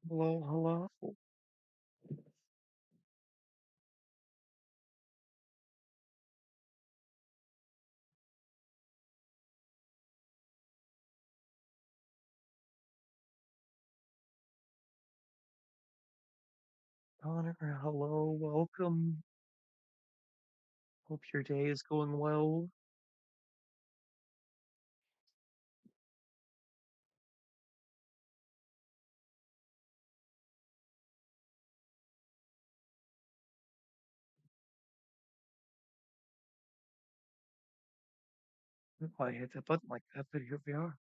Hello, hello. Connor, hello, welcome. Hope your day is going well. If I hit the button like that, but here we are.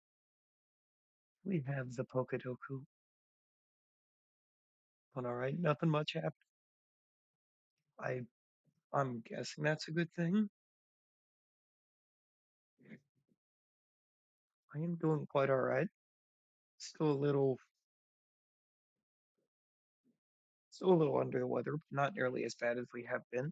We have the Pokedoku. But alright, nothing much happened. I I'm guessing that's a good thing. I am doing quite alright. Still a little under the weather, but not nearly as bad as we have been.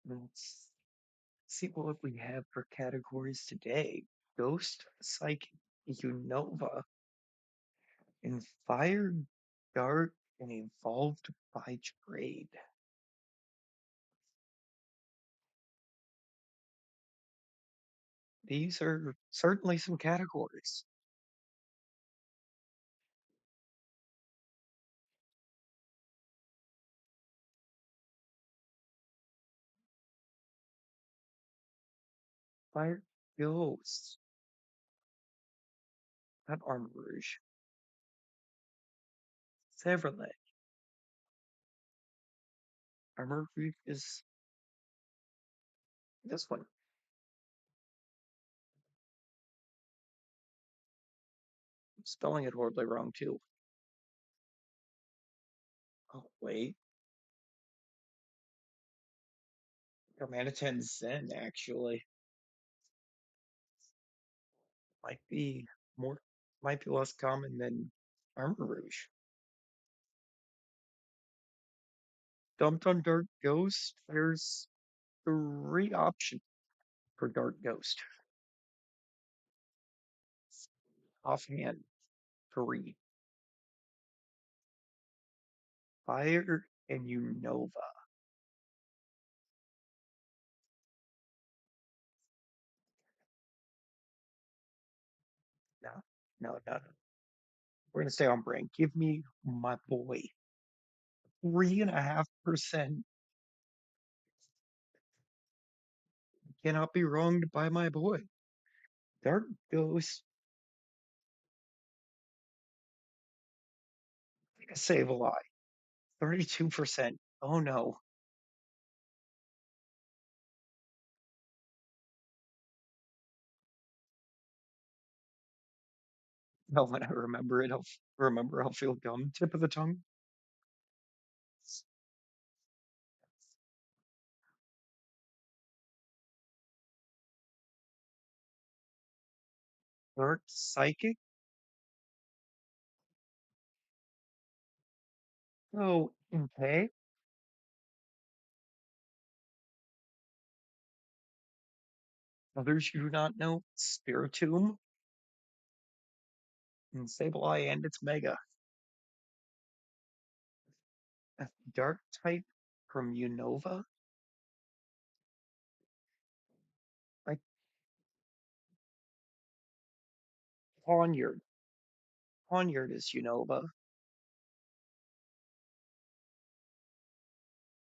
Let's see what we have for categories today. Ghost, Psychic, Unova, and Fire, Dark, and Evolved by Trade. These are certainly some categories. Fire Ghost, not Armor Rouge. Chevrolet. Armor Rouge is this one. I'm spelling it horribly wrong too. Oh, wait. Hermanitan Zen, actually. Might be more, might be less common than Armor Rouge. Dumped on Dark Ghost, there's three options for Dark Ghost. Offhand, three. Fire and Unova. No, no. We're gonna stay on brand. Give me my boy. 3.5%. Cannot be wronged by my boy. Dark Ghost, save a lie. 32%. Oh no. No, when I remember it, I'll feel dumb. Tip of the tongue. Dark Psychic. Oh, okay. Others you do not know. Spiritomb and Sableye and its Mega. A Dark type from Unova. Like Ponyard. Ponyard is Unova.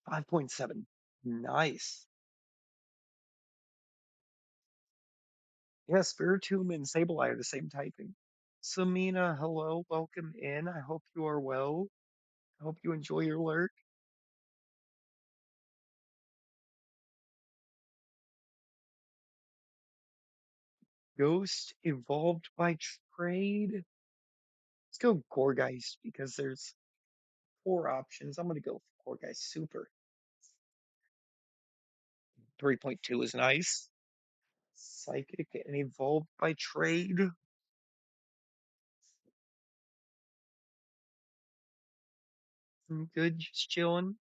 5.7. Nice. Yeah, Spiritomb and Sableye are the same typing. Samina, hello, welcome in. I hope you are well. I hope you enjoy your lurk. Ghost evolved by trade. Let's go Gorgeist because there's four options. I'm gonna go Gorgeist Super. 3.2 is nice. Psychic and evolved by trade. I'm good, just chilling.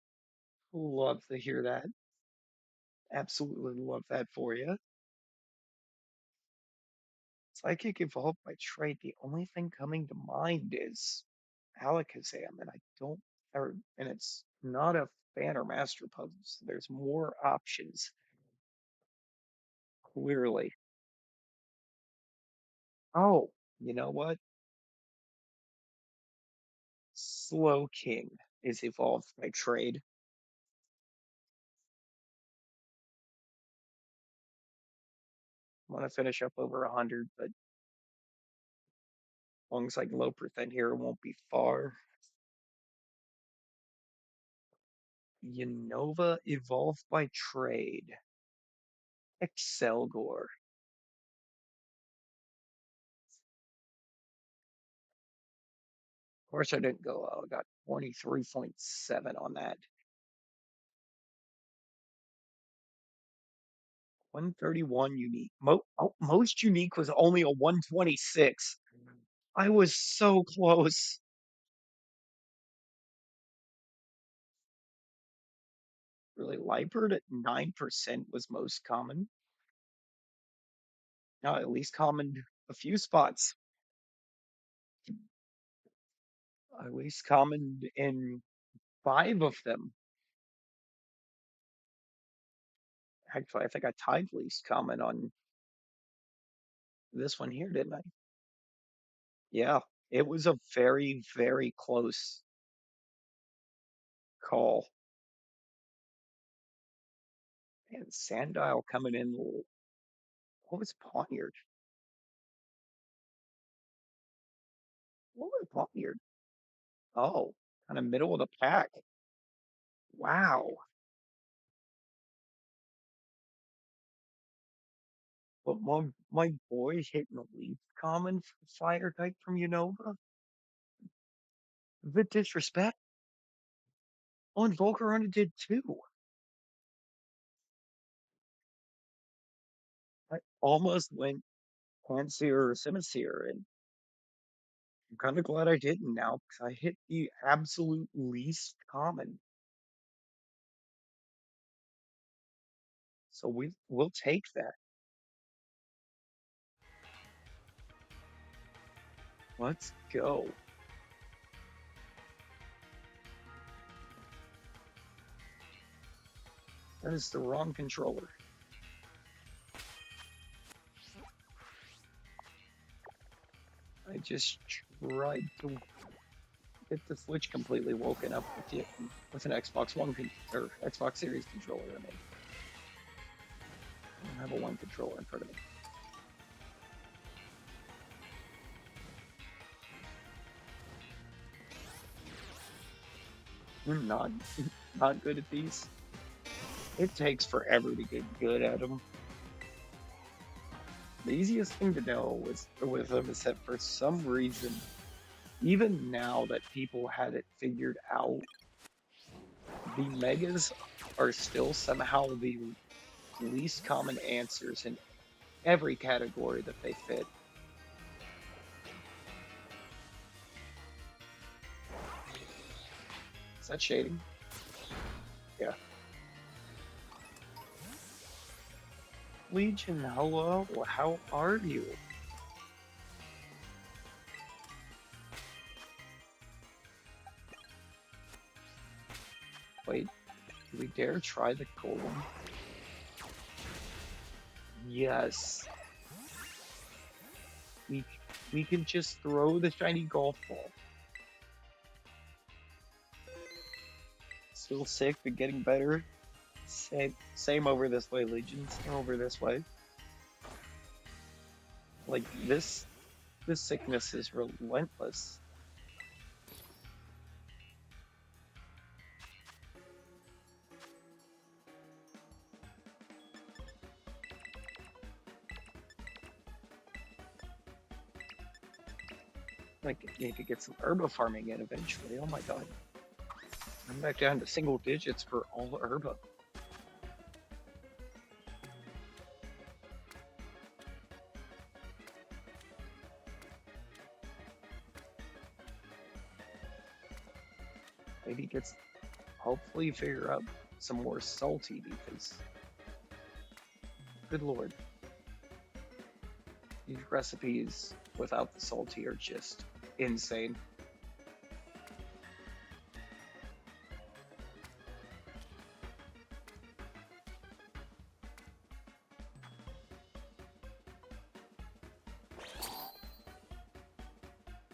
Love to hear that. Absolutely love that for you. Psychic evolved by trade. The only thing coming to mind is Alakazam, and I don't, and it's not a fan or master puzzle. So there's more options, clearly. Oh, you know what? Slow King is evolved by trade. I want to finish up over 100, but as long as I can low percent here, it won't be far. Unova evolved by trade. Excelgor. Of course, I didn't go out. I got 23.7 on that. 131 unique. Most unique was only a 126. I was so close. Really, Liepard at 9% was most common. Now, at least common a few spots. At least common in 5 of them. Actually, I think I tied least common on this one here, didn't I? Yeah, it was a very, very close call. And Sandile coming in. What was Poniard? What was Poniard? Oh, kind of middle of the pack. Wow. But my boy hitting a leaf common fire type from Unova. The disrespect. Oh, and Volcarona did too. I almost went Panseer or Simisear, and I'm kind of glad I didn't now because I hit the absolute least common. So we'll take that. Let's go. That is the wrong controller. I just tried to get the Switch completely woken up with an Xbox One or Xbox Series controller. I mean, I don't have a one controller in front of me. I'm not good at these. It takes forever to get good at them. The easiest thing to know with them is that for some reason, even now that people had it figured out, the megas are still somehow the least common answers in every category that they fit. Is that shading? Yeah. Legion, hello, how are you? Wait, do we dare try the golem? Yes. We we can just throw the shiny golf ball. Still sick, but getting better. Same over this way, Legion. Same over this way. Like this sickness is relentless. Like you could get some herba farming in eventually. Oh my god. I'm back down to single digits for all herba. Maybe it gets hopefully figure out some more salty because Good lord. These recipes without the salty are just insane.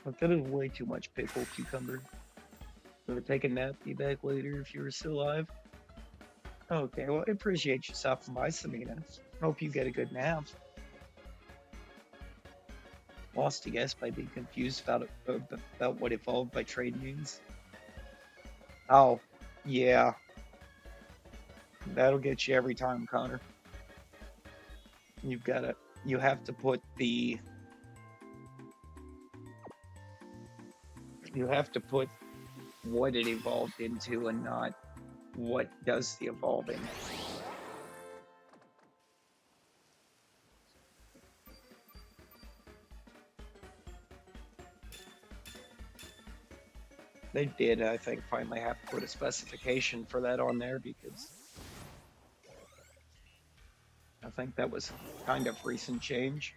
But that is way too much pickle cucumber. Gonna take a nap, be back later if you're still alive. Okay, well, I appreciate you stopping by, Samina. Hope you get a good nap. Lost a guess by being confused about what evolved by trade means. Oh, yeah, that'll get you every time, Connor. You've gotta, you have to put the, you have to put what it evolved into and not what does the evolving. They did, I think, finally have to put a specification for that on there because I think that was kind of recent change.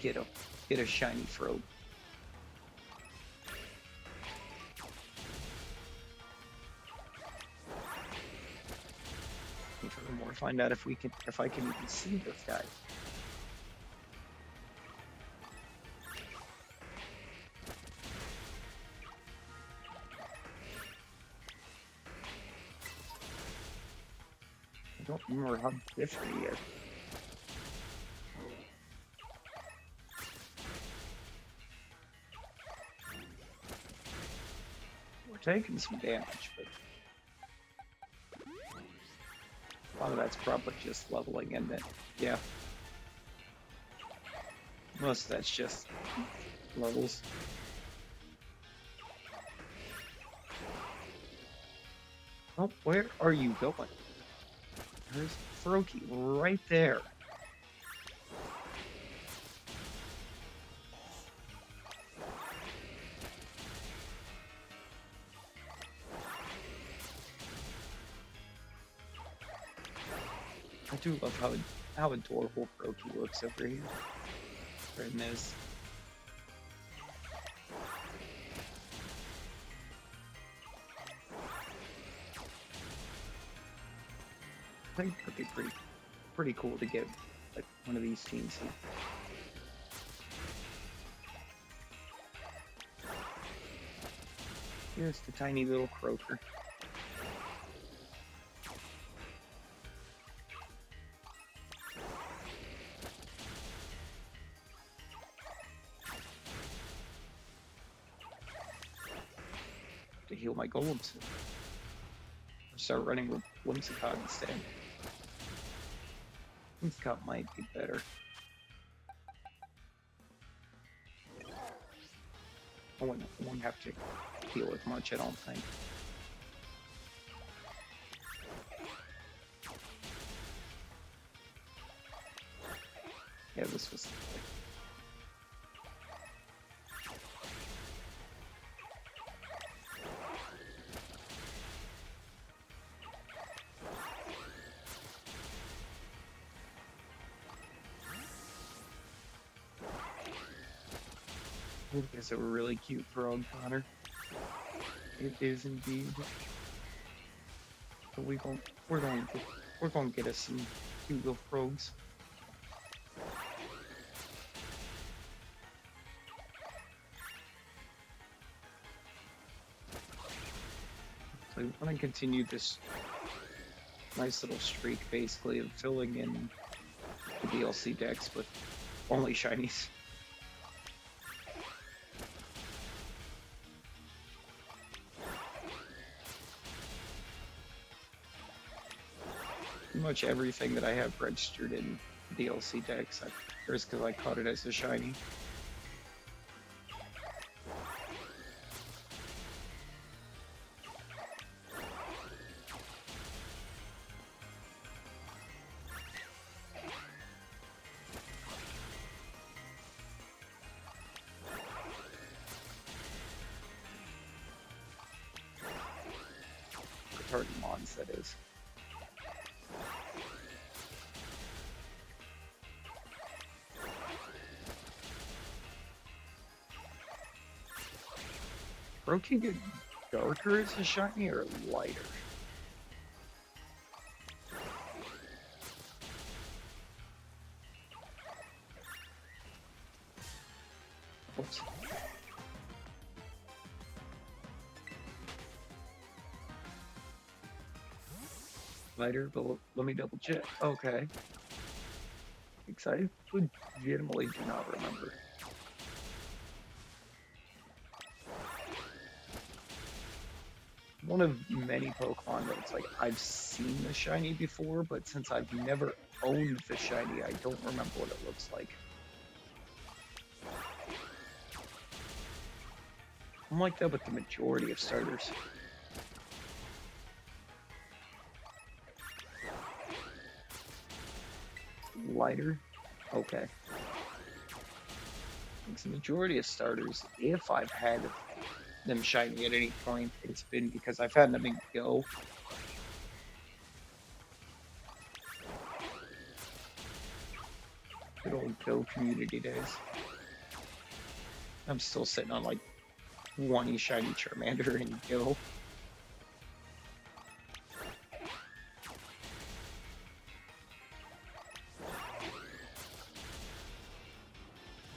Get a shiny throat. Furthermore, find out if I can even see this guy. I don't remember how different he is. We're taking some damage, but a lot of that's probably just leveling, isn't it? Yeah. Most of that's just levels. Oh, where are you going? There's Froakie right there. I do love how adorable Froakie looks over here. Goodness. I think it'd be pretty cool to get like one of these teams here. Here's the tiny little croaker. To heal my golems. Start running with Whimsicott instead. Whimsicott might be better. I won't have to heal as much, I don't think. Yeah, this was... It's a really cute frog, Connor. It is indeed. So we're going to get us some cute little frogs. So we want to continue this nice little streak, basically, of filling in the DLC decks with only shinies. Pretty much everything that I have registered in DLC decks, first because I caught it as a shiny. certain mons, that is. Bro can get darker as a shiny or lighter? Whoops. Lighter, but let me double check. Okay. Excited? Legitimately do not remember. One of many Pokemon that's like I've seen the shiny before, but since I've never owned the shiny, I don't remember what it looks like. I'm like that with the majority of starters. Lighter? Okay. Because the majority of starters, if I've had them shiny at any point, it's been because I've had them in Go. Good old Go community days. I'm still sitting on like 20 shiny Charmander in Go.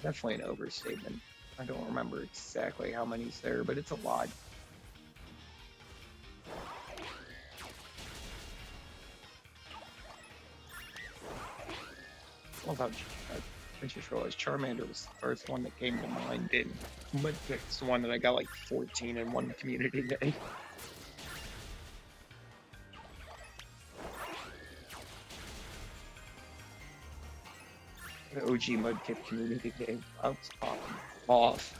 Definitely an overstatement. I don't remember exactly how many's there, but it's a lot. Well, I just realized Charmander was the first one that came to mind, and Mudkip's the one that I got like 14 in one community day. The OG Mudkip community day. I was popping off.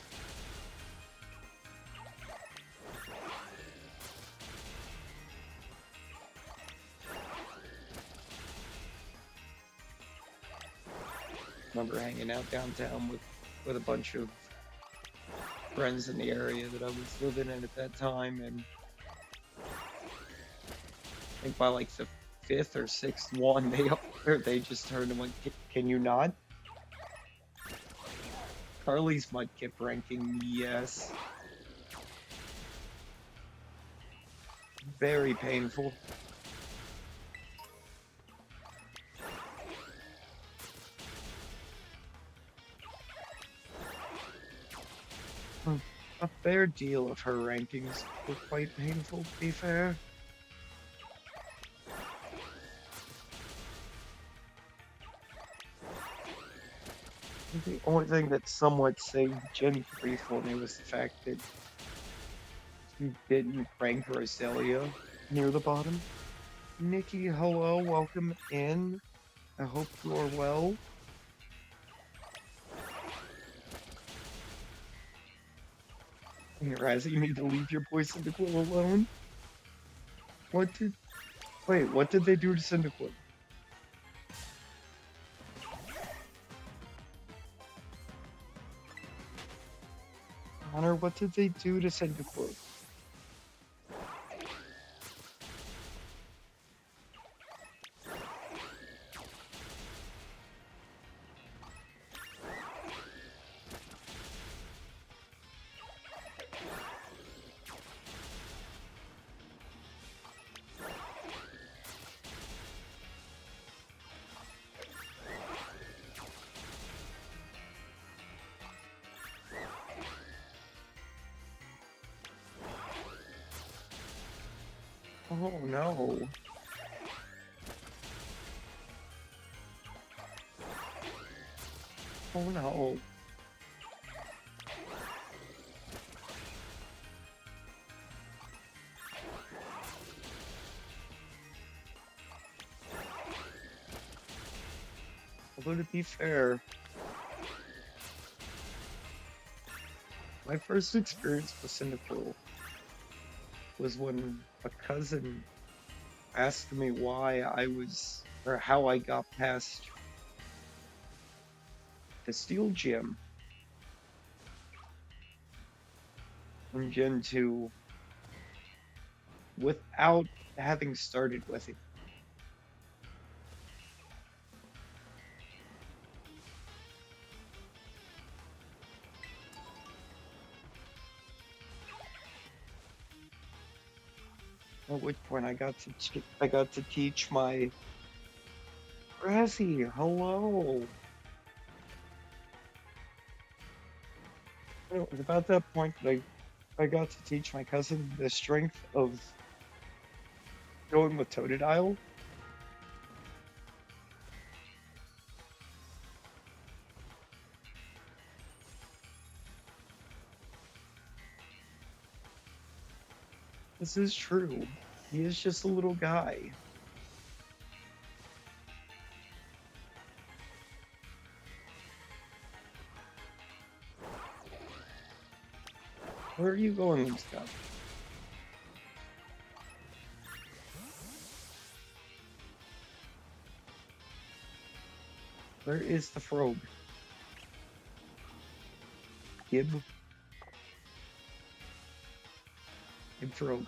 Remember hanging out downtown with a bunch of friends in the area that I was living in at that time, and I think by like the fifth or sixth one, they just turned and went, "Can you not?" Carly's Mudkip ranking, yes, very painful. A fair deal of her rankings were quite painful, to be fair. The only thing that somewhat saved Gen 3 for me was the fact that he didn't rank Roselia near the bottom. Nikki, hello, welcome in. I hope you are well. Hey, Raz, you need to leave your boy Cyndaquil alone. What did... Wait, what did they do to Cyndaquil? Connor, what did they do to Cyndaquil? Oh no. Oh no. Although to be fair, my first experience with Cyndaquil was when a cousin asked me why I was, or how I got past the Steel Gym in Gen 2. without having started with it. At which point I got to teach my Grassy, hello. It was about that point that I got to teach my cousin the strength of going with Totodile. This is true. He is just a little guy. Where are you going, Scott? Where is the frog? Gib? Gib frog.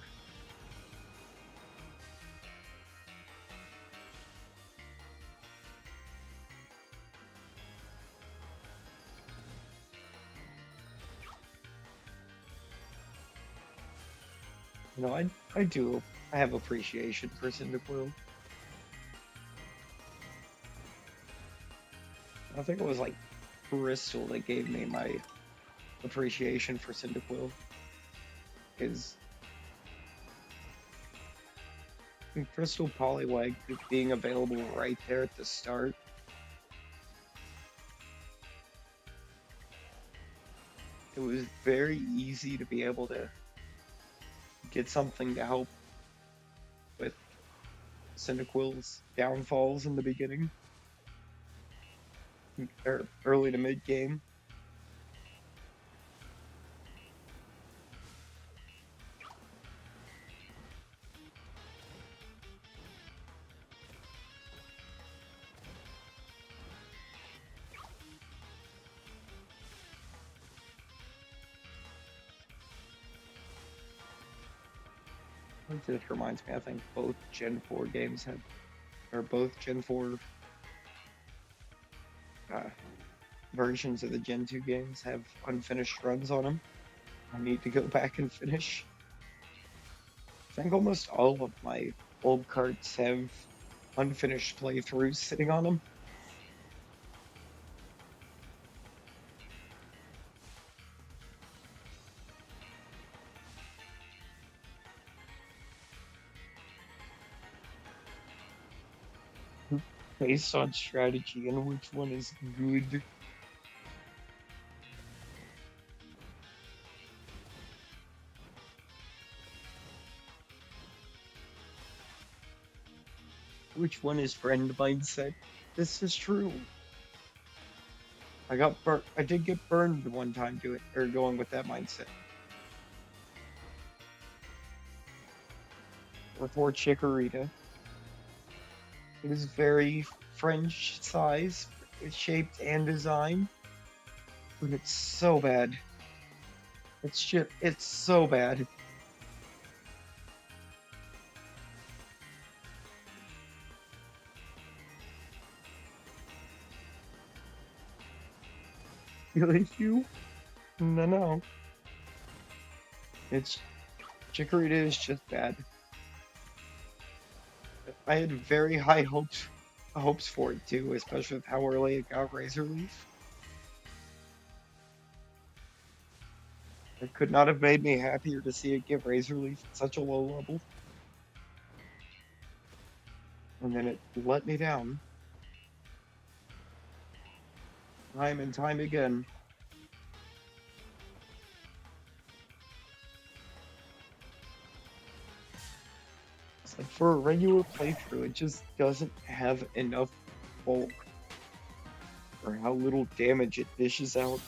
You know, I do. I have appreciation for Cyndaquil. I think it was like Crystal that gave me my appreciation for Cyndaquil. Is Crystal Poliwag being available right there at the start. It was very easy to be able to get something to help with Cyndaquil's downfalls in the beginning, or early to mid game. It reminds me, I think both Gen 4 games have, or both Gen 4 versions of the Gen 2 games have unfinished runs on them. I need to go back and finish. I think almost all of my old carts have unfinished playthroughs sitting on them. Based on strategy and which one is good. Which one is friend mindset? This is true. I did get burned one time going with that mindset. Before Chikorita. It is very French size, shaped and designed, but it's so bad. It's so bad. Really, you? No. It's Chikorita is just bad. I had very high hopes for it too, especially with how early it got Razor Leaf. It could not have made me happier to see it get Razor Leaf at such a low level. And then it let me down. Time and time again. It's like for a regular playthrough, it just doesn't have enough bulk for how little damage it dishes out.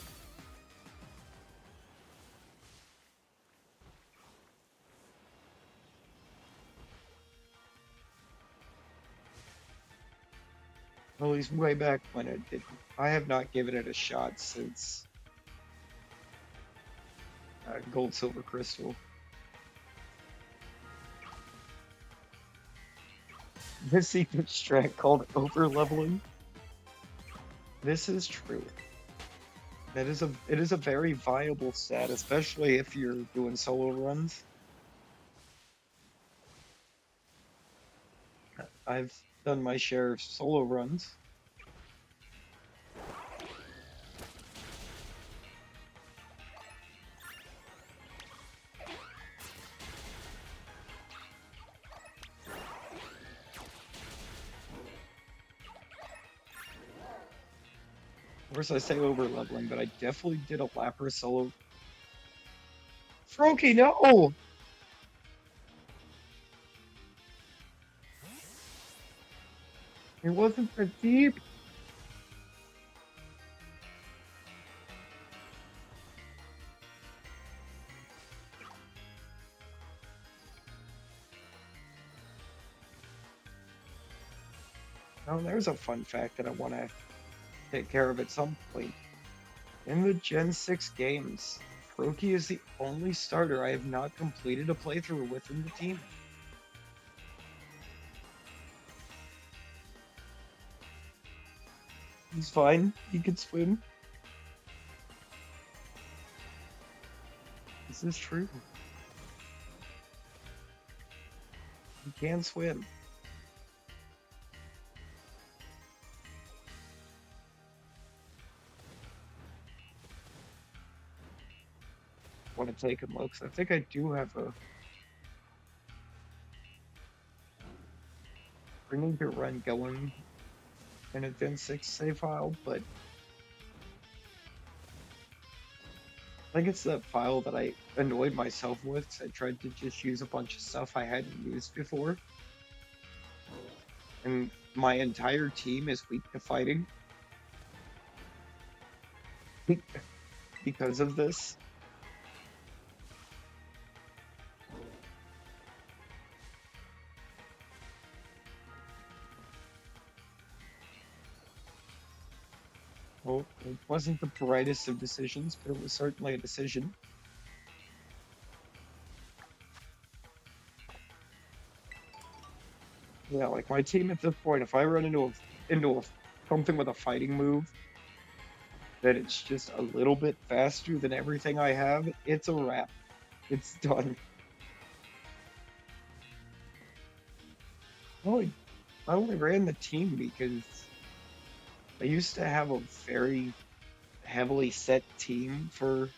At least way back when it did. I have not given it a shot since Gold, Silver, Crystal. the secret strat called over leveling. This is true. It is a very viable stat, especially if you're doing solo runs. I've done my share of solo runs. Of course, I say over leveling, but I definitely did a Lapras solo. Froakie, no! It wasn't that deep. Now, there's a fun fact that I want to take care of at some point. In the Gen 6 games, Froakie is the only starter I have not completed a playthrough with in the team. He's fine. He can swim. This is true. He can swim. Want to take a look? I think I do have a. We need to run going in a Gen 6 save file, but I think it's that file that I annoyed myself with because I tried to just use a bunch of stuff I hadn't used before. And my entire team is weak to fighting because of this. Well, it wasn't the brightest of decisions, but it was certainly a decision. Yeah, like my team at this point, if I run into something with a fighting move that it's just a little bit faster than everything I have, it's a wrap. It's done. Oh, I only ran the team because I used to have a very heavily set team for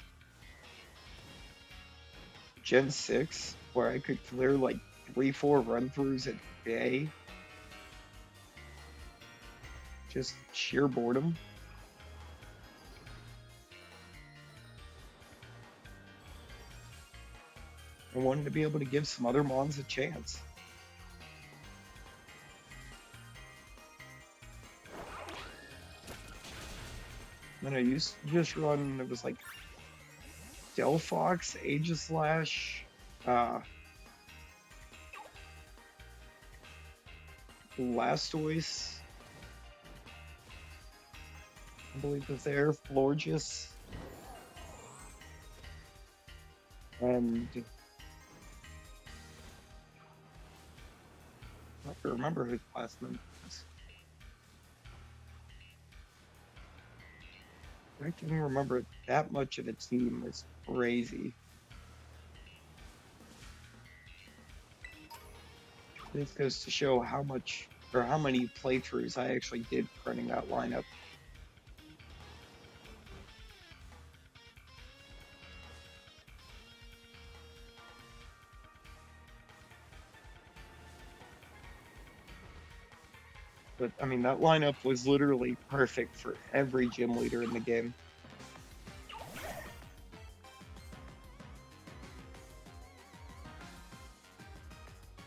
Gen 6 where I could clear like 3, 4 run-throughs a day. Just sheer boredom. I wanted to be able to give some other mons a chance. Then I used to just run, it was like Delphox, Aegislash, Blastoise, I believe was there, Florges, and I have to remember his last name was. I can remember that much of the team is crazy. This goes to show how much or how many playthroughs I actually did running that lineup. But I mean, that lineup was literally perfect for every gym leader in the game.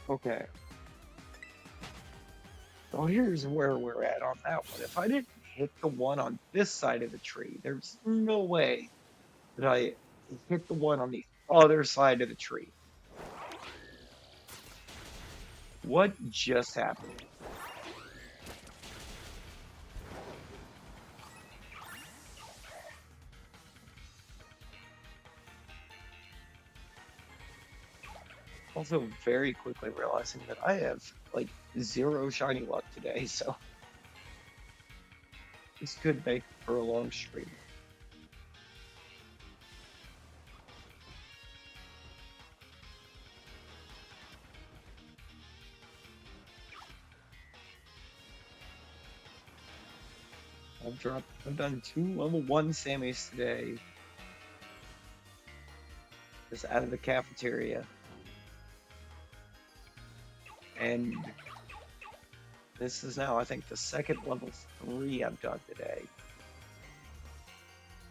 Okay. So here's where we're at on that one. If I didn't hit the one on this side of the tree, there's no way that I hit the one on the other side of the tree. What just happened? Also, very quickly realizing that I have like zero shiny luck today, so this could make for a long stream. I've done 2 level 1 Sammys today, just out of the cafeteria. And this is now, I think, the second level 3 I've done today.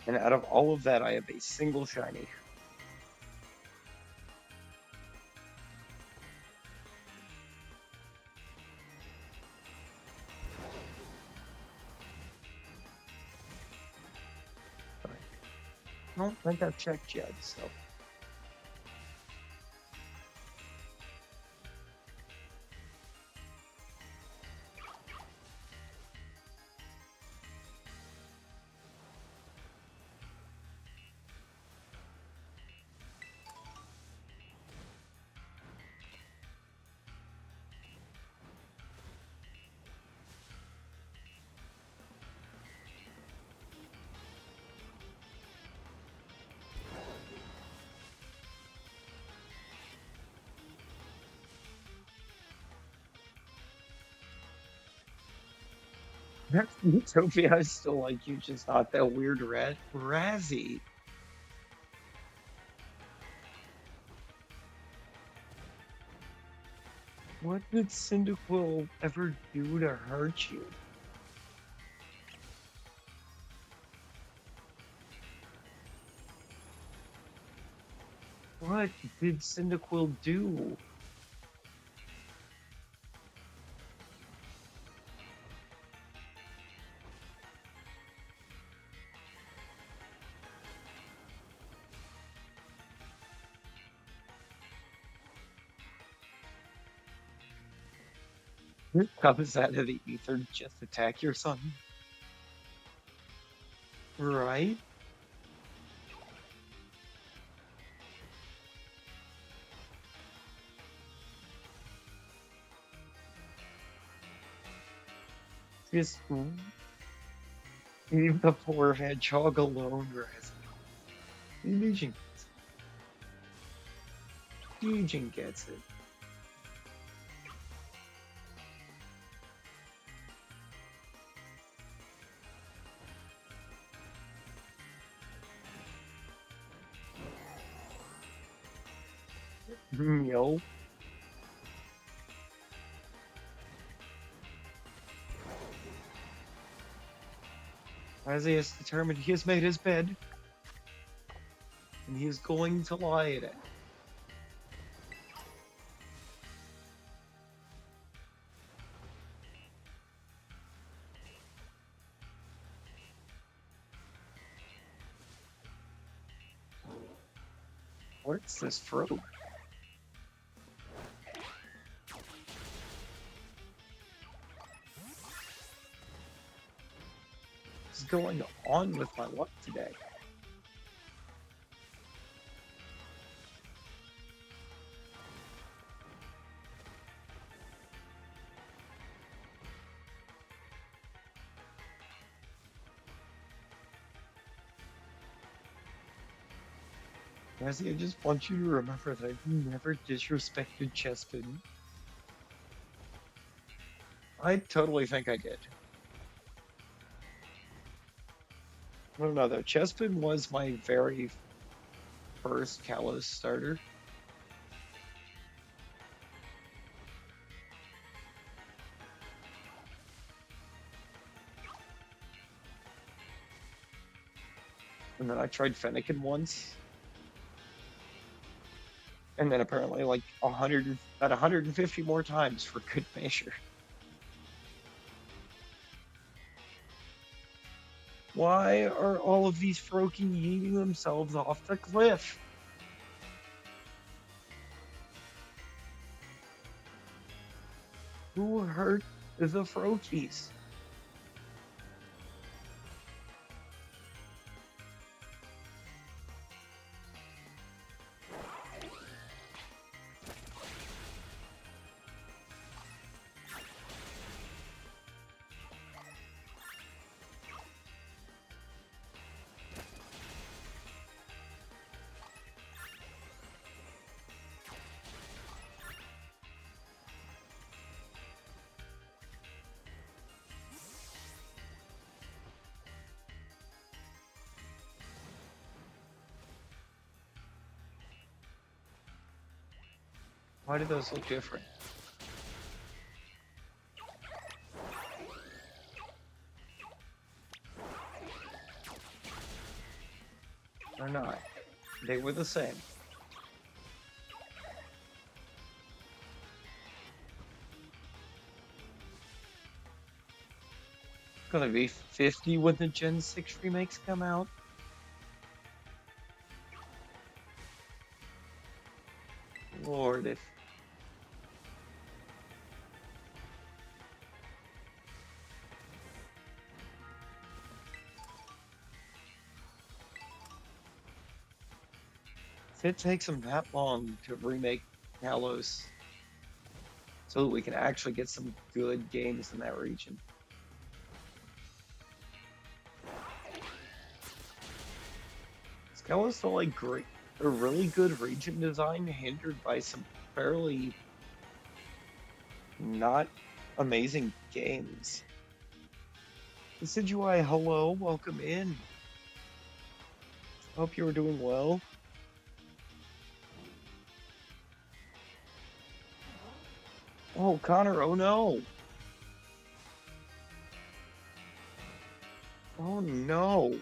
And out of all of that, I have a single shiny. I don't think I've checked yet, so. Utopia, I still like you, just not that weird Razzie. What did Cyndaquil ever do to hurt you? What did Cyndaquil do? It comes out of the ether, just attack your son. Right? Just leave the poor hedgehog alone, Razzie. Legion gets it. Yo. Razzie is determined he has made his bed, and he is going to lie in it. What's this throat? What's going on with my luck today? Razzie, I just want you to remember that you never disrespected Chespin. I totally think I did. I don't know though. Chespin was my very first Kalos starter. And then I tried Fennekin once. And then apparently like 150 more times for good measure. Why are all of these Froakie yeeting themselves off the cliff? Who hurt the Froakies? Why do those look different? They're not. They were the same. Gonna be 50 when the Gen 6 remakes come out. Lord, if it takes them that long to remake Talos so that we can actually get some good games in that region. Talos felt like a really good region design hindered by some fairly not amazing games. Decidueye, hello, welcome in. Hope you are doing well. Oh, Connor, oh no. Oh no.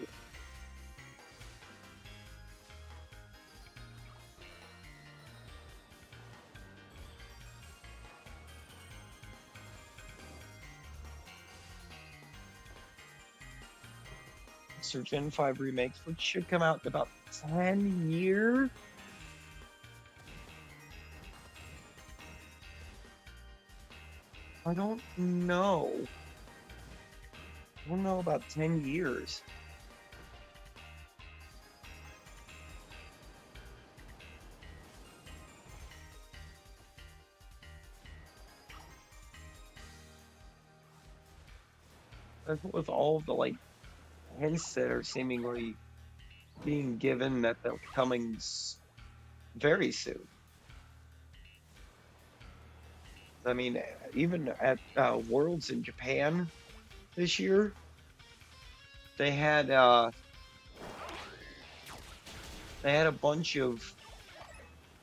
So Gen 5 remakes, which should come out in about 10 years. I don't know. I don't know about 10 years. That's with all of the like hints that are seemingly being given that they're coming very soon. I mean, even at Worlds in Japan this year, they had a bunch of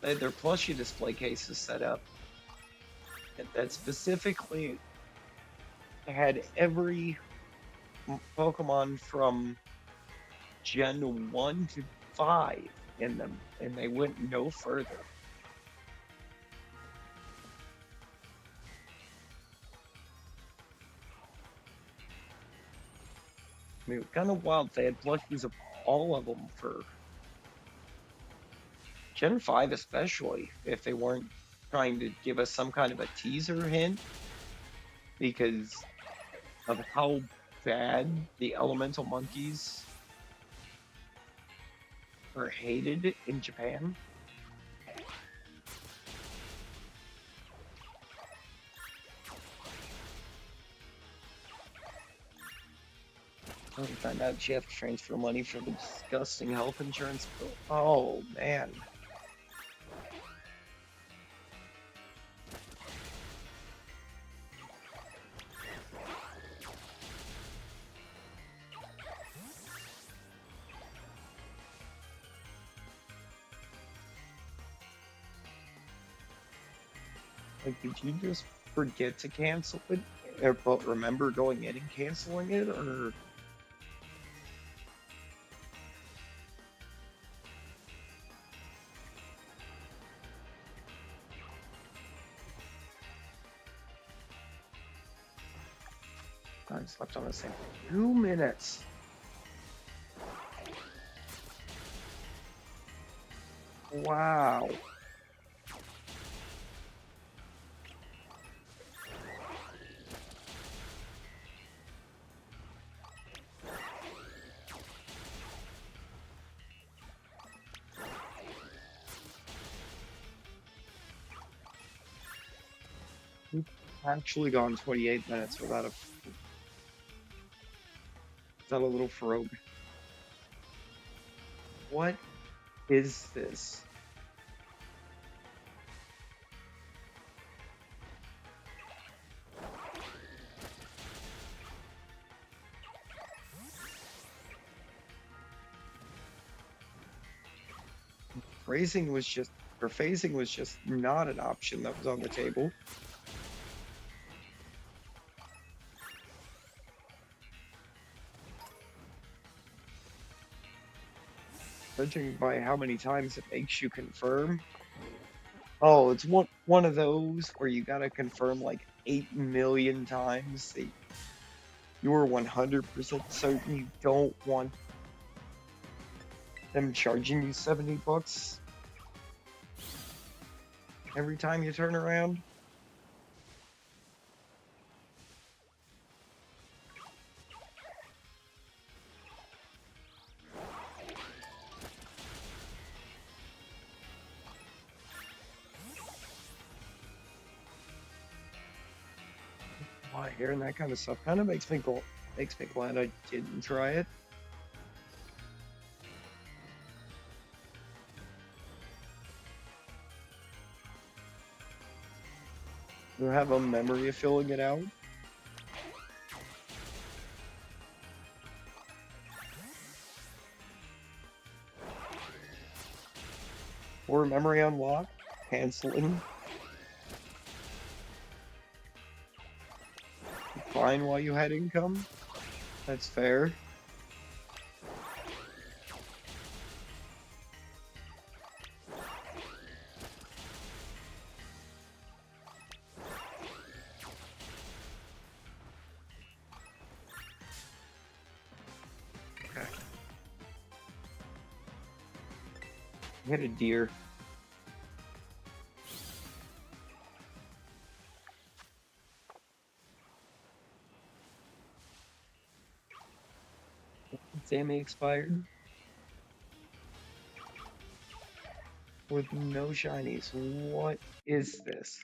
they had their plushie display cases set up that specifically had every Pokemon from Gen 1 to 5 in them, and they went no further. I mean, kind of wild. They had plushies of all of them for Gen 5, especially if they weren't trying to give us some kind of a teaser hint because of how bad the elemental monkeys are hated in Japan. I find out you have to transfer money for the disgusting health insurance bill. Oh man. Like, did you just forget to cancel it? But remember going in and canceling it, or I slept on the same 2 minutes. Wow. We've actually gone 28 minutes without a little frog. What is this? Phrasing was just Her phasing was just not an option that was on the table. Judging by how many times it makes you confirm. Oh, it's one of those where you gotta confirm like 8 million times that you're 100% certain you don't want them charging you $70 every time you turn around. Why hearing that kind of stuff kind of makes me glad I didn't try it. You have a memory of filling it out. Or memory unlock, canceling. Fine while you had income. That's fair. Okay. Hit a deer. Sammy expired. With no shinies. What is this?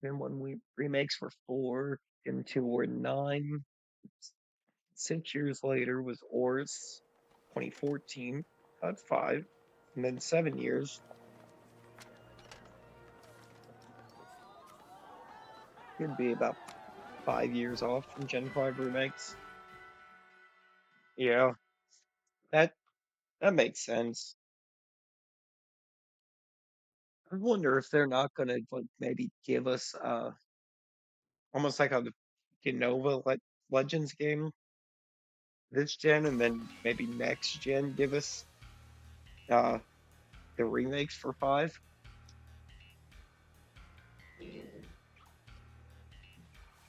Then when we remakes were 4 and 2 were 9. 6 years later was Oris 2014 at 5. And then 7 years. Could be about 5 years off from Gen 5 remakes. Yeah, that that makes sense. I wonder if they're not gonna like maybe give us almost like how the Genova Legends game this gen, and then maybe next gen give us uh the remakes for 5.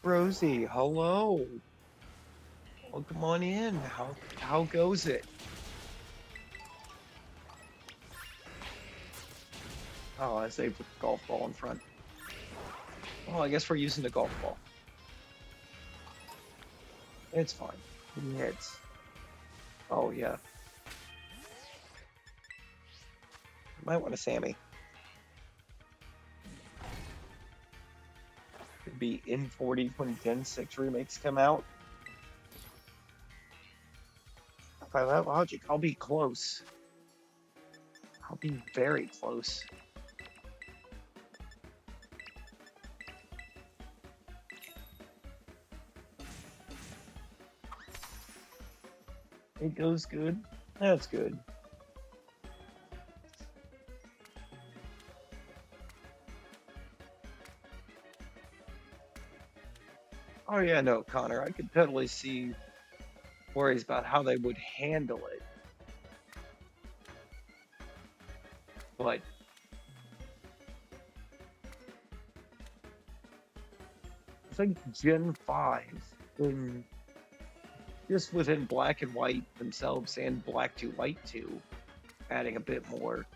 Rosie, hello. Welcome on in. How goes it? Oh, I saved with the golf ball in front. Oh, I guess we're using the golf ball. It's fine. It hits. Oh yeah. Might want a Sammy. Could be in 40 when Gen 6 remakes come out. By that logic, I'll be close. I'll be very close. It goes good. That's good. Oh yeah, no, Connor, I could totally see worries about how they would handle it. But I think Gen 5, in just within Black and White themselves and Black to White 2, adding a bit more,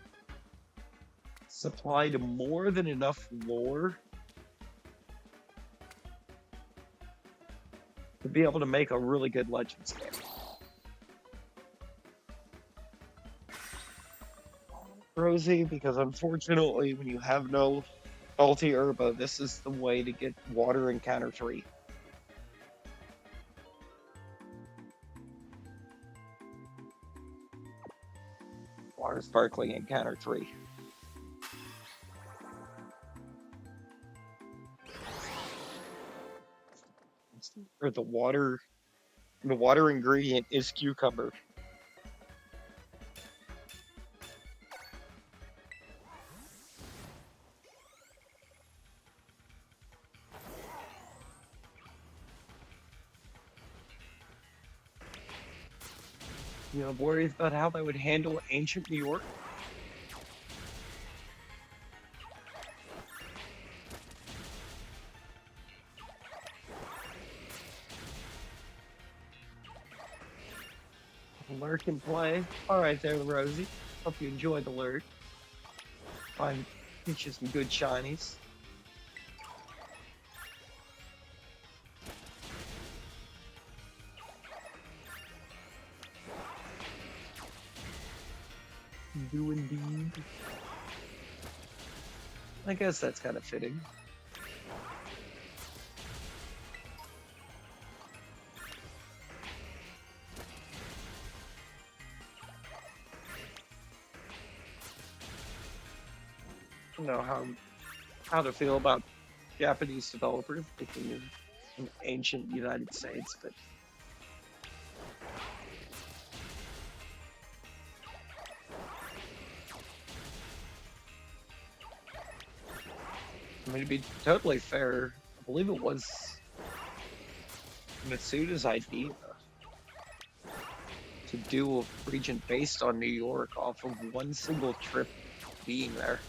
supplied more than enough lore to be able to make a really good Legends game. Rosie, because unfortunately, when you have no ulti herba, this is the way to get water in counter 3. Water for Sparkling Encounter 3. Or the water ingredient is cucumber. You know, worries about how they would handle ancient New York. Lurk and play. All right, there, Rosie. Hope you enjoy the lurk. Find get you some good shinies. Do indeed. I guess that's kind of fitting. I don't know how to feel about Japanese developers making an ancient United States, but I mean, to be totally fair, I believe it was Matsuda's idea to do a region based on New York off of one single trip being there.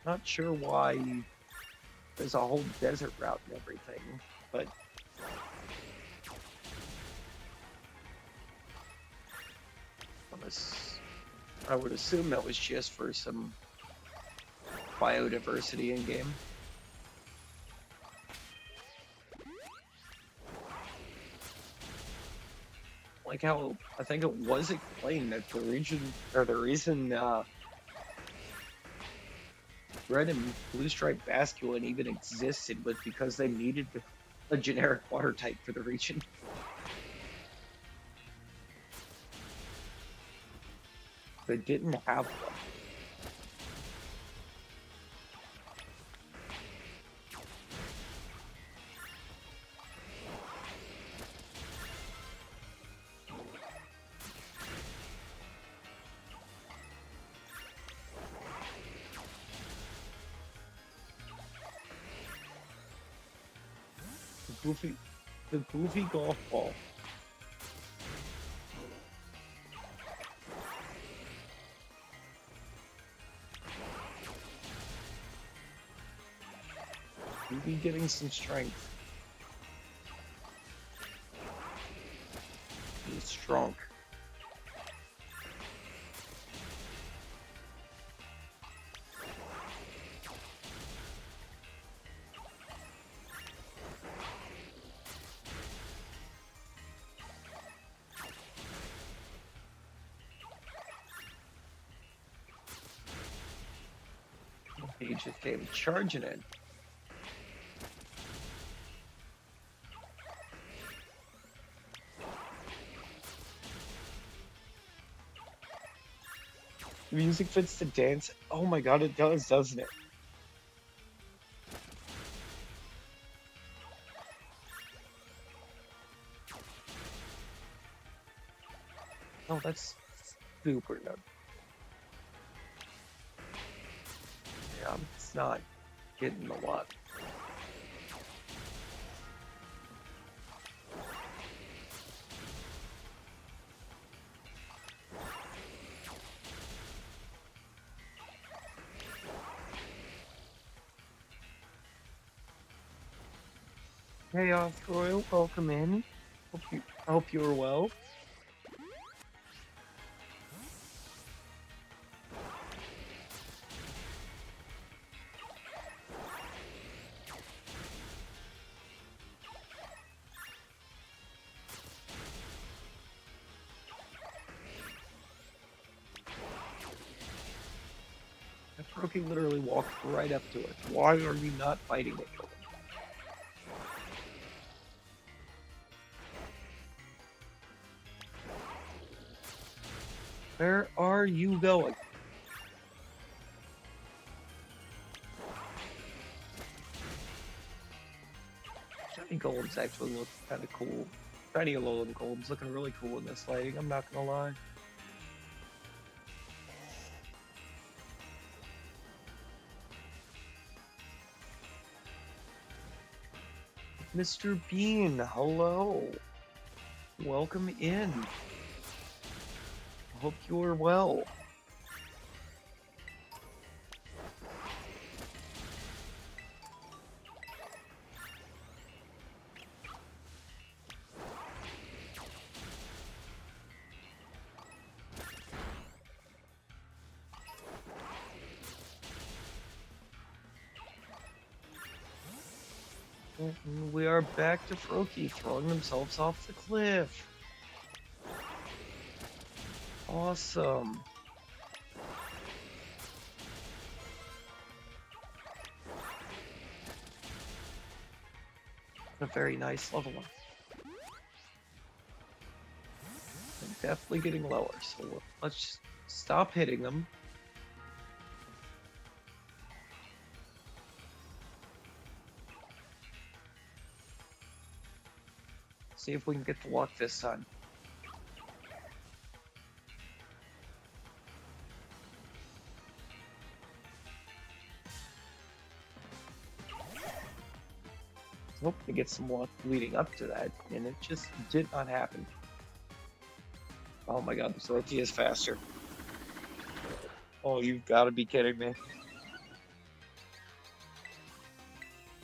Not sure why there's a whole desert route and everything, but I would assume that was just for some biodiversity in game. Like how I think it was explained that the reason red and blue stripe basculin even existed was because they needed a generic water type for the region. They didn't have one. The goofy golf ball. You'll be getting some strength. He's strong. He just came charging in. The music fits the dance. Oh my god, it does, doesn't it? Oh, that's super good. Yeah, it's not getting a lot. Hey, Royal, welcome in. I hope you are well. Froakie literally walked right up to it. Why are you not fighting it? Where are you going? Shiny Golem's actually look kind of cool. Shiny Alolan Golem's looking really cool in this lighting, I'm not gonna lie. Mr. Bean, hello. Welcome in. Hope you're well. We are back to Froakie throwing themselves off the cliff. Awesome. A very nice level up. I'm definitely getting lower, so let's stop hitting them. See if we can get the luck this time. Hope to get some luck leading up to that, and it just did not happen. Oh my god, the Froakie is faster. Oh, you've got to be kidding me.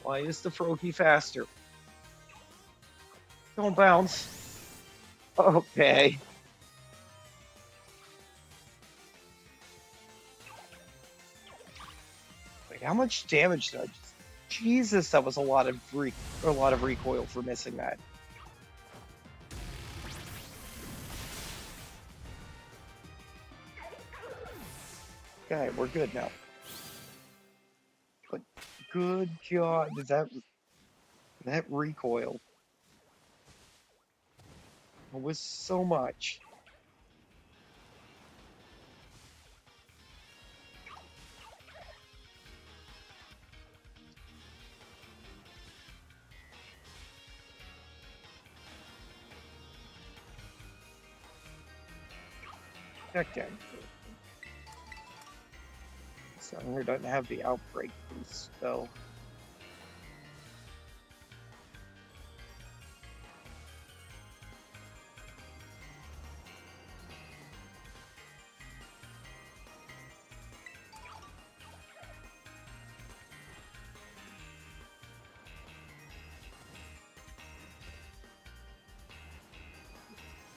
Why is the Froakie faster? Don't bounce. Okay. Like, how much damage did I just... Jesus, that was a lot of recoil for missing that. Okay, we're good now. But good God, that recoil was so much. Okay. So it doesn't have the outbreak boost, though.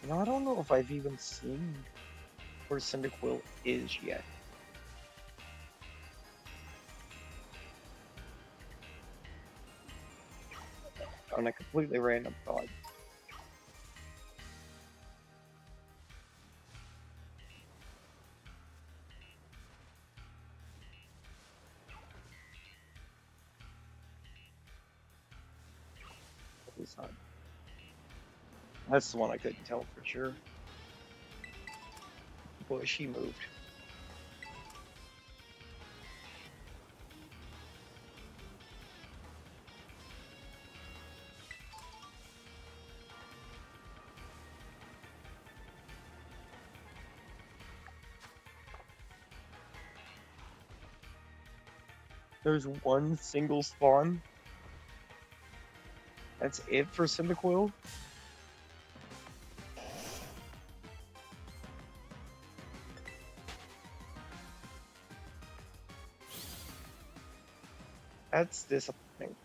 I don't know if I've even seen where Cyndaquil is yet. On a completely random thought. That's the one I couldn't tell for sure. Boy, she moved. There's one single spawn. That's it for Cyndaquil? That's disappointing.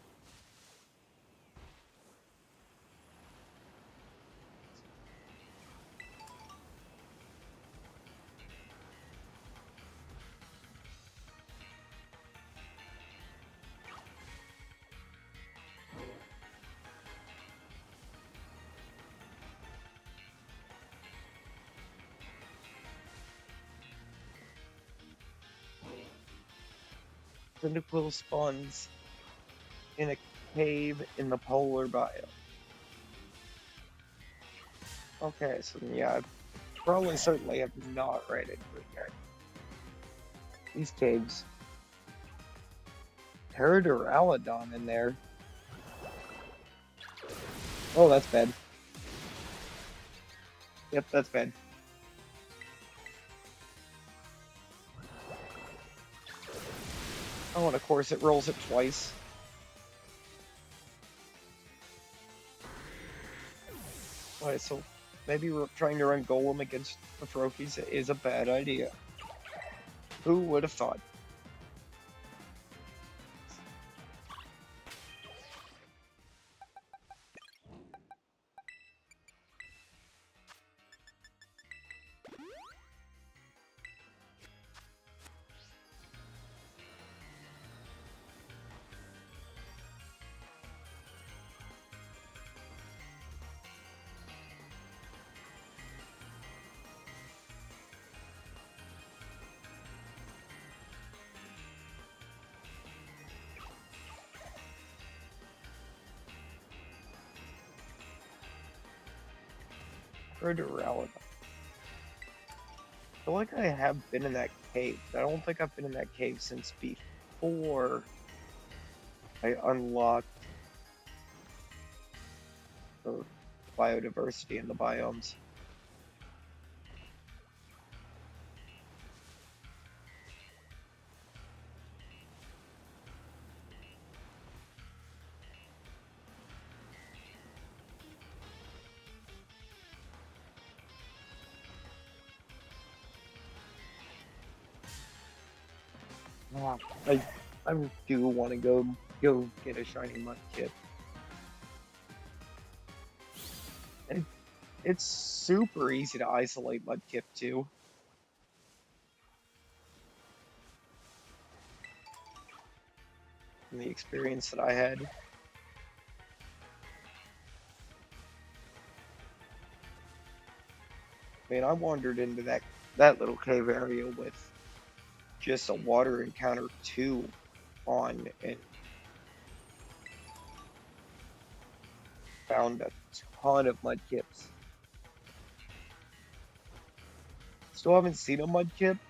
Cyndaquil spawns in a cave in the polar biome. Okay, so yeah, I probably certainly have not read into it yet. These caves. Pteroduralodon in there. Oh, that's bad. Yep, that's bad. Oh, and of course it rolls it twice. Alright, so maybe we're trying to run Golem against the Froakies is a bad idea. Who would have thought? Pteroduralodon. I feel like I have been in that cave. I don't think I've been in that cave since before I unlocked the biodiversity in the biomes. Wow. I do want to go get a shiny mudkip. And it's super easy to isolate mudkip too. From the experience that I had. I mean, I wandered into that little cave area with just a water encounter 2 on and found a ton of mudkips. Still haven't seen a mudkip.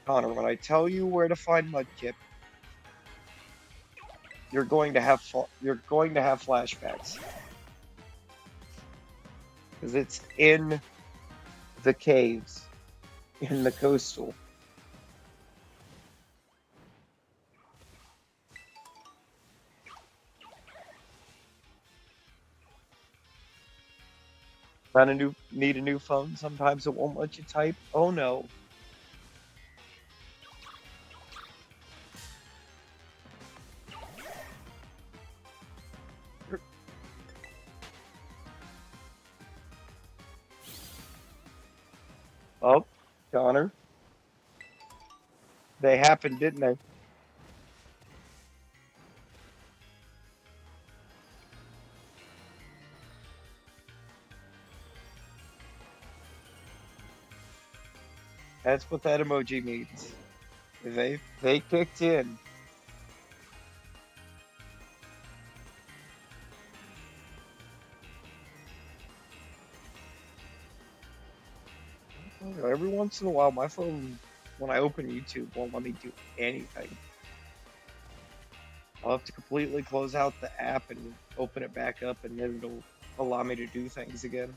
Connor, when I tell you where to find mudkip, you're going to have flashbacks because it's in the caves in the coastal. Need a new phone. Sometimes it won't let you type. Oh no. Oh, Connor. They happened, didn't they? That's what that emoji means. They kicked in. Every once in a while, my phone, when I open YouTube, won't let me do anything. I'll have to completely close out the app and open it back up, and then it'll allow me to do things again.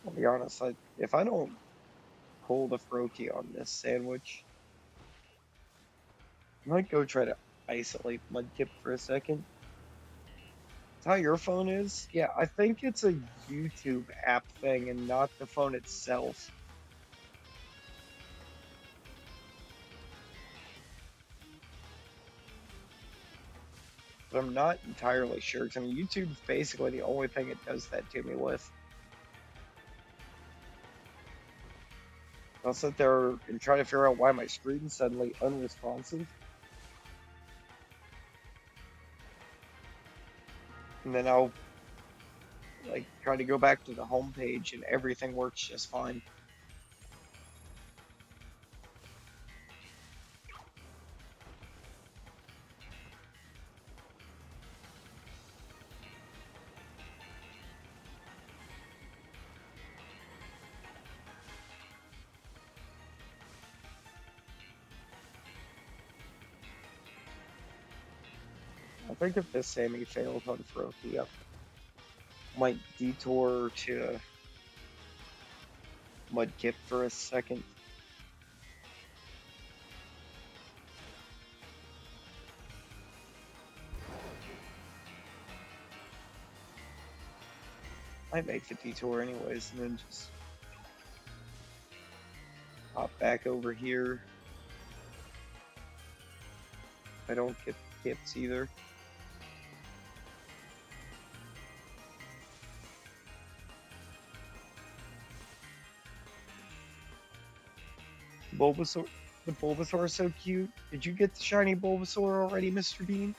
I'll be honest, if I don't pull the Froakie on this sandwich, I might go try to isolate Mudkip for a second. How your phone is? Yeah, I think it's a YouTube app thing and not the phone itself. But I'm not entirely sure, because I mean, YouTube's basically the only thing it does that to me with. I'll sit there and try to figure out why my screen's suddenly unresponsive. and then I'll like try to go back to the home page and everything works just fine. I think if this Sammy fails on Froakie, I might detour to Mudkip for a second. Might make the detour anyways, and then just hop back over here. I don't get kips either. Bulbasaur, the Bulbasaur is so cute. Did you get the shiny Bulbasaur already, Mr. Bean?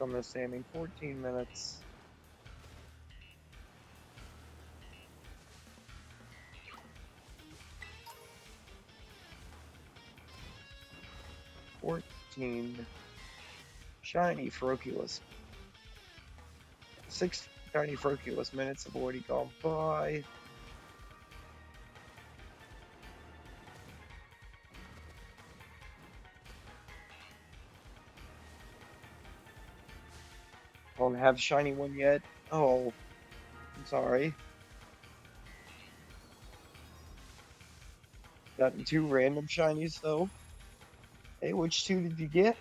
On the Sammy, 14 minutes. Shiny Feroculus. 6 shiny Feroculus minutes have already gone by. Don't have shiny one yet. Oh, I'm sorry. Gotten 2 random shinies though. Hey, which 2 did you get?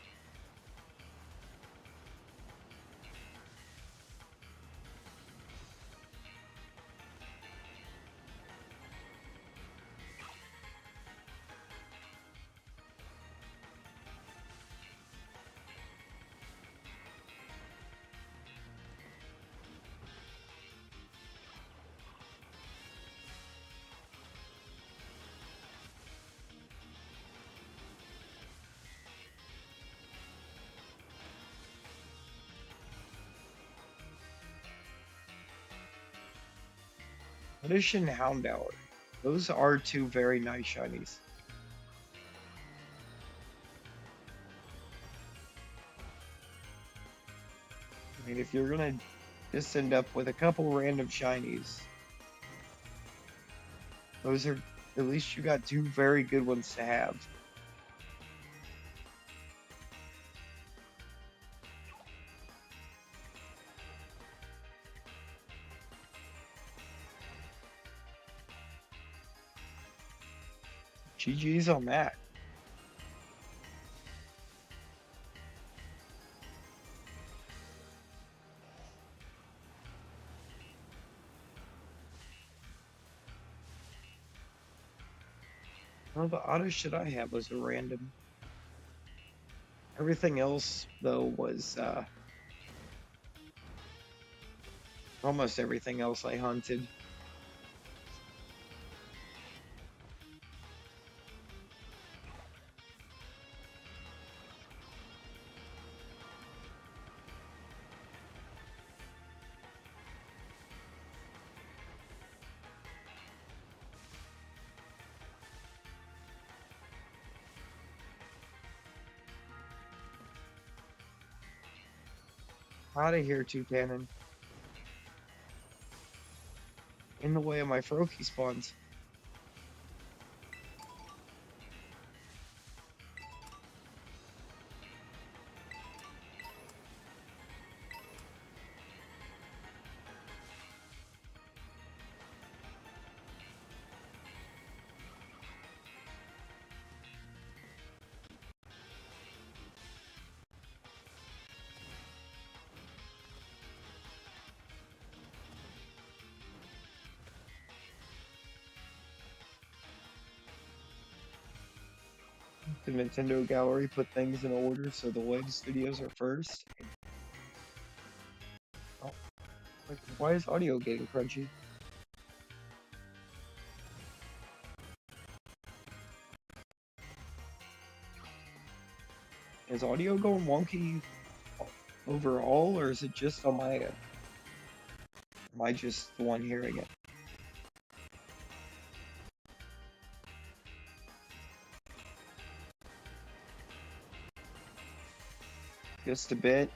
Audition Houndour. Those are 2 very nice shinies. I mean, if you're gonna just end up with a couple random shinies, those are, at least you got 2 very good ones to have. GG's on that. Well, the auto shit I had was a random. Everything else, though, was almost everything else I hunted. Out of here, Toucannon. In the way of my Froakie spawns. the Nintendo gallery put things in order so the latest videos are first. Oh, like, why is audio getting crunchy? Is audio going wonky overall, or is it just on my end? Am I just the one hearing it? Just a bit.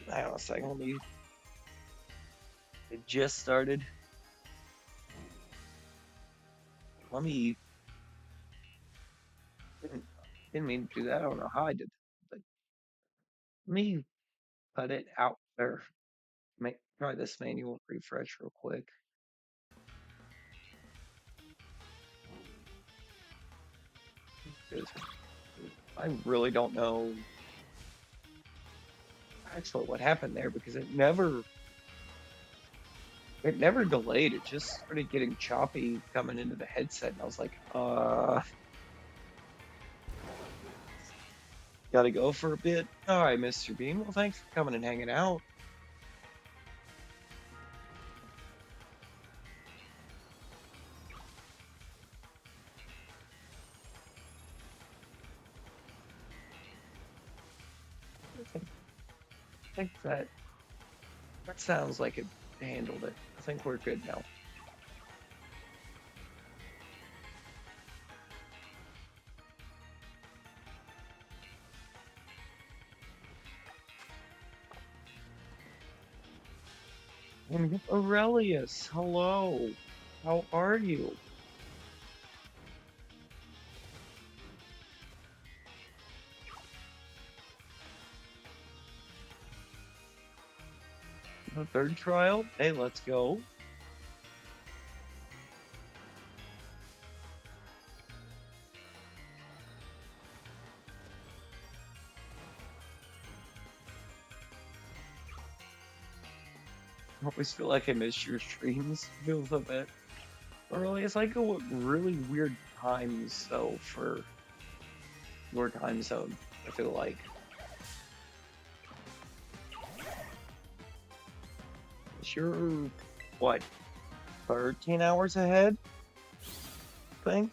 Hang on a second, let me. It just started. Let me. Didn't mean to do that. I don't know how I did that. But let me cut it out there. Try this manual refresh real quick. Because I really don't know actually what happened there because it never delayed. It just started getting choppy coming into the headset, and I was like, gotta go for a bit. All right, Mr. Bean. Well, thanks for coming and hanging out. I think that sounds like it handled it. I think we're good now. Aurelius, hello. How are you? The third trial? Hey, let's go. I always feel like I miss your streams. Feels a bit. Aurelius, I go at really weird times though for your time zone, I feel like. You're what, 13 hours ahead? I think?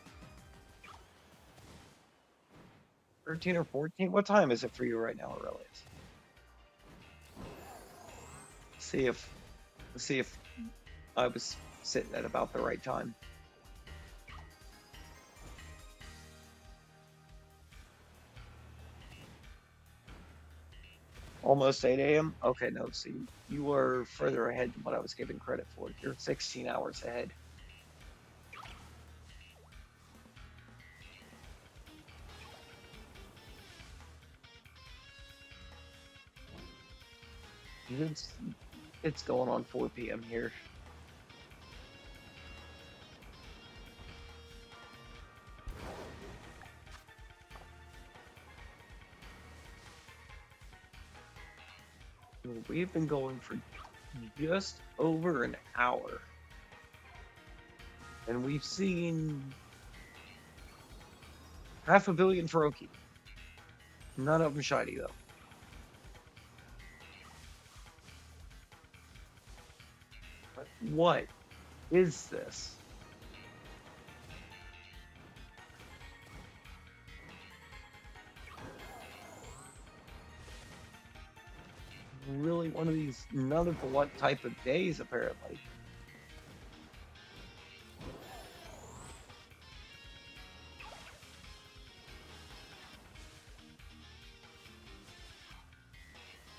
13 or 14? What time is it for you right now, Aurelius? See if see if I was sitting at about the right time. Almost 8 a.m. Okay, no, see, you were further ahead than what I was giving credit for. You're 16 hours ahead. It's it's going on 4 p.m. here. We've been going for just over an hour, and we've seen half a billion Faroki. None of them shiny though. But what is this? Really one of these none of the what type of days apparently.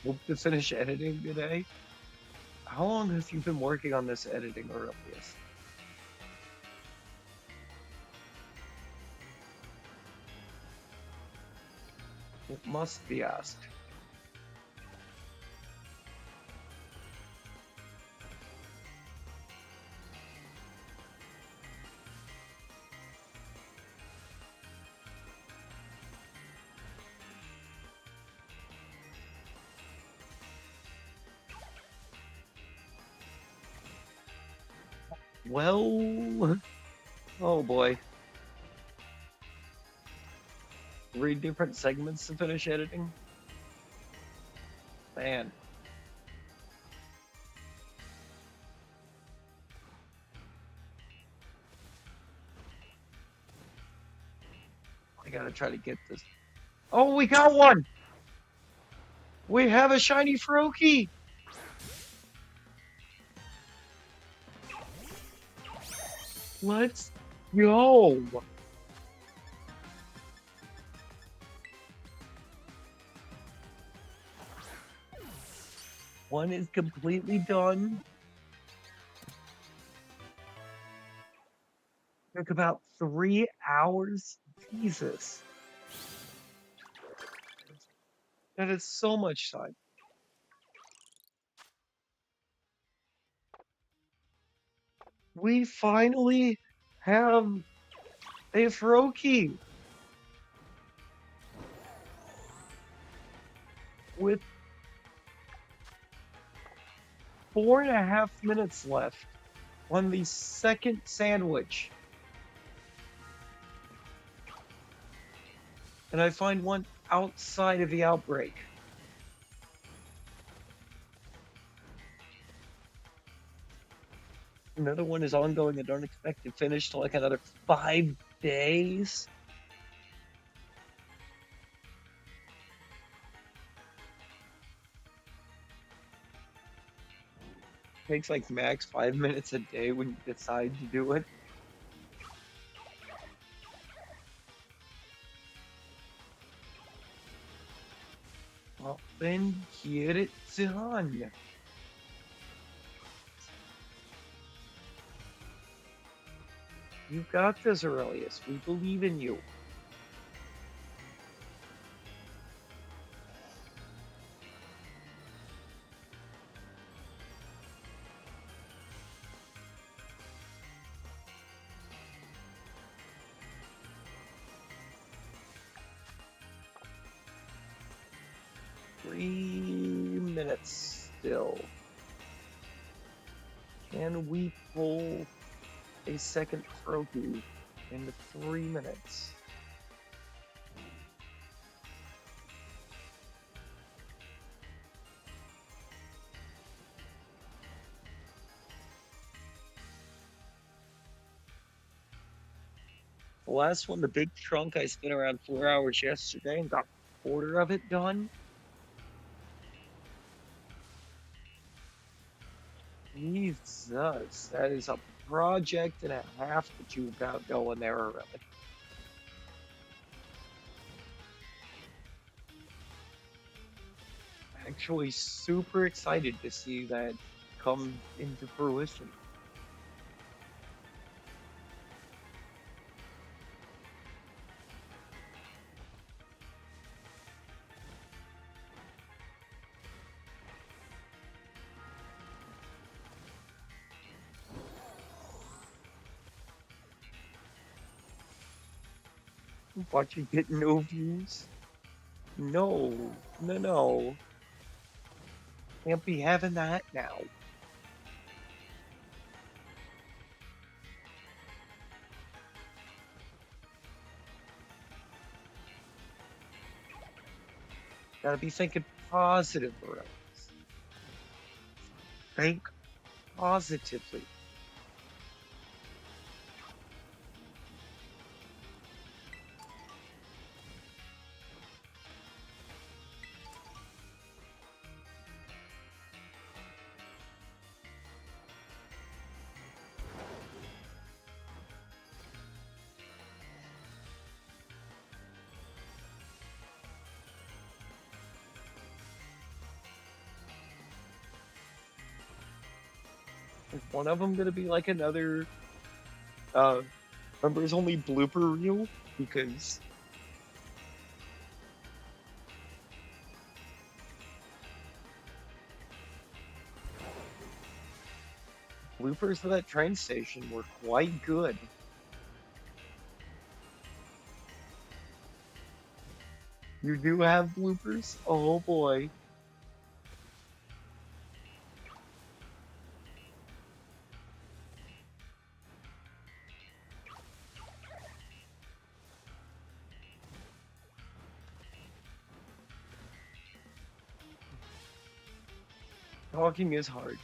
Hope to finish editing today. How long have you been working on this editing, Aurelius? It must be asked. Well, oh boy. 3 different segments to finish editing. Man, I gotta try to get this. Oh, we got one! We have a shiny Froakie! Let's go! One is completely done. Took about 3 hours. Jesus. That is so much time. We finally have a Froakie with 4.5 minutes left on the second sandwich. And I find one outside of the outbreak. Another one is ongoing. I don't expect to finish till like another 5 days. Takes like max 5 minutes a day when you decide to do it. Well, then get it done. You got this, Aurelius. We believe in you. Three minutes still. Can we pull a second Froakie in 3 minutes? The last one, the big trunk, I spent around 4 hours yesterday and got a quarter of it done. Jesus, that is a project and a half that you've got going there already. Actually, super excited to see that come into fruition. Watch you get no views. No, no, no. Can't be having that now. Gotta be thinking positive, Rose. Think positively. Is one of them gonna be like another members only blooper reel? Because bloopers for that train station were quite good. You do have bloopers? Oh boy. Talking is hard.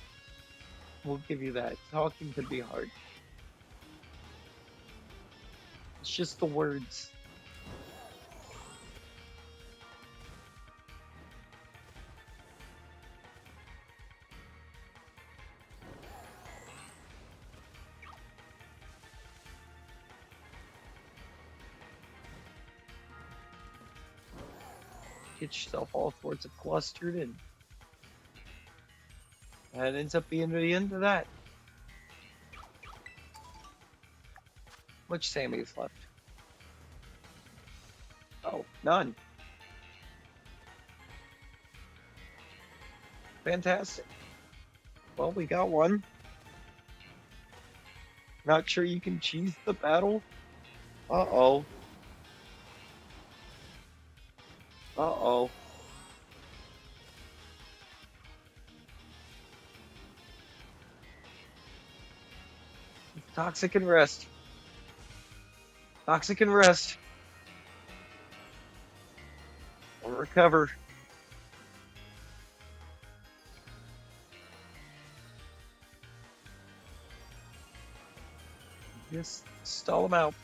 We'll give you that. Talking can be hard. It's just the words. Get yourself all sorts of clustered, and that ends up being the end of that. Much Sammy is left? Oh, none. Fantastic. Well, we got one. Not sure you can cheese the battle. Uh-oh. Uh-oh. Toxic and rest. Toxic and rest. We'll recover. Just stall them out.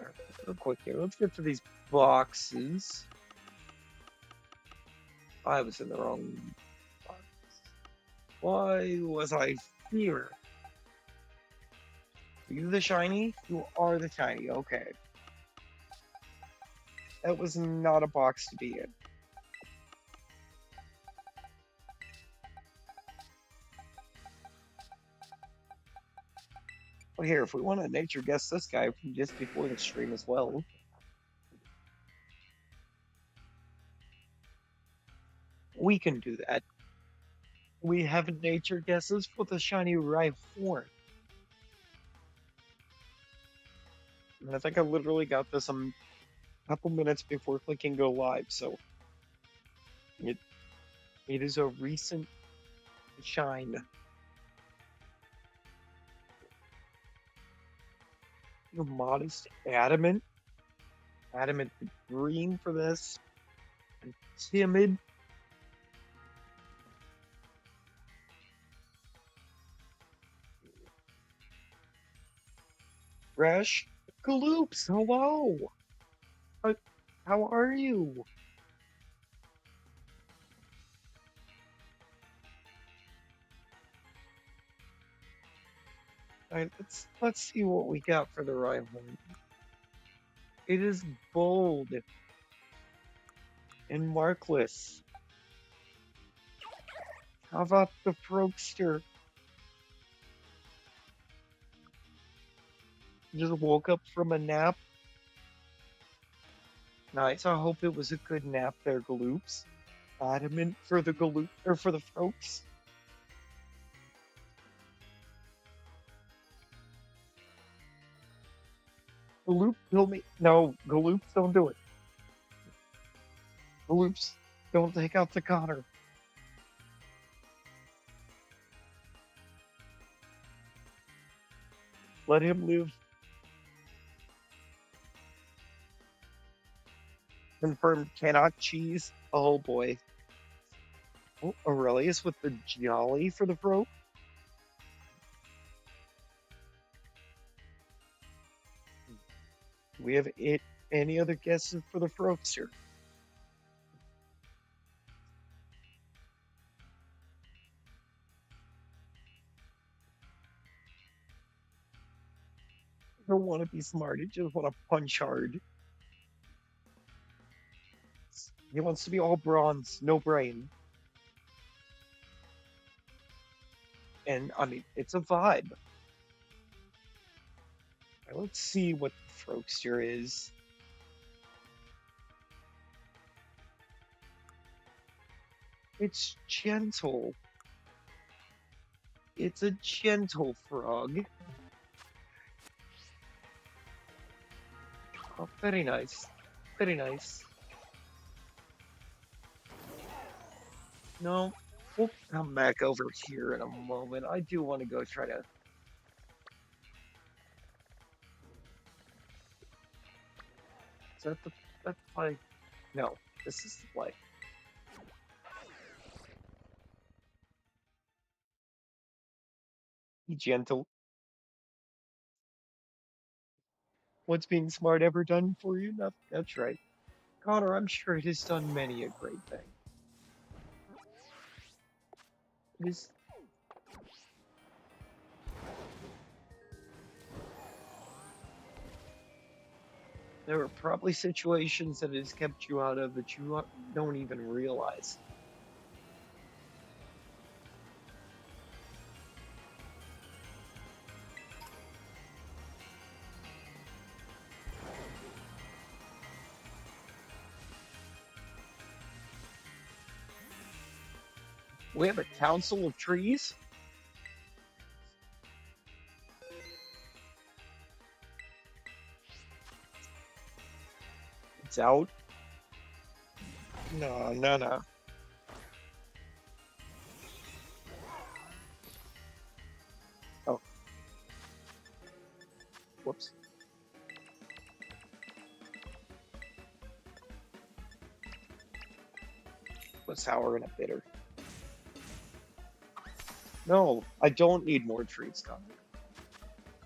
All right, real quick here. Let's get to these boxes. I was in the wrong box. Why was I here? Are you the shiny? You are the shiny. Okay. That was not a box to be in. Well, here, if we want to nature guess this guy from just before the stream as well. We can do that. We have nature guesses for the shiny Rhyhorn. And I think I literally got this a couple minutes before clicking go live, so it is a recent shine. You're modest, adamant green for this, and timid. Fresh Galoops, hello. How are you? All right, let's see what we got for the Rhyhorn. It is bold and markless. How about the Frogster? Just woke up from a nap. Nice. I hope it was a good nap there, Galoops. Adamant for the Galoop or for the Frogs. Galoop, kill me. No, Galoops, don't do it. Galoops, don't take out the Connor. Let him live. Confirmed cannot cheese. Oh boy. Oh, Aurelius with the Jolly for the Fro. Do we have any other guesses for the Frogster? I don't want to be smart. I just want to punch hard. He wants to be all bronze, no brain. And I mean, it's a vibe. Right, let's see what the Frogster is. It's gentle. It's a gentle frog. Oh, very nice. Very nice. No, we'll come back over here in a moment. I do want to go try to... Is that the... That's my... No. This is the play. Be gentle. What's being smart ever done for you? Nothing. That's right. Connor, I'm sure it has done many a great thing. It is. There are probably situations that it has kept you out of that you don't even realize. We have a council of trees. It's out. No, no, no. Oh, whoops. A sour and a bitter. No, I don't need more trees, Connor.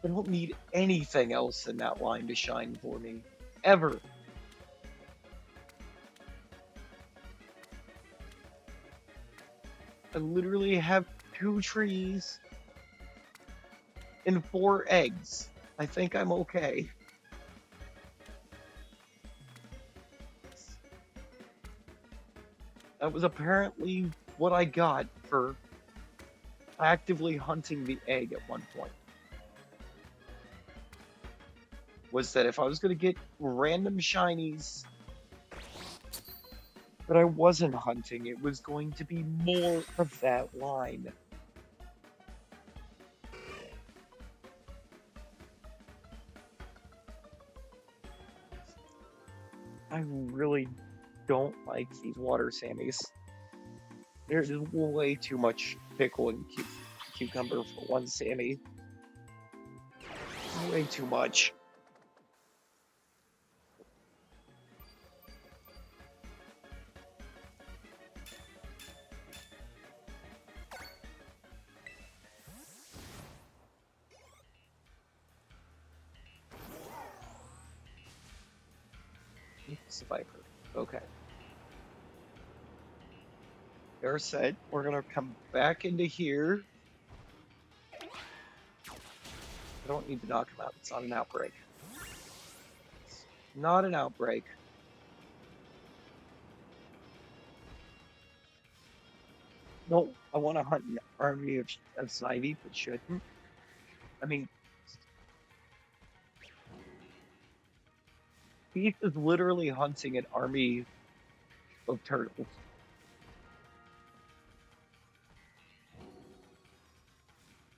I don't need anything else in that line to shine for me. Ever. I literally have 2 trees and 4 eggs. I think I'm okay. That was apparently what I got for actively hunting the egg at one point. Was that if I was going to get random shinies that I wasn't hunting, it was going to be more of that line. I really don't like these water Sammies. There's way too much pickle and cucumber for one Sammy. Way too much. It's a Viper. Okay. They're set. We're gonna come back into here. I don't need to knock him out. It's not an outbreak. It's not an outbreak. No, I want to hunt an army of Snivy, but shouldn't. I mean, Keith is literally hunting an army of turtles.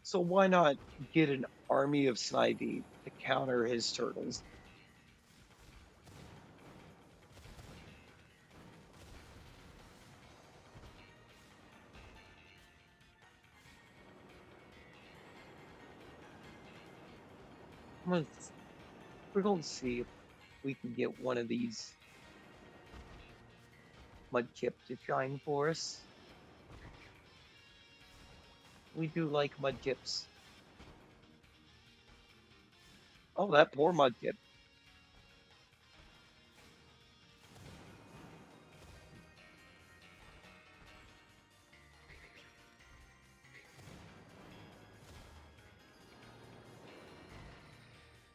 So why not get an army of Snivy to counter his turtles? We're going to see if we can get one of these Mudkip to shine for us. We do like Mudkips. Oh, that poor Mudkip.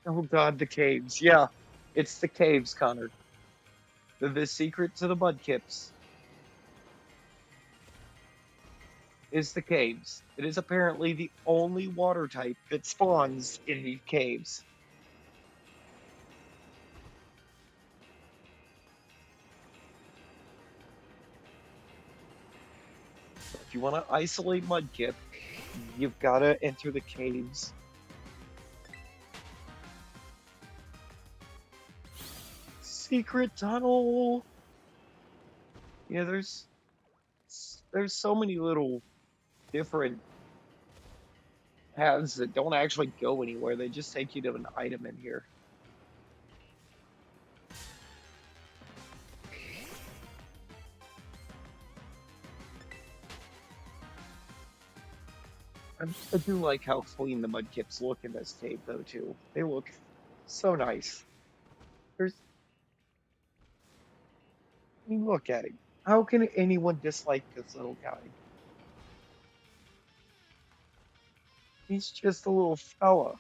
Oh god, the caves. Yeah, it's the caves, Connor. The secret to the Mudkips is the caves. It is apparently the only water type that spawns in these caves. If you want to isolate Mudkip, you've got to enter the caves. Secret tunnel. Yeah, there's so many little different paths that don't actually go anywhere. They just take you to an item in here. I do like how clean the mudkips look in this tape, though, too. They look so nice. There's, I mean, look at him. How can anyone dislike this little guy? He's just a little fella.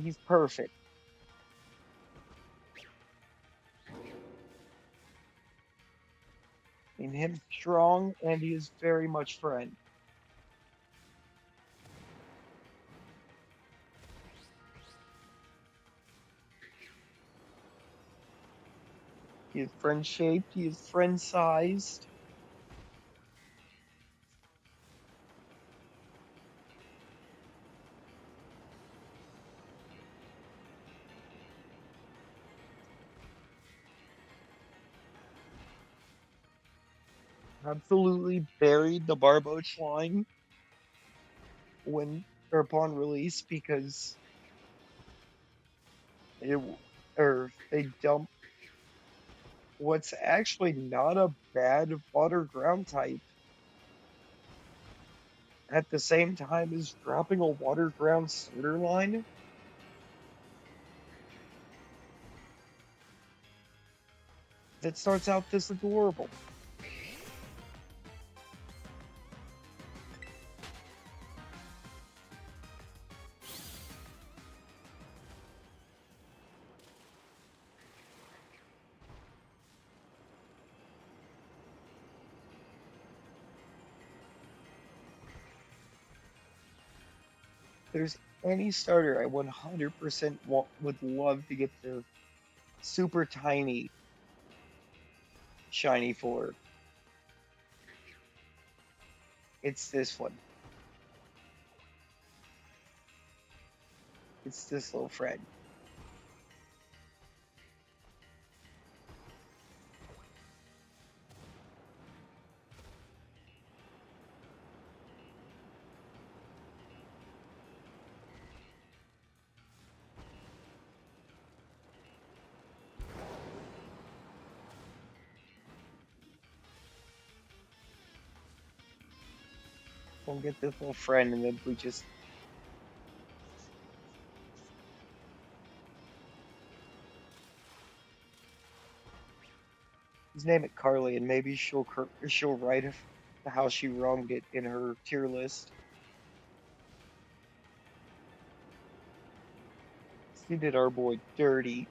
He's perfect. And him strong, and he is very much friend. He is friend shaped, he is friend sized. Absolutely buried the Barboach line when or upon release because it or they dump what's actually not a bad water ground type at the same time as dropping a water ground starter line. That starts out this adorable. There's any starter I 100% would love to get the super tiny shiny for. It's this one. It's this little friend. We'll get this little friend, and then we just just name it Carly, and maybe she'll write how she wronged it in her tier list. She did our boy dirty.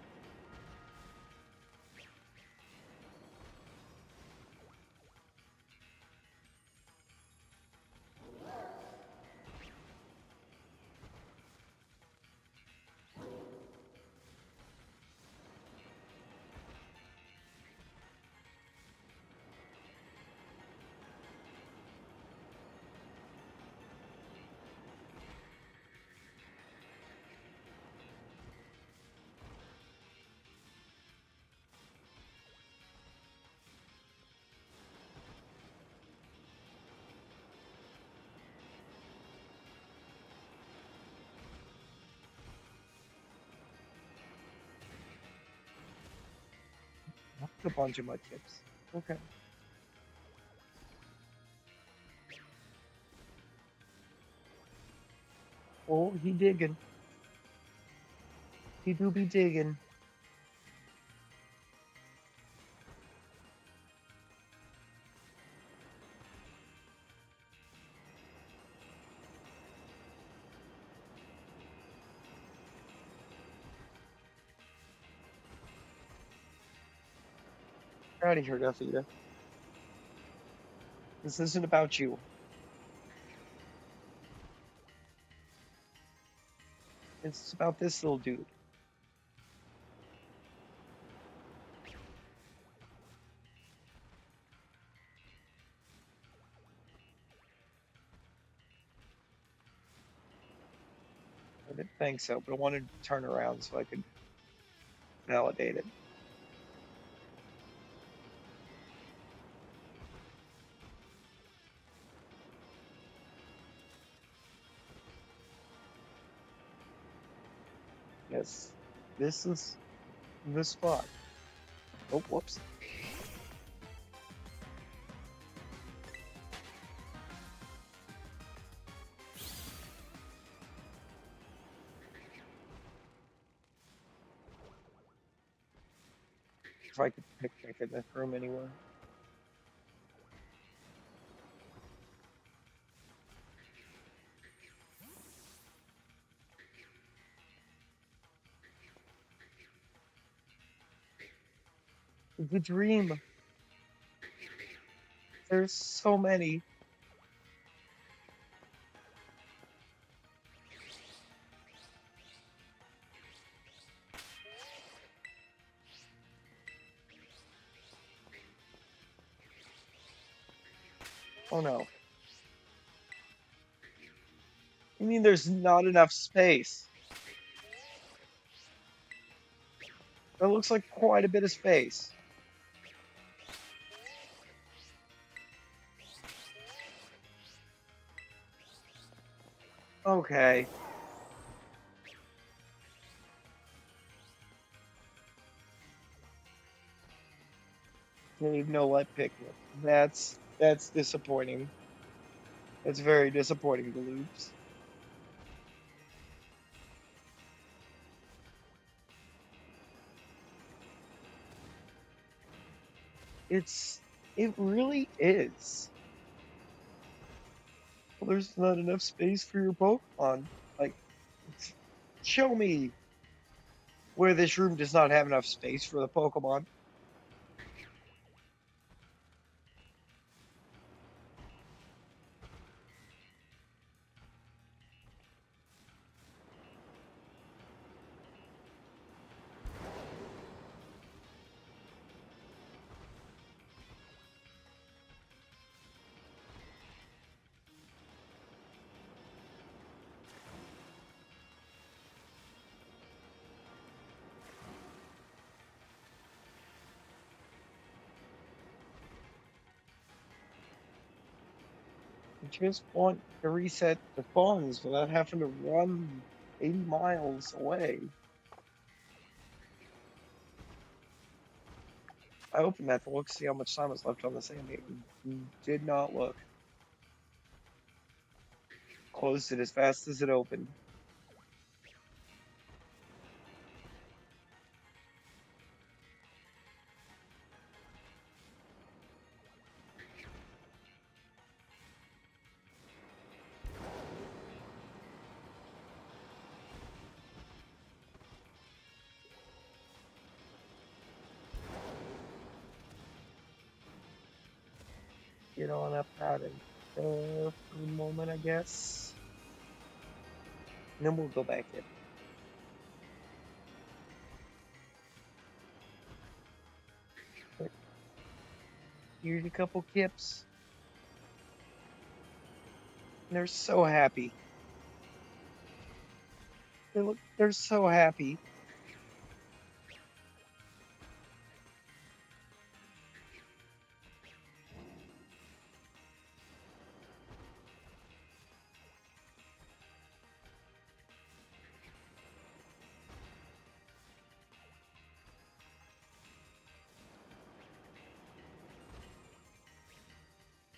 A bunch of mudkips. Okay. Oh, he digging. He do be digging. Get out of here, Duffy. This isn't about you. It's about this little dude. I didn't think so, but I wanted to turn around so I could validate it. Yes, this is the spot. Oh, whoops. if I could picnic in this room anywhere. It's a dream. There's so many. Oh no. I mean, there's not enough space. That looks like quite a bit of space. Okay. Cave no light picnic. That's disappointing. That's very disappointing, the loops. It really is. Well, there's not enough space for your Pokemon. Like, show me where this room does not have enough space for the Pokemon. I just want to reset the funds without having to run 80 miles away. I opened that to look to see how much time was left on the sand. Did not look. Closed it as fast as it opened. Get on up out of there for a moment, I guess. And then we'll go back in. But here's a couple kips. And they're so happy. They're so happy.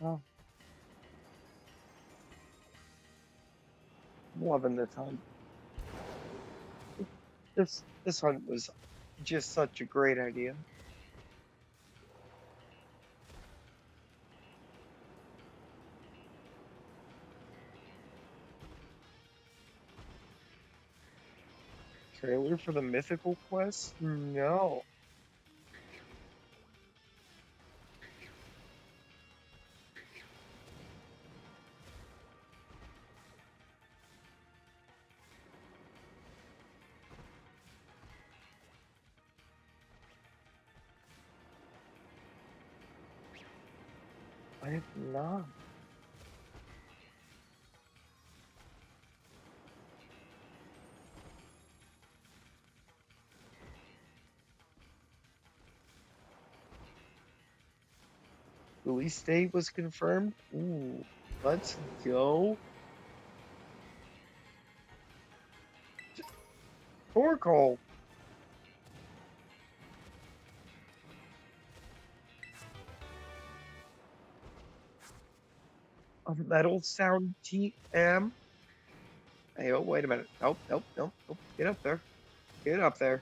Oh, I'm loving this hunt. This hunt was just such a great idea. Trailer for the mythical quest? No. I have not. Release date was confirmed. Ooh, let's go. Torkoal. A metal sound TM. Hey, oh, wait a minute. Nope, nope, nope, nope. Get up there. Get up there.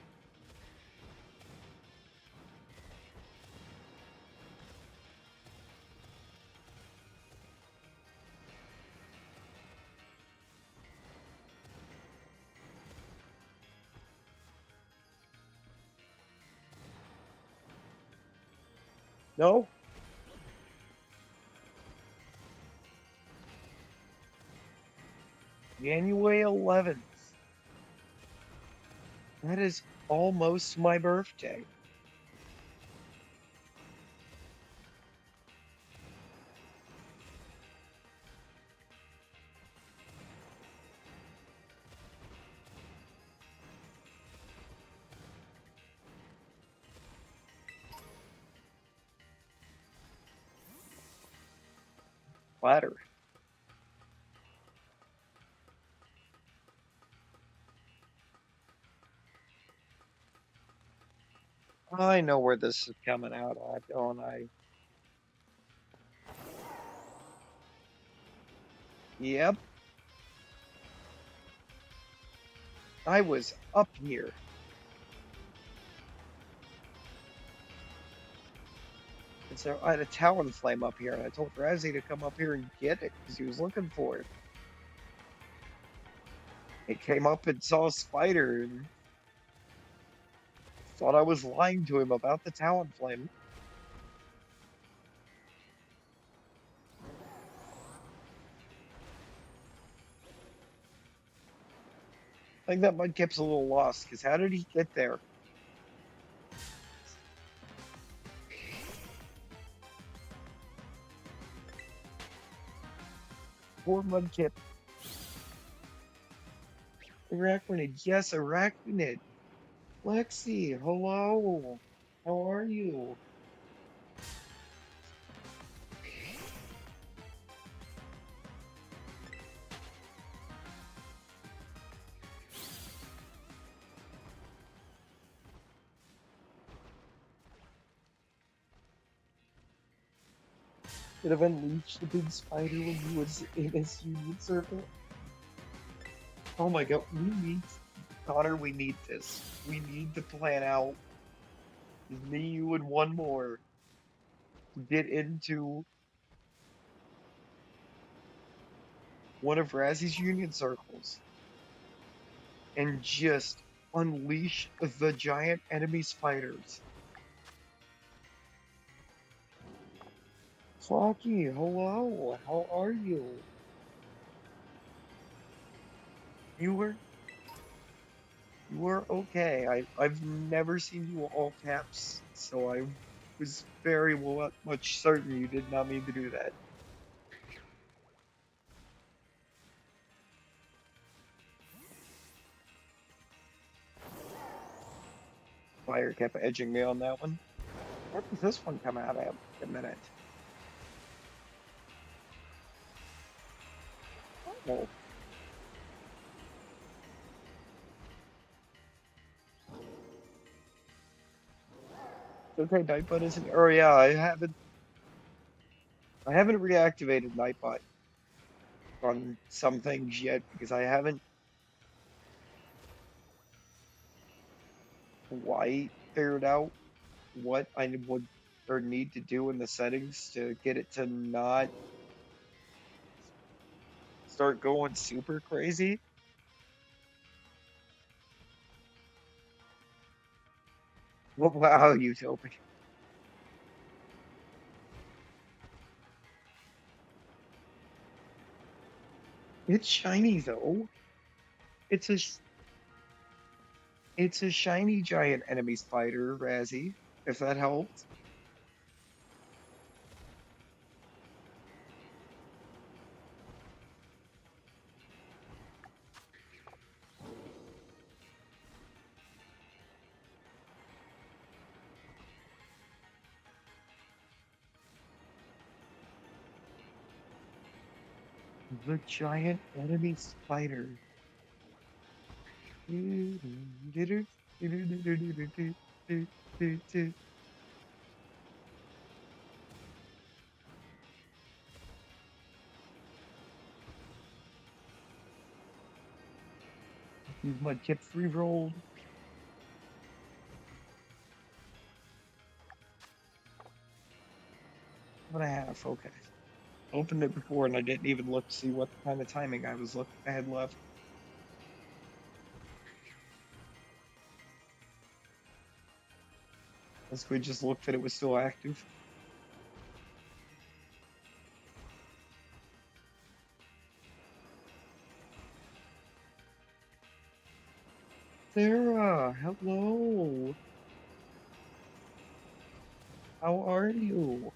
No. January 11th. That is almost my birthday. Flatter. I know where this is coming out at, don't I? Yep, I was up here. And so I had a Talon Flame up here, and I told Razzie to come up here and get it because he was looking for it. He came up and saw a spider and thought I was lying to him about the Talon Flame. I think that Mudkip's a little lost because how did he get there? Poor Mudkip. Arachnid, yes, Arachnid. Lexi, hello. How are you? Could have unleashed the big spider when he was in his union circle. Oh my god, Connor, we need this. We need to plan out me, you, and one more to get into one of Razzie's union circles and just unleash the giant enemy spiders. Flocky, hello, how are you? You were you were okay. I've never seen you all caps, so I was very much certain you did not mean to do that. Fire kept edging me on that one. Where does this one come out at? A minute. Oh, okay, Nightbot isn't. Oh yeah, I haven't reactivated Nightbot on some things yet because I haven't quite figured out what I would or need to do in the settings to get it to not start going super crazy. Well, wow, Utopia. It's shiny though. It's a it's a shiny giant enemy spider, Razzie. If that helps. The giant enemy spider. These Mudkips re-rolled. What I have, okay. Opened it before and I didn't even look to see what kind of timing I had left. As we just looked that it was still active. Sarah, hello. How are you?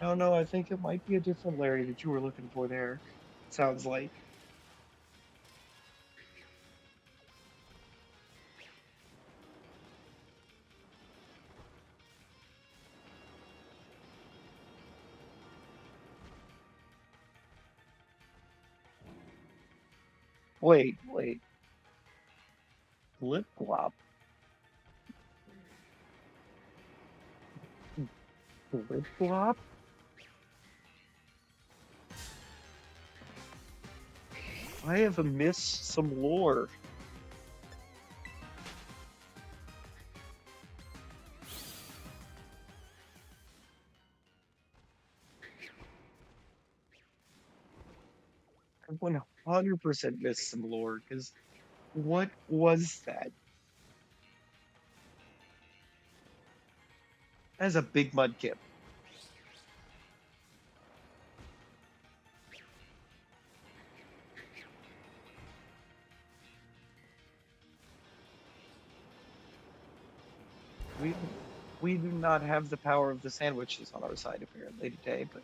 I don't know. I think it might be a different Larry that you were looking for there. Sounds like. Wait, wait. Lip glop. Lip glop? I have missed some lore. I 100% missed some lore because what was that? That's a big mudkip. We we do not have the power of the sandwiches on our side apparently today, but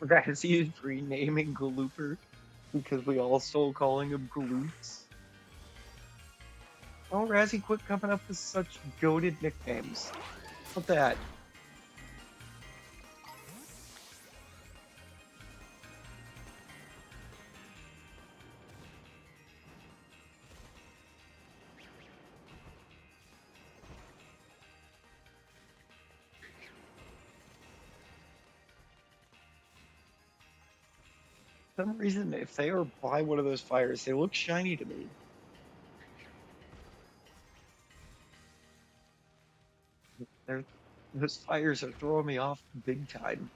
Razzie is renaming Galooper because we all stole calling him Galoops. Oh, Razzie, quit coming up with such goated nicknames. What that? For some reason, if they are by one of those fires, they look shiny to me. They're, those fires are throwing me off big time.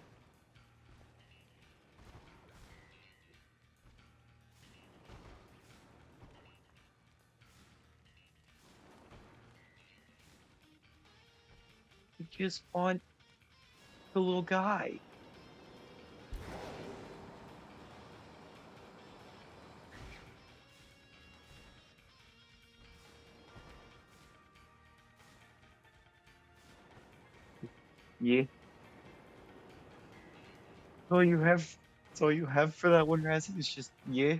I just want the little guy. Yeah. So you have, so you have for that one, Razzie, is just yeah.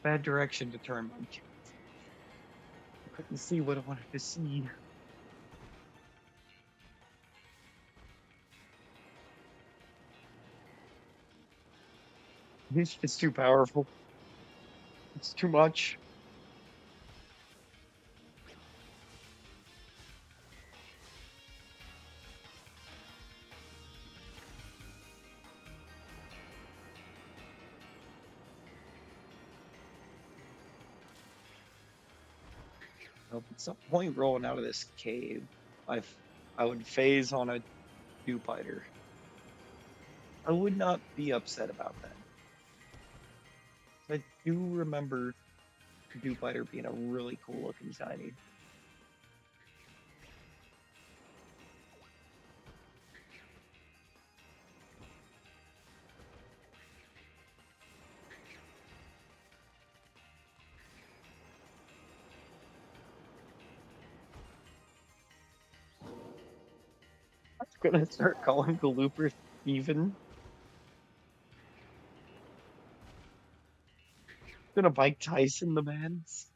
Bad direction to turn my kid. I couldn't see what I wanted to see. It's just too powerful. It's too much. At some point rolling out of this cave, I've I would phase on a Dewpider. I would not be upset about that. I do remember Dewpider being a really cool looking shiny. I'm gonna start calling Galooper Steven. Gonna Mike Tyson the mans.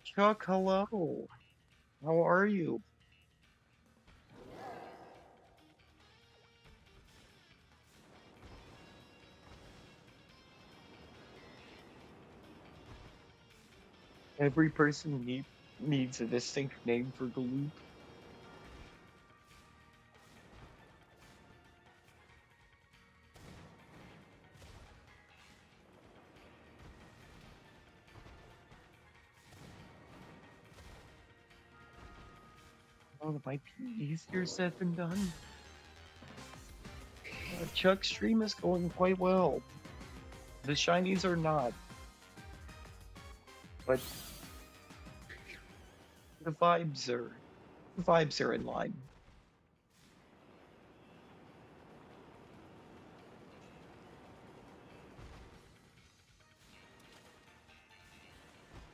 Chuck, hello. How are you? Every person needs a distinct name for Gloop. Oh, it might be easier said than done. Chuck's stream is going quite well. The shinies are not, but the vibes are in line.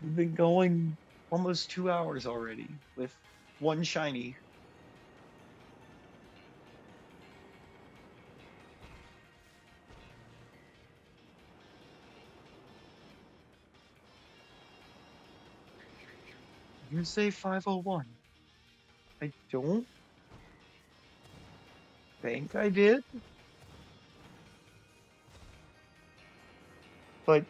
We've been going almost 2 hours already with one shiny. You say 501. I don't think I did, but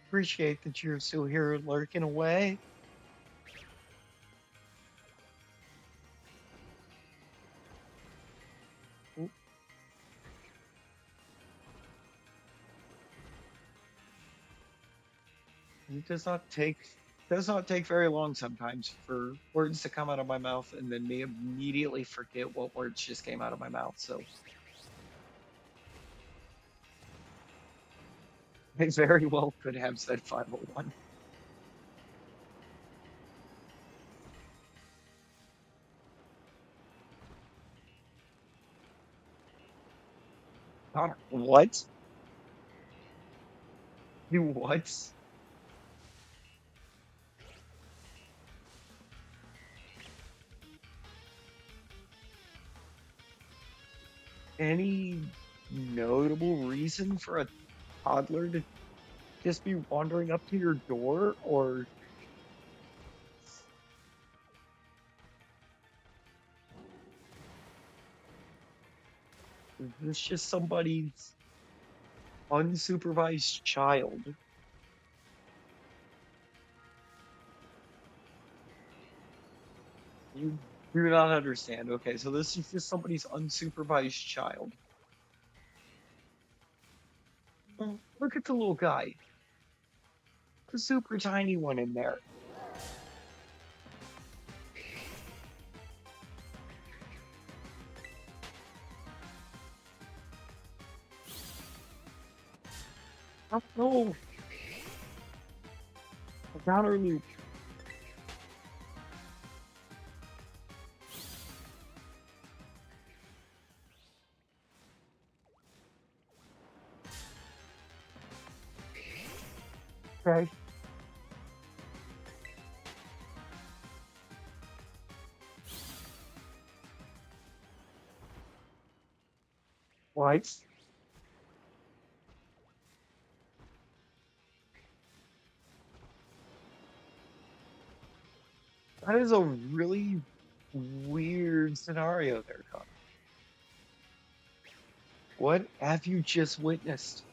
appreciate that you're still here lurking away. It does not take very long sometimes for words to come out of my mouth and then me immediately forget what words just came out of my mouth. So I very well could have said 501. What? You what? Any notable reason for a toddler to just be wandering up to your door, or is this just somebody's unsupervised child? You do not understand. Okay, so this is just somebody's unsupervised child. Look at the little guy, the super tiny one in there. Oh no, a counter loop. Okay, what? That is a really weird scenario there, Connor. What have you just witnessed?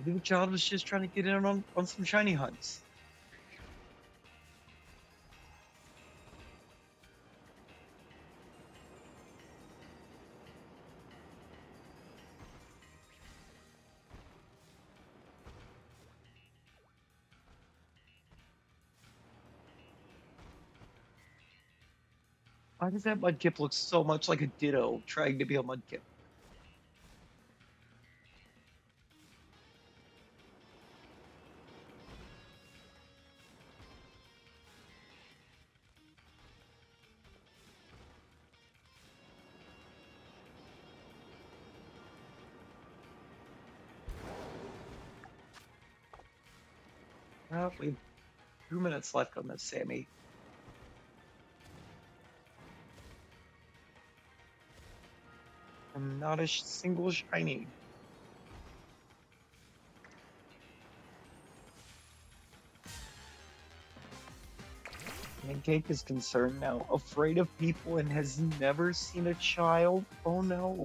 Maybe the child was just trying to get in on some shiny hunts. Why does that mudkip look so much like a Ditto trying to be a mudkip? We have 2 minutes left on this, Sammy. And not a single shiny. Pancake is concerned now, afraid of people, and has never seen a child. Oh no.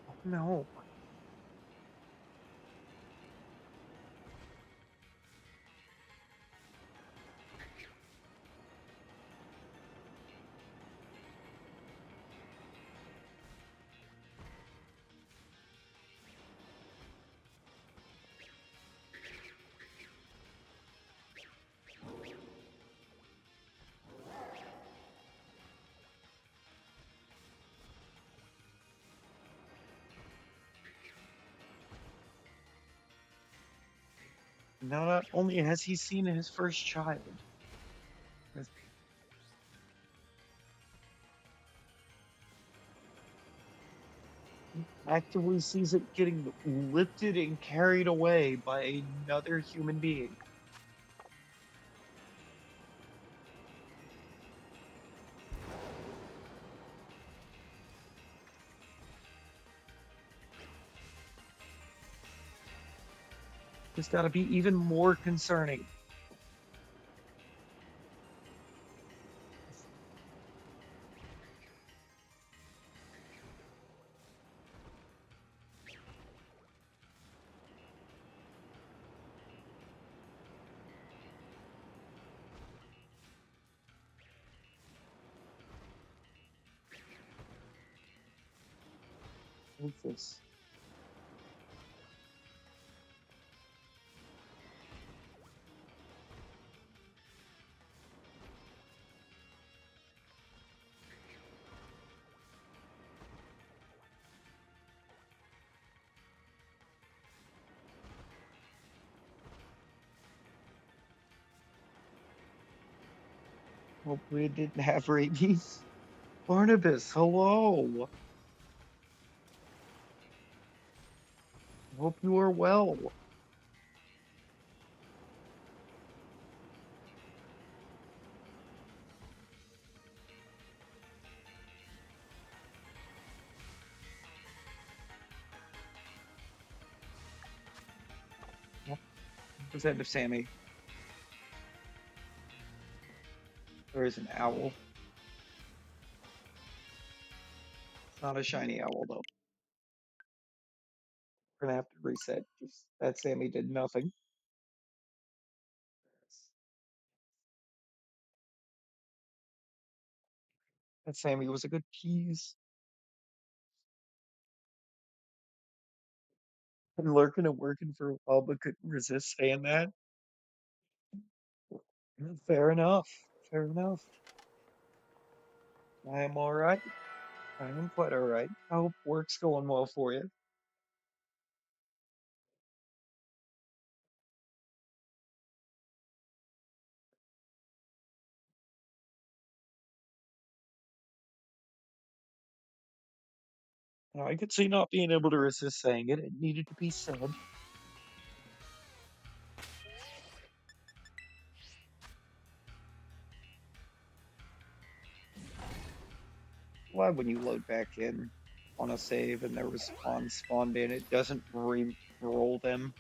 Oh no. Now, not only has he seen his first child, has he actively sees it getting lifted and carried away by another human being. It's got to be even more concerning. What's this? Hopefully it didn't have rabies. Barnabas, hello. Hope you are well. What was that of Sammy? There is an owl. It's not a shiny owl though. We're gonna have to reset. That Sammy did nothing. That Sammy was a good tease. Been lurking and working for a while, but couldn't resist saying that. Fair enough. Fair enough. I am all right. I am quite all right. I hope work's going well for you. I could see not being able to resist saying it. It needed to be said. Why, when you load back in on a save and there was spawns spawned in, it doesn't re-roll them?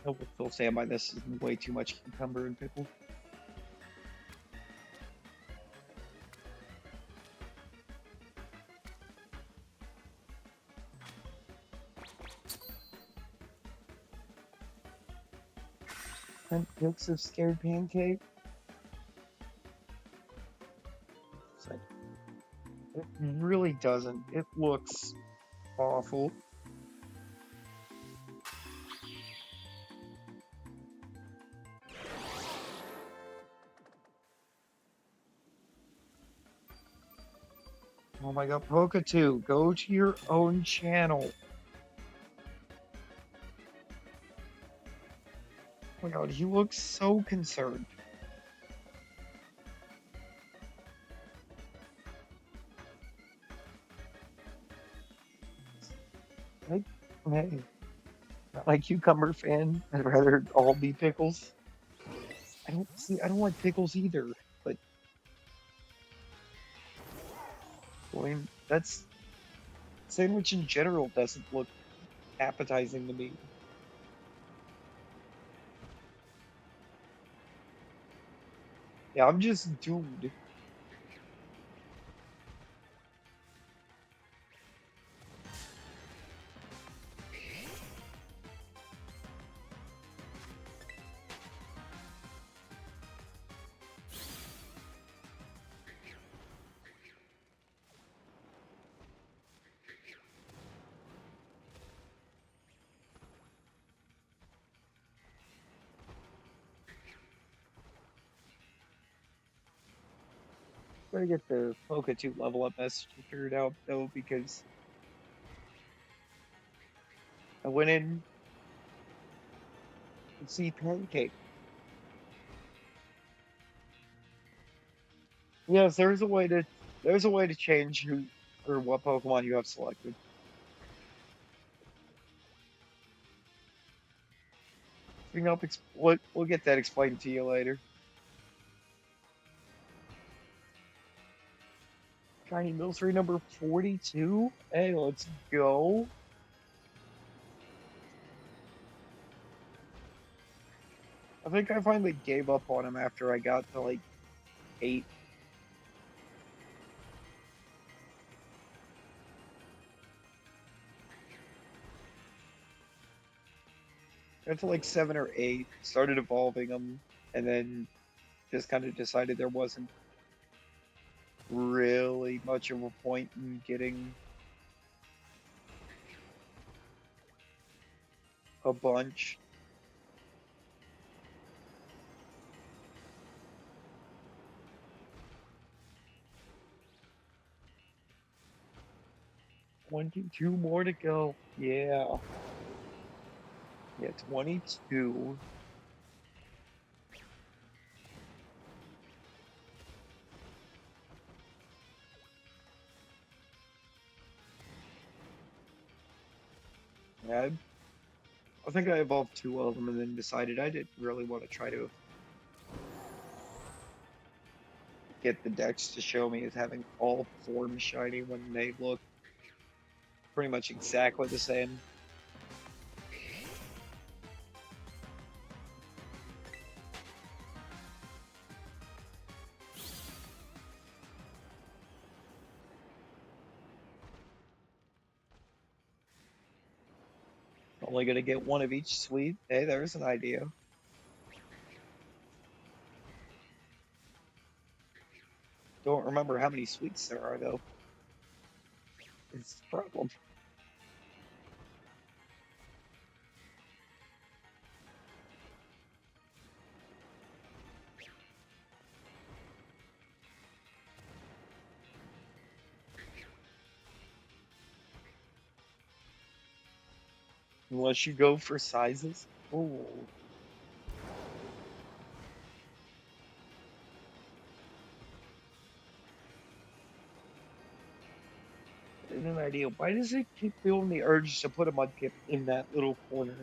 I will still stand by this. Is way too much cucumber and pickle. sent pics of scared pancake. It's like, it really doesn't. It looks awful. Oh my god, Poke2, go to your own channel. Oh my god, he looks so concerned. Like, hey, not like cucumber fan. I'd rather all be pickles. I don't like pickles either, but I mean, that's sandwich in general doesn't look appetizing to me. Yeah, I'm just doomed. Gotta get the Poke2 level up message figured out though, because I went in to see Pancake. Yes, there's a way to change who or what Pokemon you have selected. Bring up, we'll get that explained to you later. Shiny Milcery number 42. Hey, let's go. I think I finally gave up on him after I got to like 8. Got to like 7 or 8, started evolving them, and then just kind of decided there wasn't really much of a point in getting a bunch. Two more to go. Yeah. Yeah, 22. Yeah, I think I evolved 2 of them and then decided I didn't really want to try to get the decks to show me as having all forms shiny when they look pretty much exactly the same. Only gonna get one of each sweet. Hey, there's an idea. Don't remember how many sweets there are though. It's the problem. Unless you go for sizes. Oh, an idea. Why does it keep feeling the urge to put a mudkip in that little corner?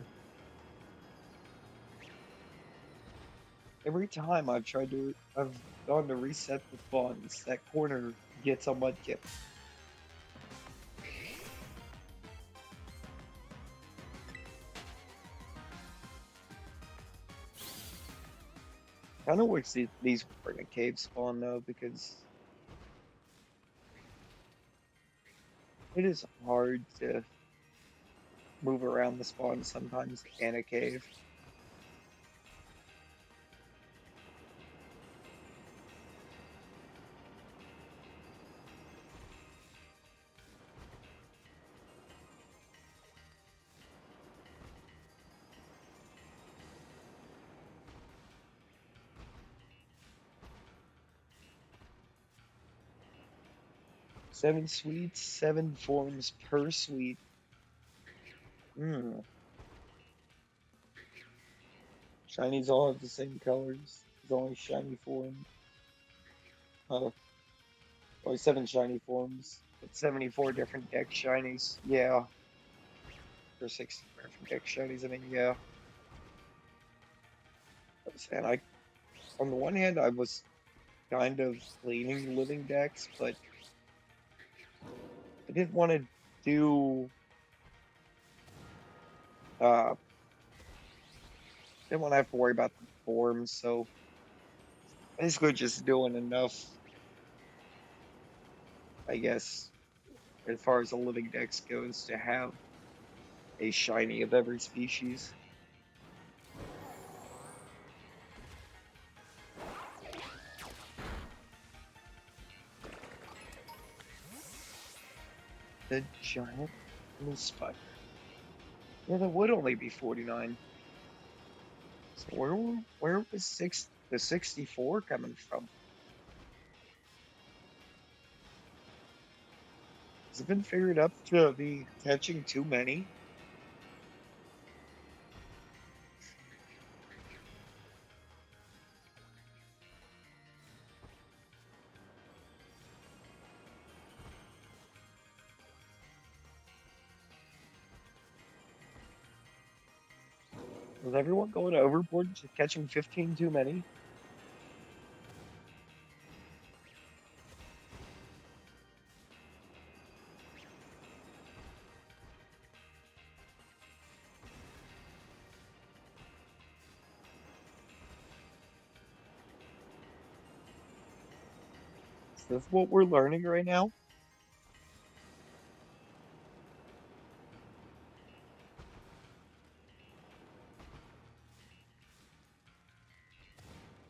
Every time I've gone to reset the funds, that corner gets a mudkip. I don't wish these were in a cave spawn though, because it is hard to move around the spawn sometimes in a cave. 7 sweets, 7 forms per sweet. Hmm. Shinies all have the same colors. There's only shiny form. Only 7 shiny forms. But 74 different deck shinies. Yeah. Or 64 different deck shinies. I mean, yeah. And on the one hand, I was kind of leaning living decks, but I didn't want to do, uh, didn't want to have to worry about the forms. So basically just doing enough, I guess, as far as the living decks goes to have a shiny of every species. The giant blue spider. Yeah, that would only be 49. So where was the 64 coming from? Has it been figured up to be catching too many? Is everyone going overboard to catching 15 too many? Is this what we're learning right now?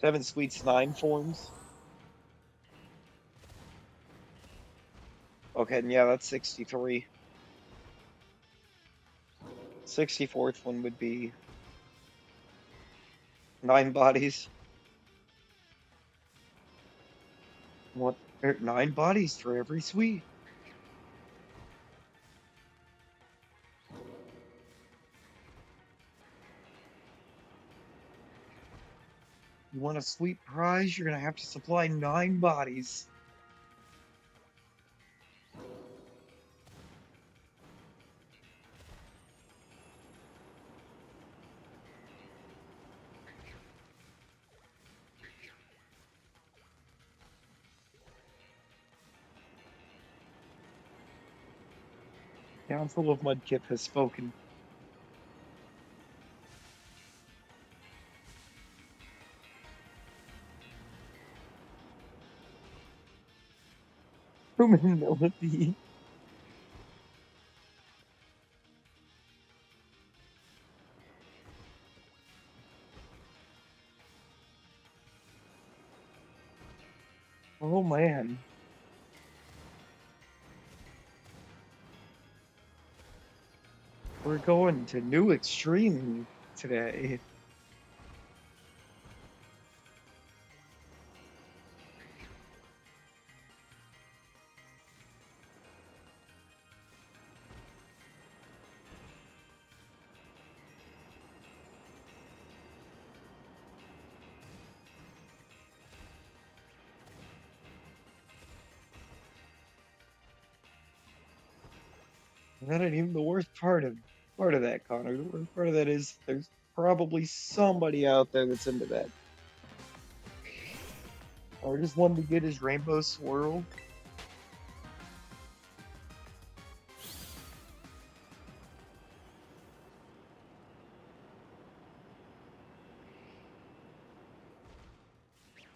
Seven sweets, 9 forms. Okay, and yeah, that's 63. 64th one would be 9 bodies. What? 9 bodies for every sweet. You want a sweet prize? You're gonna have to supply 9 bodies. Council of Mudkip has spoken. Human millipede. Oh man. We're going to new extreme today. That ain't even the worst part of that, Connor. The worst part of that is there's probably somebody out there that's into that. Or just wanted to get his rainbow swirl.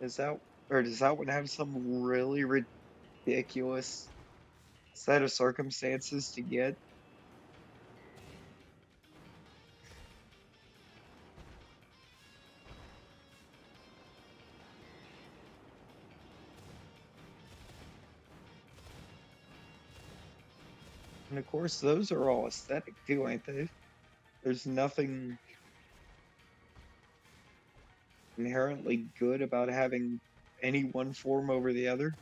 Is that or does that one have some really ridiculous set of circumstances to get? And of course, those are all aesthetic too, ain't they? There's nothing inherently good about having any one form over the other.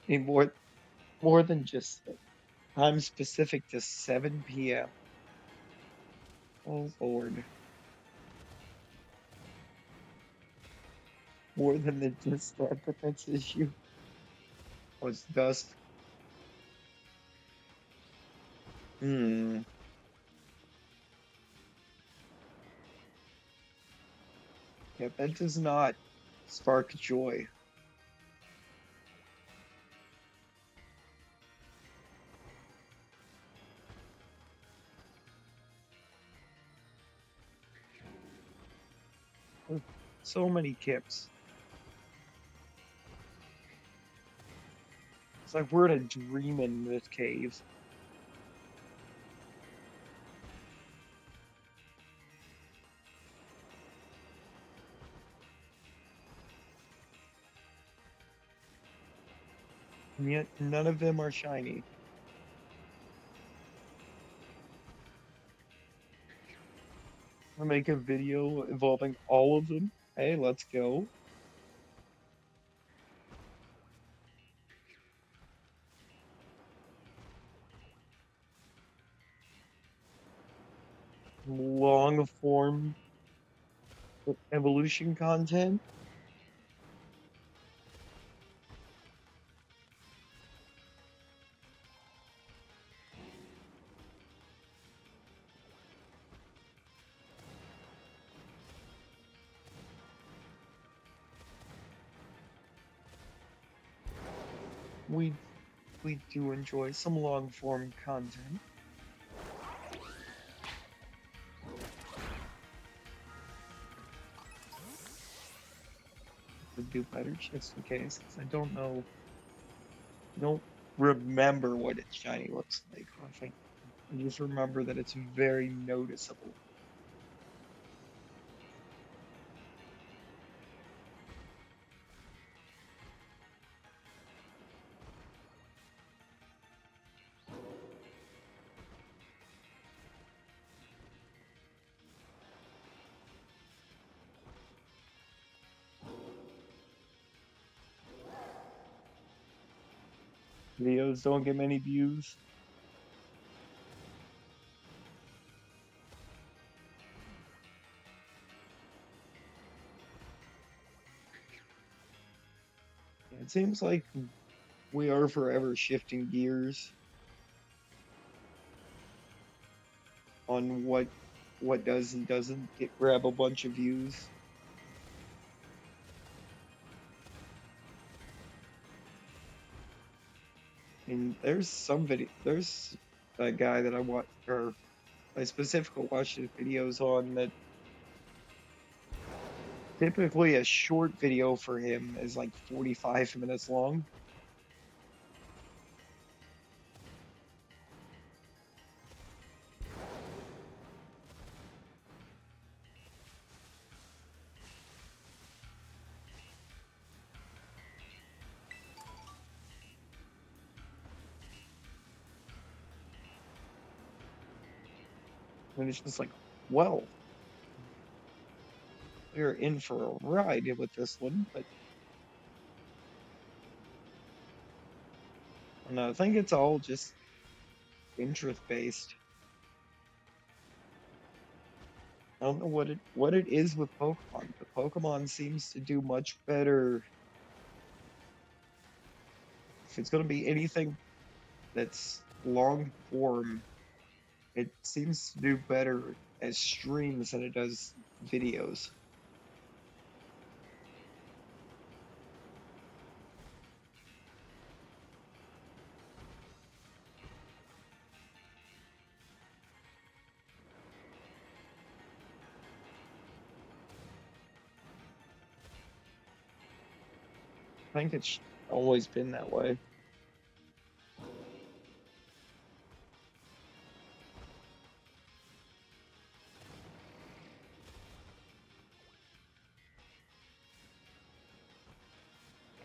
I mean, more than just time specific to 7 p.m. Oh Lord, more than just that defense issue. Oh, it's dust. Hmm. Yeah, that does not spark joy. So many kips. It's like we're in a dream in this cave. And yet none of them are shiny. I'll make a video involving all of them. Hey, let's go. Long form evolution content. We we do enjoy some long form content. We do better just in case, because I don't know, don't remember what its shiny looks like. I just remember that it's very noticeable. Videos don't get many views. It seems like we are forever shifting gears on what does and doesn't grab a bunch of views. And there's a guy that I watch, or I specifically watch his videos on, that typically a short video for him is like 45 minutes long. And it's just like, well, we're in for a ride with this one, but I think it's all just interest based. I don't know what it is with Pokemon, but Pokemon seems to do much better. If it's going to be anything that's long form, it seems to do better as streams than it does videos. I think it's always been that way.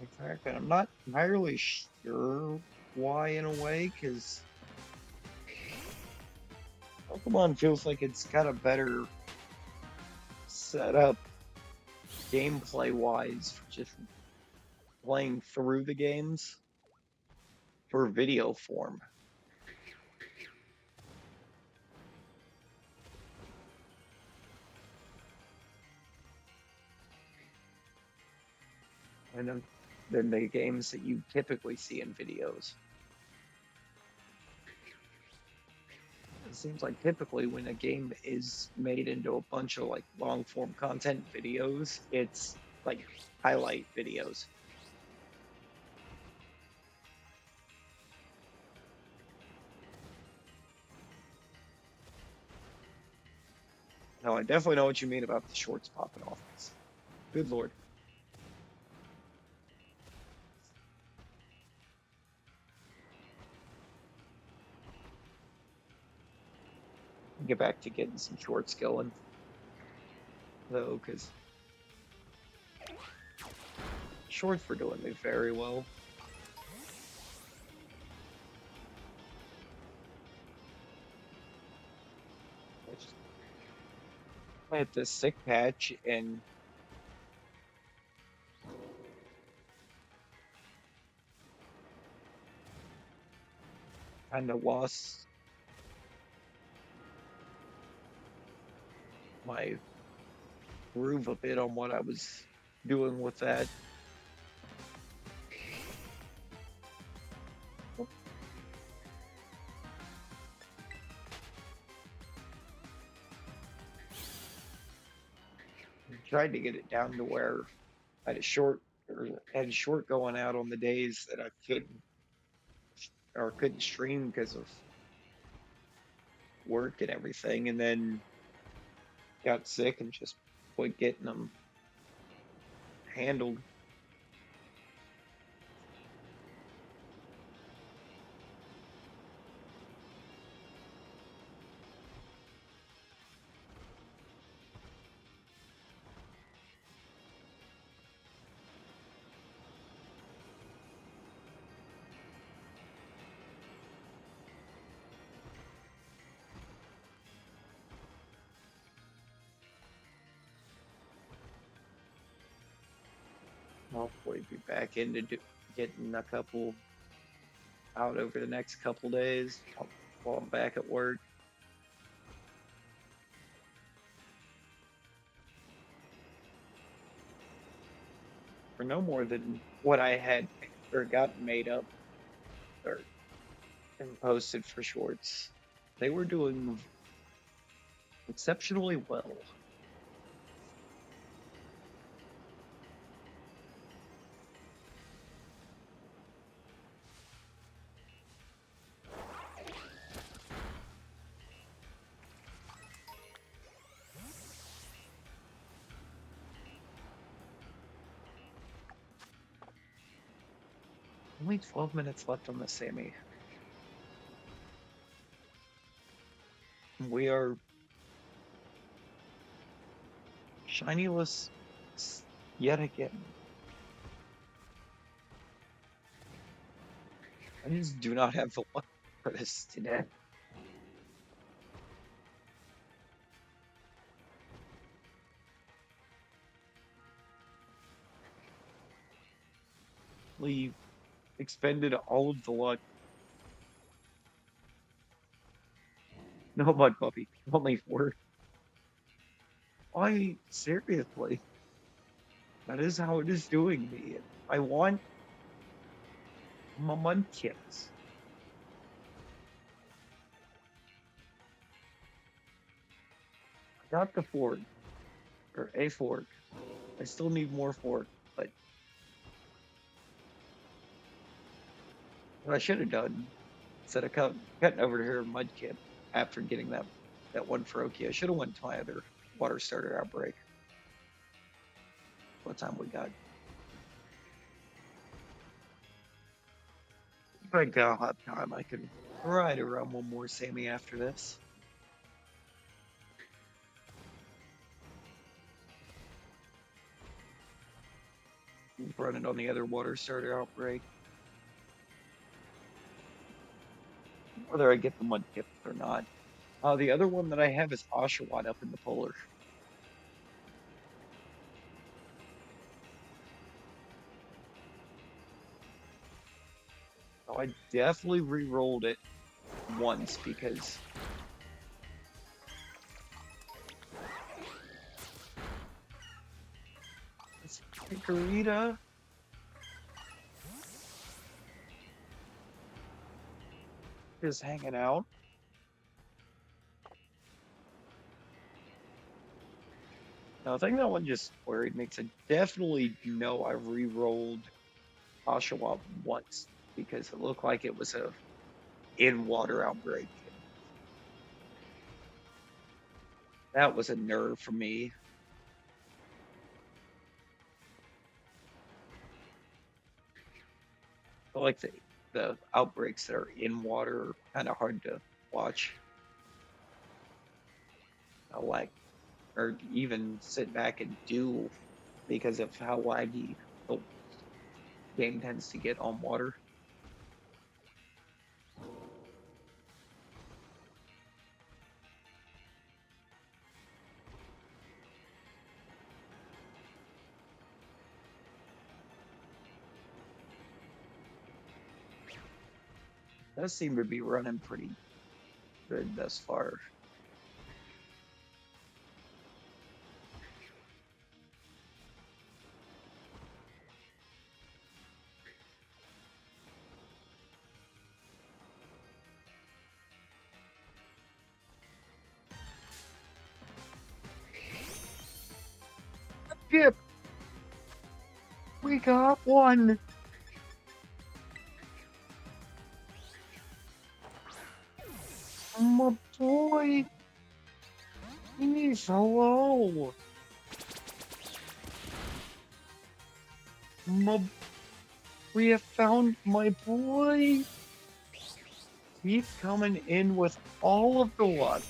In fact, I'm not entirely sure why, in a way, because Pokemon feels like it's got a better setup gameplay wise for just playing through the games. for video form. And then the games that you typically see in videos. It seems like typically when a game is made into a bunch of like long form content videos, it's like highlight videos. No, I definitely know what you mean about the shorts popping off. Good lord. Get back to getting some shorts going though, because shorts were doing me very well. I hit this sick patch and kind of lost my groove a bit on what I was doing with that. Tried to get it down to where I had a short or had a short going out on the days that I couldn't stream because of work and everything, and then got sick and just quit getting them handled. Hopefully be back into getting a couple out over the next couple days while I'm back at work. For no more than what I had or got made up or and posted for shorts. They were doing exceptionally well. Only 12 minutes left on the Sammy. We are shinyless yet again. I just do not have the luck for this today. We expended all of the luck. No mud puppy. Only 4. Why, seriously? That is how it is doing me. I want my mud kits. I got the fork, or a fork. I still need more fork, but what I should have done instead of cutting over to her mud kit after getting that one for Oki, I should have went to my other water starter outbreak. What time we got? If I got have time, I can ride around one more Sammy after this. Run it on the other water starter outbreak. Whether I get the mud kit or not. The other one that I have is Oshawott up in the polar. So I definitely re-rolled it once because it's Picarita is hanging out. Now, I think that one just worried me because I definitely know I re-rolled Oshawa once because it looked like it was a in-water outbreak. That was a nerve for me. I like the outbreaks that are in water are kind of hard to watch. I like or even sit back and do because of how laggy the game tends to get on water. Does seem to be running pretty good thus far. Yep, we got one. My boy. He's hello. My, we have found my boy. He's coming in with all of the luck.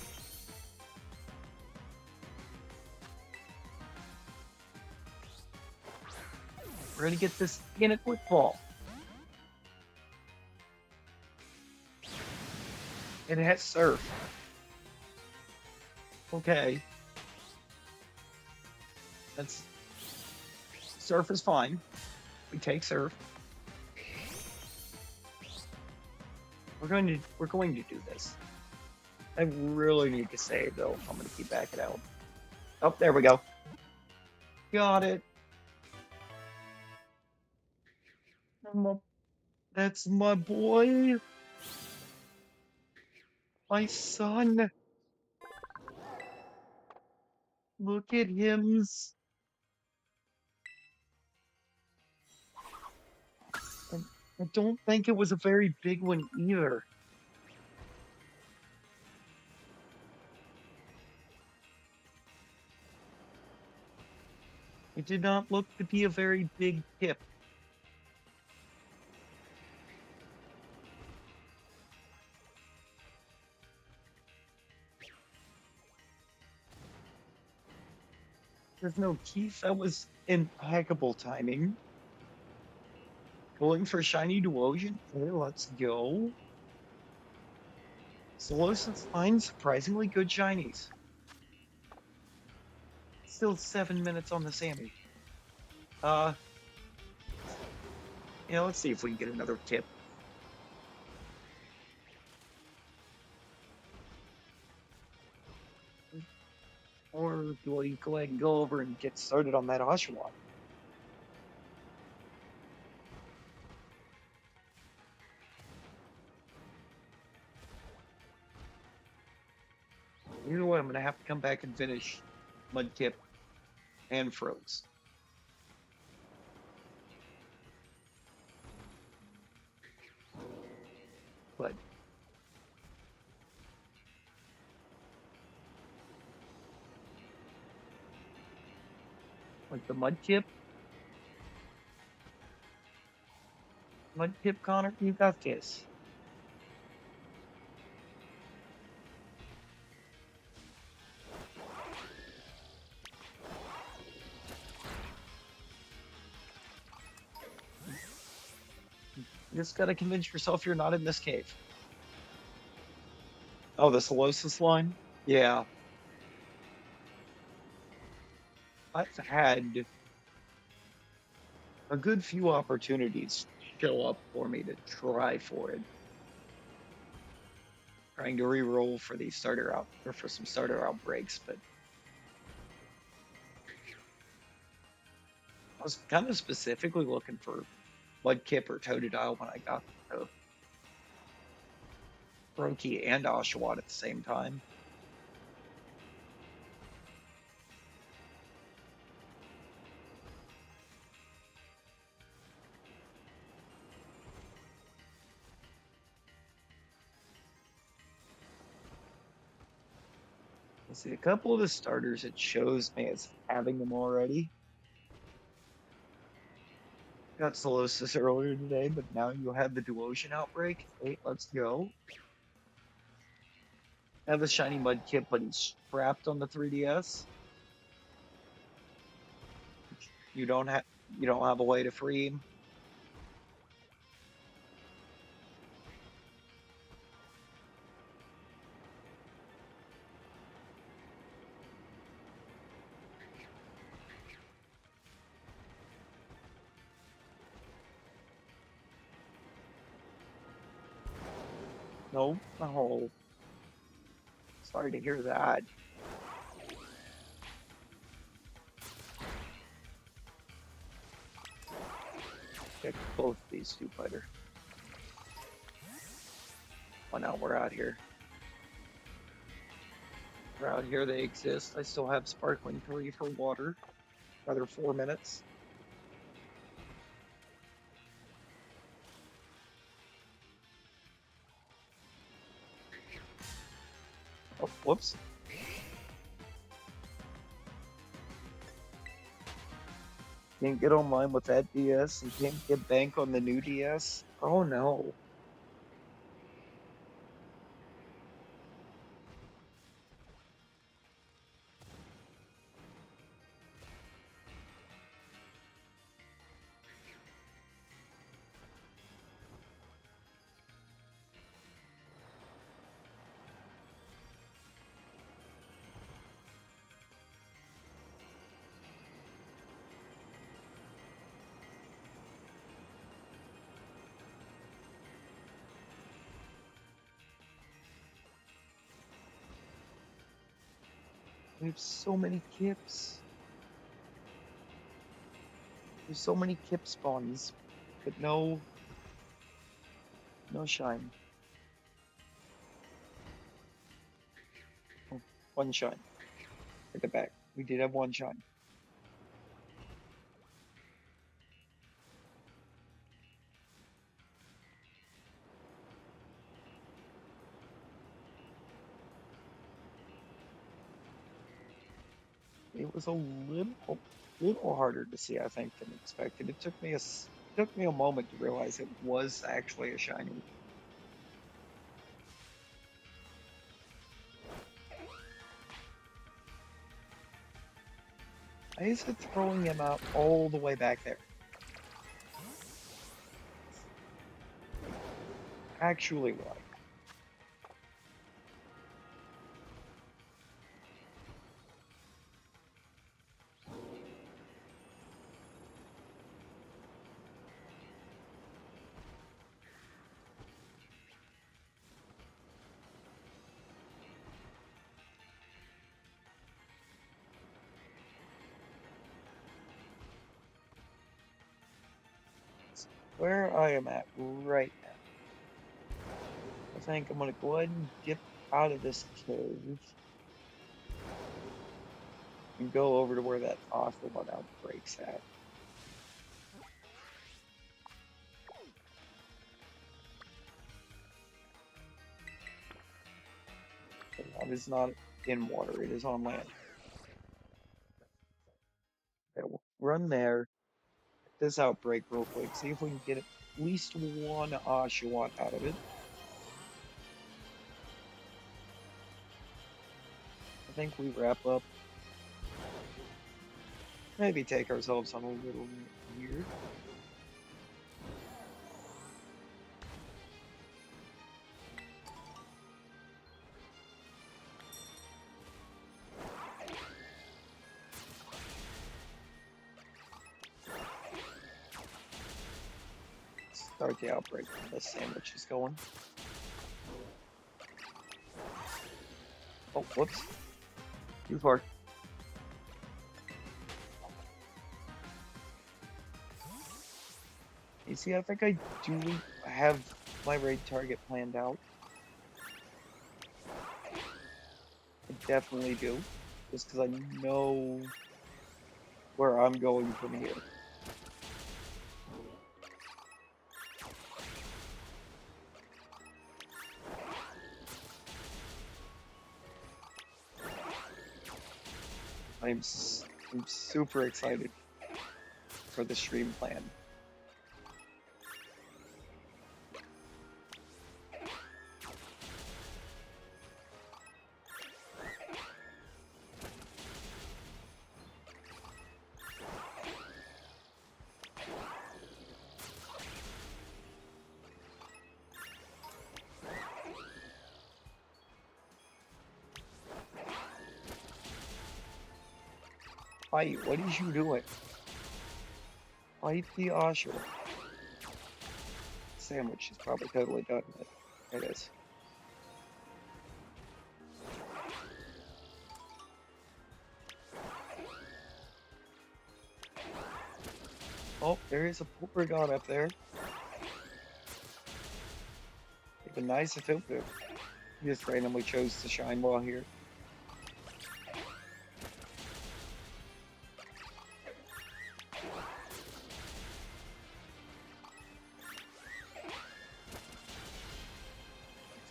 We're gonna get this in a quick ball. And it has surf. Okay. That's surf is fine. We take surf. We're going to do this. I really need to save though. I'm gonna keep backing out. Oh, there we go. Got it. That's my boy. My son. Look at him. And I don't think it was a very big one either. It did not look to be a very big tip. There's no keys. That was impeccable timing. Going for shiny Duosion. Okay, let's go. Solosis finds surprisingly good shinies. Still 7 minutes on the Sammy. Uh, let's see if we can get another tip. Or do we go ahead and go over and get started on that Oshawott? Either way, I'm going to have to come back and finish Mudkip and Froze. But like the Mudkip, Connor, you got this. You just gotta convince yourself you're not in this cave. Oh, the Solosis line? Yeah. I've had a good few opportunities show up for me to try for it. Trying to re-roll for the starter out or for some starter outbreaks, but I was kind of specifically looking for Mudkip or Totodile when I got Brokey and Oshawott at the same time. Let's see, a couple of the starters it shows me as having them already. Got Solosis earlier today, but now you have the Duosion outbreak. Hey, let's go. Have a shiny Mudkip, but he's trapped on the 3DS. You don't have a way to free him. No. Oh, sorry to hear that. Check both these two fighter. Oh, now we're out here. We're out here. They exist. I still have Sparkling 3 for water. Another 4 minutes. Oh, whoops. Can't get online with that DS and can't get bank on the new DS. Oh no. We have so many Kips. There's so many Kip spawns, but no shine. Oh, one shine. Take it back. We did have one shine. It was a little harder to see, I think, than expected. It took me a moment to realize it was actually a shiny. Why is it throwing him out all the way back there? Actually, why? Where I am at right now. I think I'm gonna go ahead and dip out of this cave and go over to where that Ocelot outbreak's at. That is not in water, it is on land. Okay, we'll run there, get this outbreak real quick, see if we can get at least one Oshawott out of it. I think we wrap up. Maybe take ourselves on a little bit here. start the outbreak. The sandwich is going. Oh, whoops. Too far. You see, I think I do have my raid target planned out. I definitely do. Just because I know where I'm going from here. I'm super excited for the stream plan. Fight, what is you doing? Fight the usher. Sandwich is probably totally done. It is. Oh, there is a Porygon up there. It'd be nice if it just randomly chose to shine while here.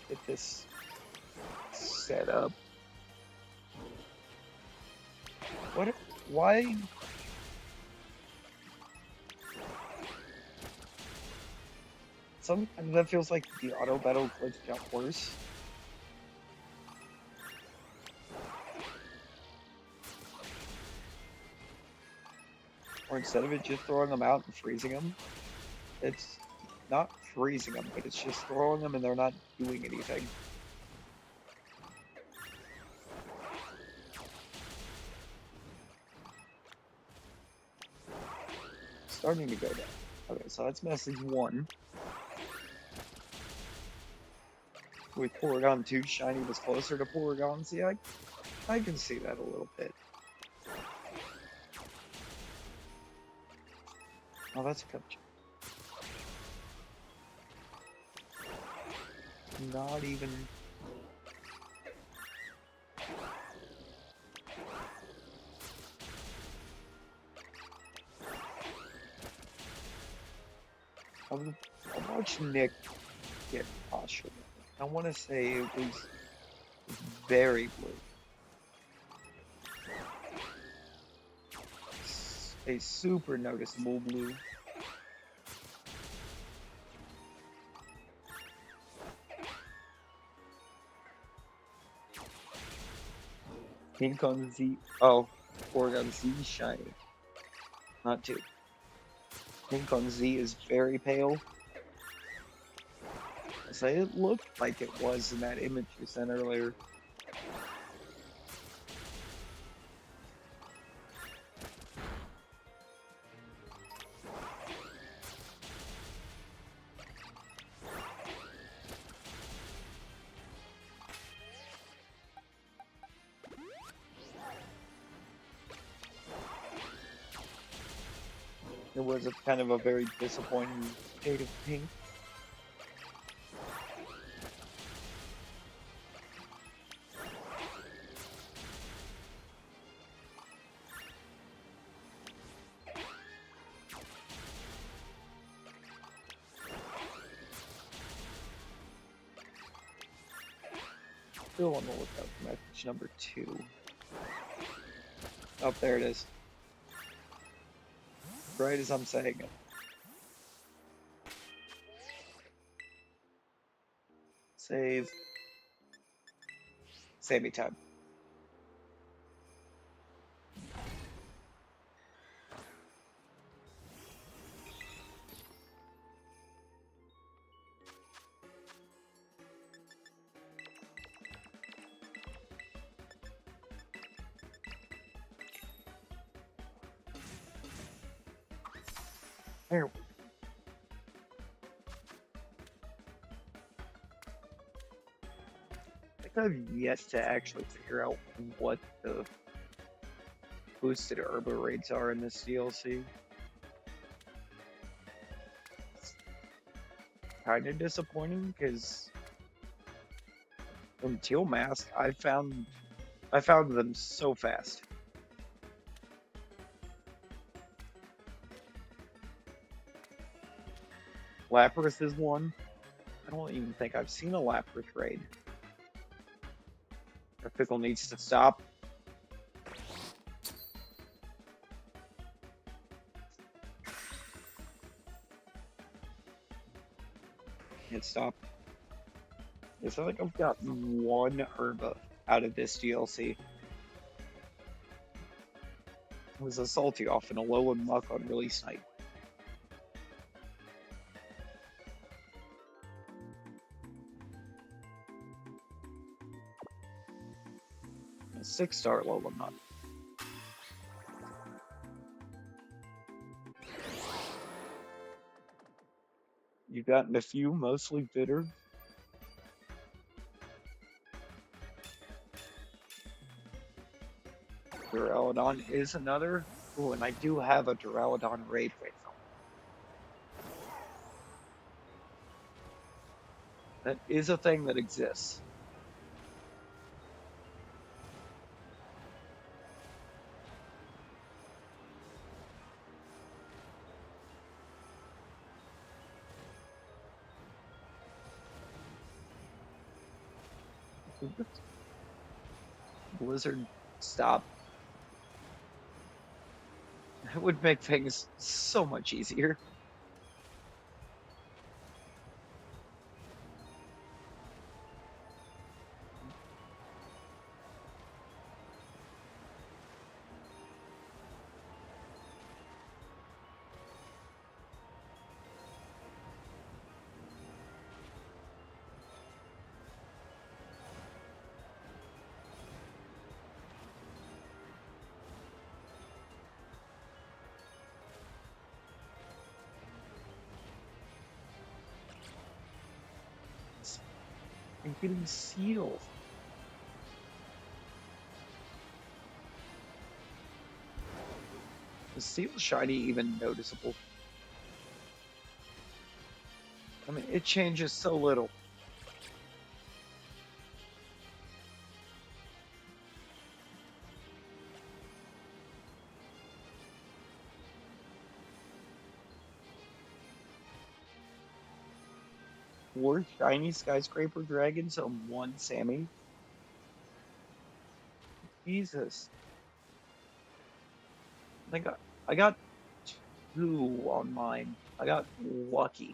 Let's get this set up. What? Why? Sometimes that feels like the auto battle glitch got worse. Or instead of it just throwing them out and freezing them, it's not freezing them, but it's just throwing them and they're not doing anything. Starting to go down. Okay, so that's message 1. With Porygon 2, Shiny was closer to Porygon. See, I can see that a little bit. Oh, that's a coach. Not even... I watched Nick get posture. I want to say it was very blue. A super noticeable blue. Pink on Z. Oh, Porygon Z shiny. Not 2. Pink on Z is very pale. So it looked like it was in that image you sent earlier. It was a kind of a very disappointing shade of pink. Still on the lookout for message number 2. Oh, there it is. Right as I'm saying it. Save. Save me time. There. I've yet to actually figure out what the boosted herba rates are in this DLC. It's kind of disappointing because in Teal Mask, I found them so fast. Lapras is one. I don't even think I've seen a Lapras raid. Our pickle needs to stop. Can't stop. Yes, I think I've got one herba out of this DLC. It was a salty off and a low and muck on release night. A 6-star low and muck. You've gotten a few, mostly bitter. Duraludon is another. Oh, and I do have a Duraludon raid with them. That is a thing that exists. Blizzard, stop. That would make things so much easier. And getting sealed. Is seal shiny even noticeable? I mean, it changes so little. Four shiny skyscraper dragons on one Sammy. Jesus. I got two on mine. I got lucky.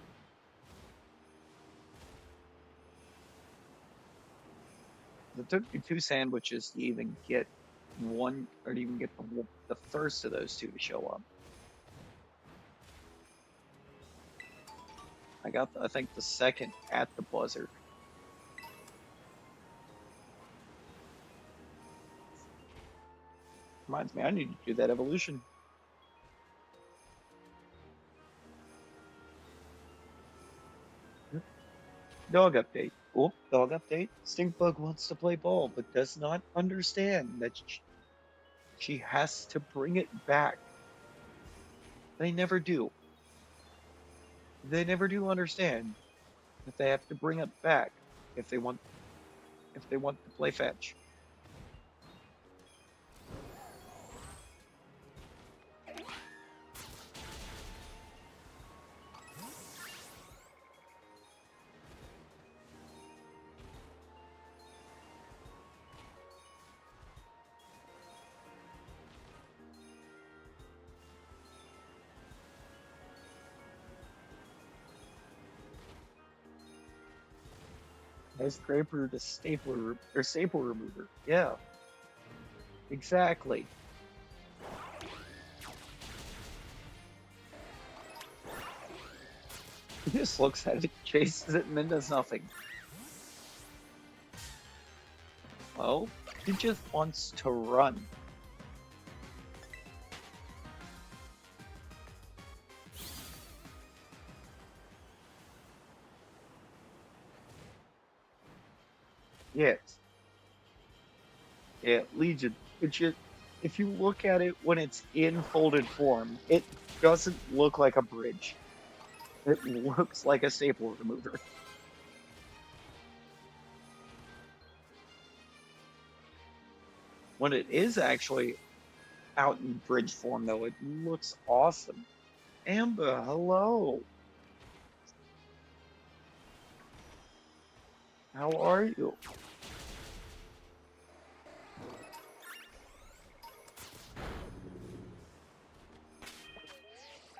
It took me two sandwiches to even get one, or to even get the first of those two to show up. I got, I think, the second at the buzzer. Reminds me, I need to do that evolution. Dog update. Oh, dog update. Stinkbug wants to play ball, but does not understand that she has to bring it back. They never do. They never do understand that they have to bring it back if they want to play fetch. Scraper to stapler or staple remover. Yeah, exactly. He just looks at it, chases it, and then does nothing. Well, he just wants to run. Yes. Yeah, Legion. It just, if you look at it when it's in folded form, it doesn't look like a bridge. It looks like a staple remover. When it is actually out in bridge form, though, it looks awesome. Amber, hello. How are you?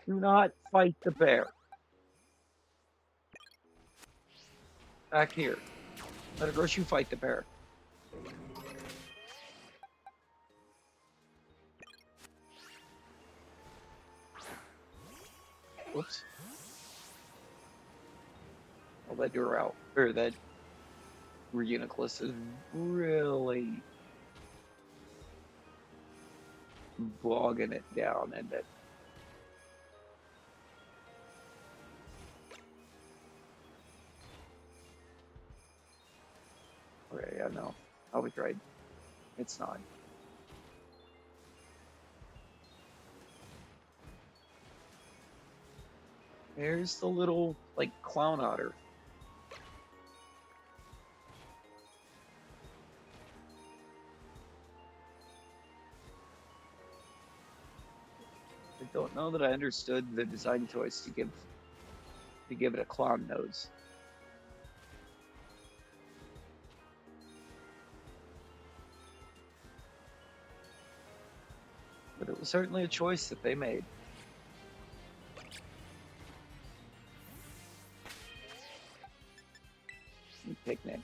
Do not fight the bear. Back here. Let it rush you fight the bear. Whoops. I'll let her out. Or that Reuniculus is really bogging it down, and that. Okay, yeah, no. I was right. It's not. There's the little, like, clown otter. I don't know that I understood the design choice to give it a clown nose. But it was certainly a choice that they made. Picnic.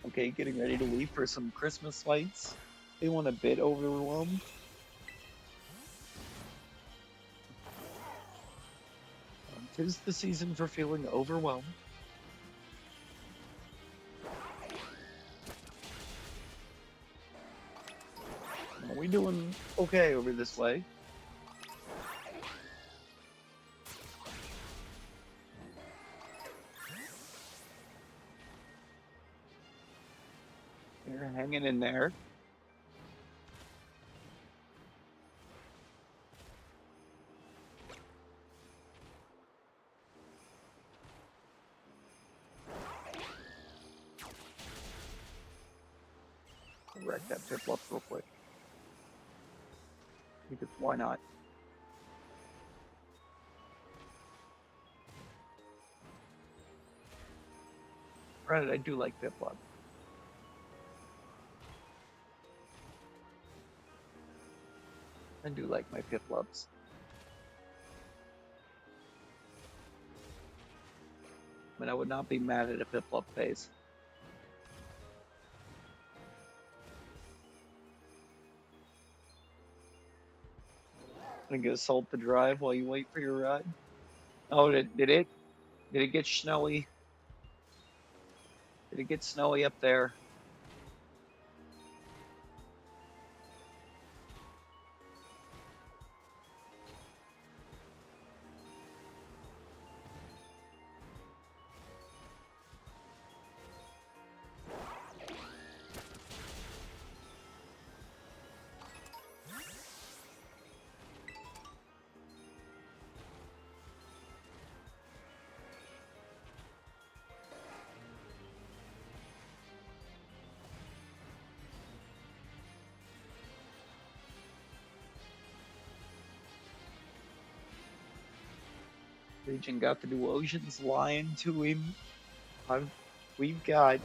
Okay, getting ready to leave for some Christmas lights. Feeling a bit overwhelmed. 'Tis the season for feeling overwhelmed. Are we doing okay over this way? You're hanging in there. Wreck that Piplup real quick. Because why not? Granted, I do like Piplup. I do like my Piplups. But I would not be mad at a Piplup phase. I'm gonna salt the drive while you wait for your ride. Oh, did it get snowy? Did it get snowy up there? Legion got the new Oceans lying to him. We've got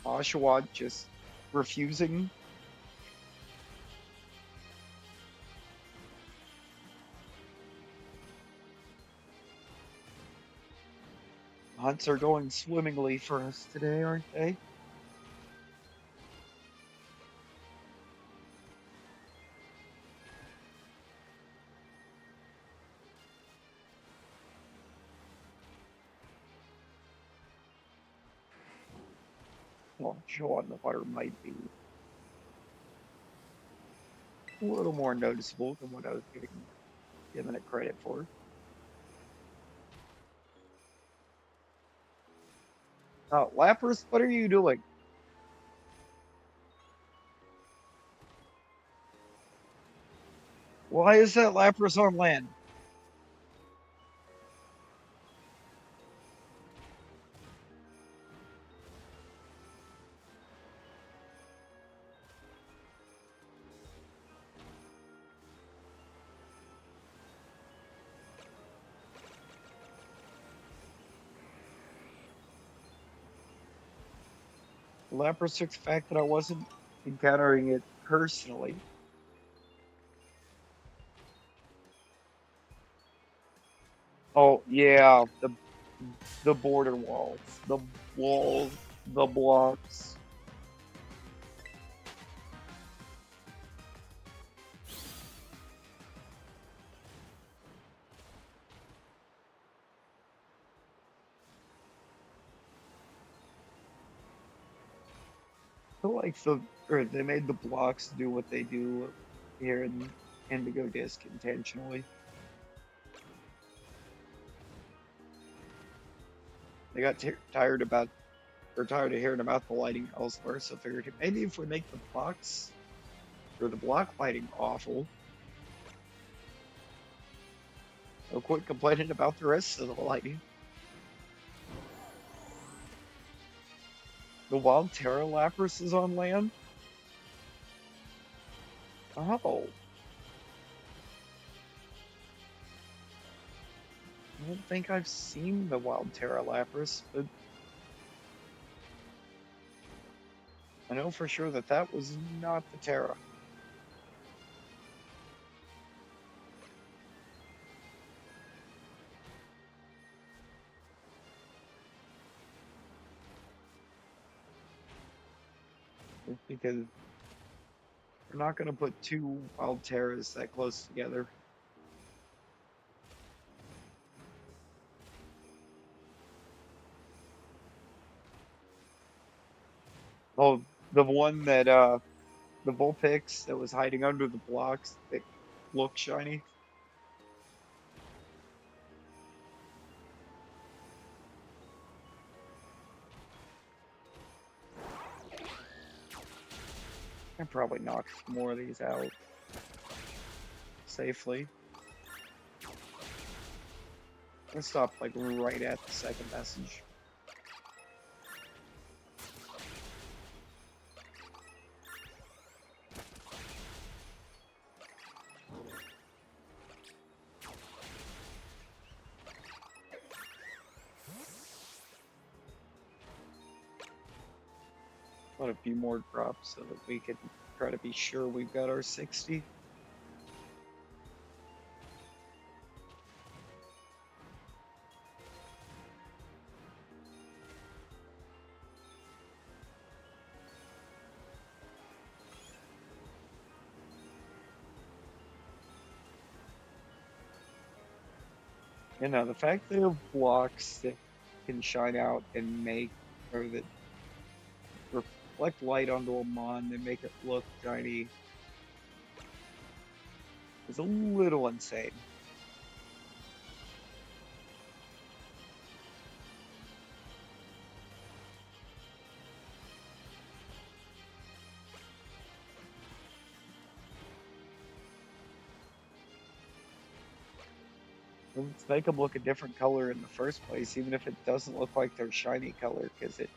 Oshawott just refusing. Hunts are going swimmingly for us today, aren't they? Well, Joe on the water might be a little more noticeable than what I was giving it credit for. Lapras, what are you doing? Why is that Lapras on land? Lapras took the fact that I wasn't encountering it personally. Oh yeah, the border walls, the walls, the blocks. I feel like they made the blocks do what they do here in Indigo Disk intentionally. They got tired of hearing about the lighting elsewhere, so figured maybe if we make the blocks or the block lighting awful, they'll quit complaining about the rest of the lighting. The wild Terra Lapras is on land. Oh, I don't think I've seen the wild Terra Lapras, but I know for sure that that was not the Terra. Because we're not going to put two wild Terras that close together. Oh, the one that the Vulpix that was hiding under the blocks that looked shiny. I probably knock more of these out safely. I stopped like right at the second message. Put a few more drops so that we can try to be sure we've got our 60. You know, the fact that they have blocks that can shine out and make, or that reflect light onto a mon and make it look shiny is a little insane. Let's make them look a different color in the first place, even if it doesn't look like their shiny color, because it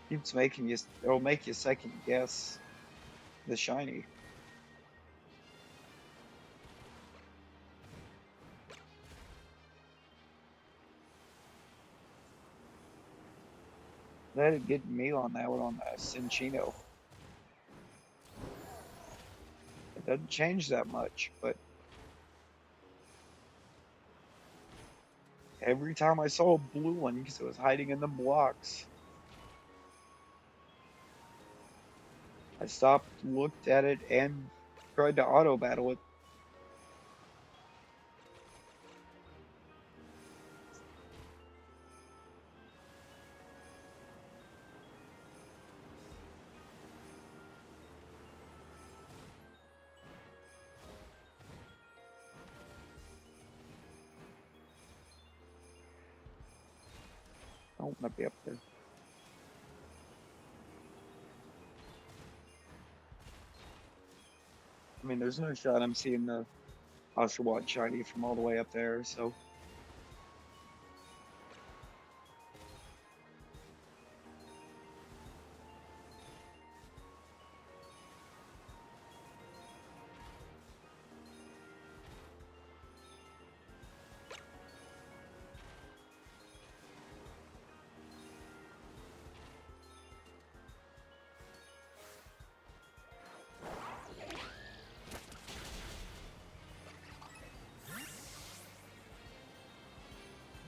keeps making you, it'll make you second guess the shiny. That had get me on that one on the Cinchino. It doesn't change that much, but every time I saw a blue one, because it was hiding in the blocks, I stopped, looked at it, and tried to auto battle it. Oh, might be up there. mean, there's no shot I'm seeing the Oshawott shiny from all the way up there, so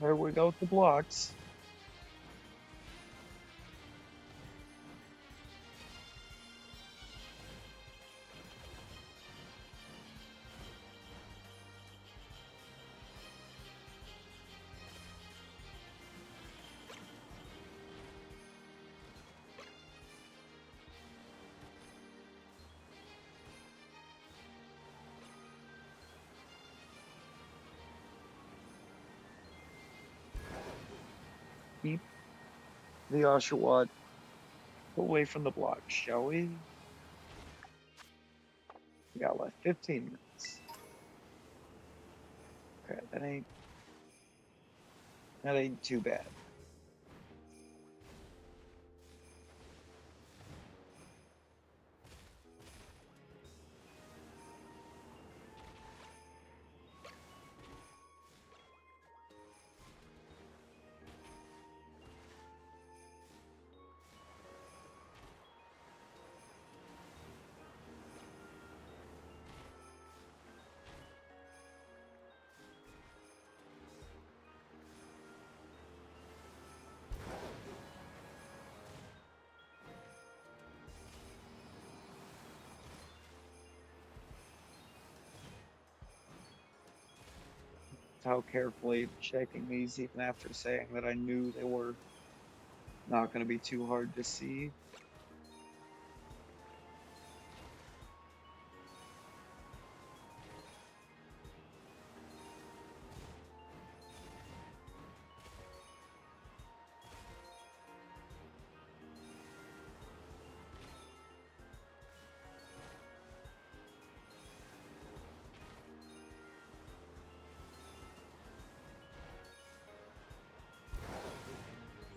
there we go with the blocks. Keep the Oshawott away from the blocks, shall we? We got like 15 minutes. Okay, that ain't too bad. How carefully checking these even after saying that I knew they were not going to be too hard to see.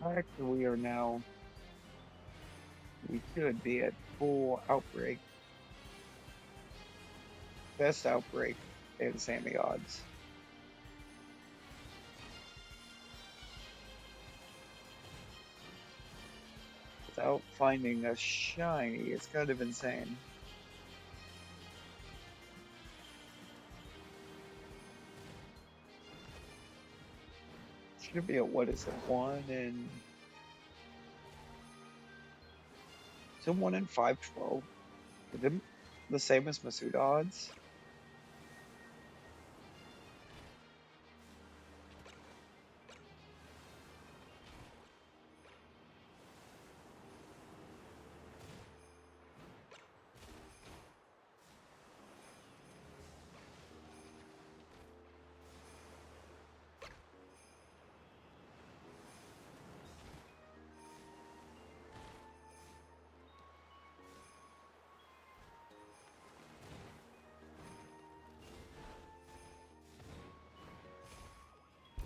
Actually, we should be at full outbreak, best outbreak in Sammy odds. Without finding a shiny, it's kind of insane. Should be at, what is it, 1 in 512. Is it the same as Masuda odds?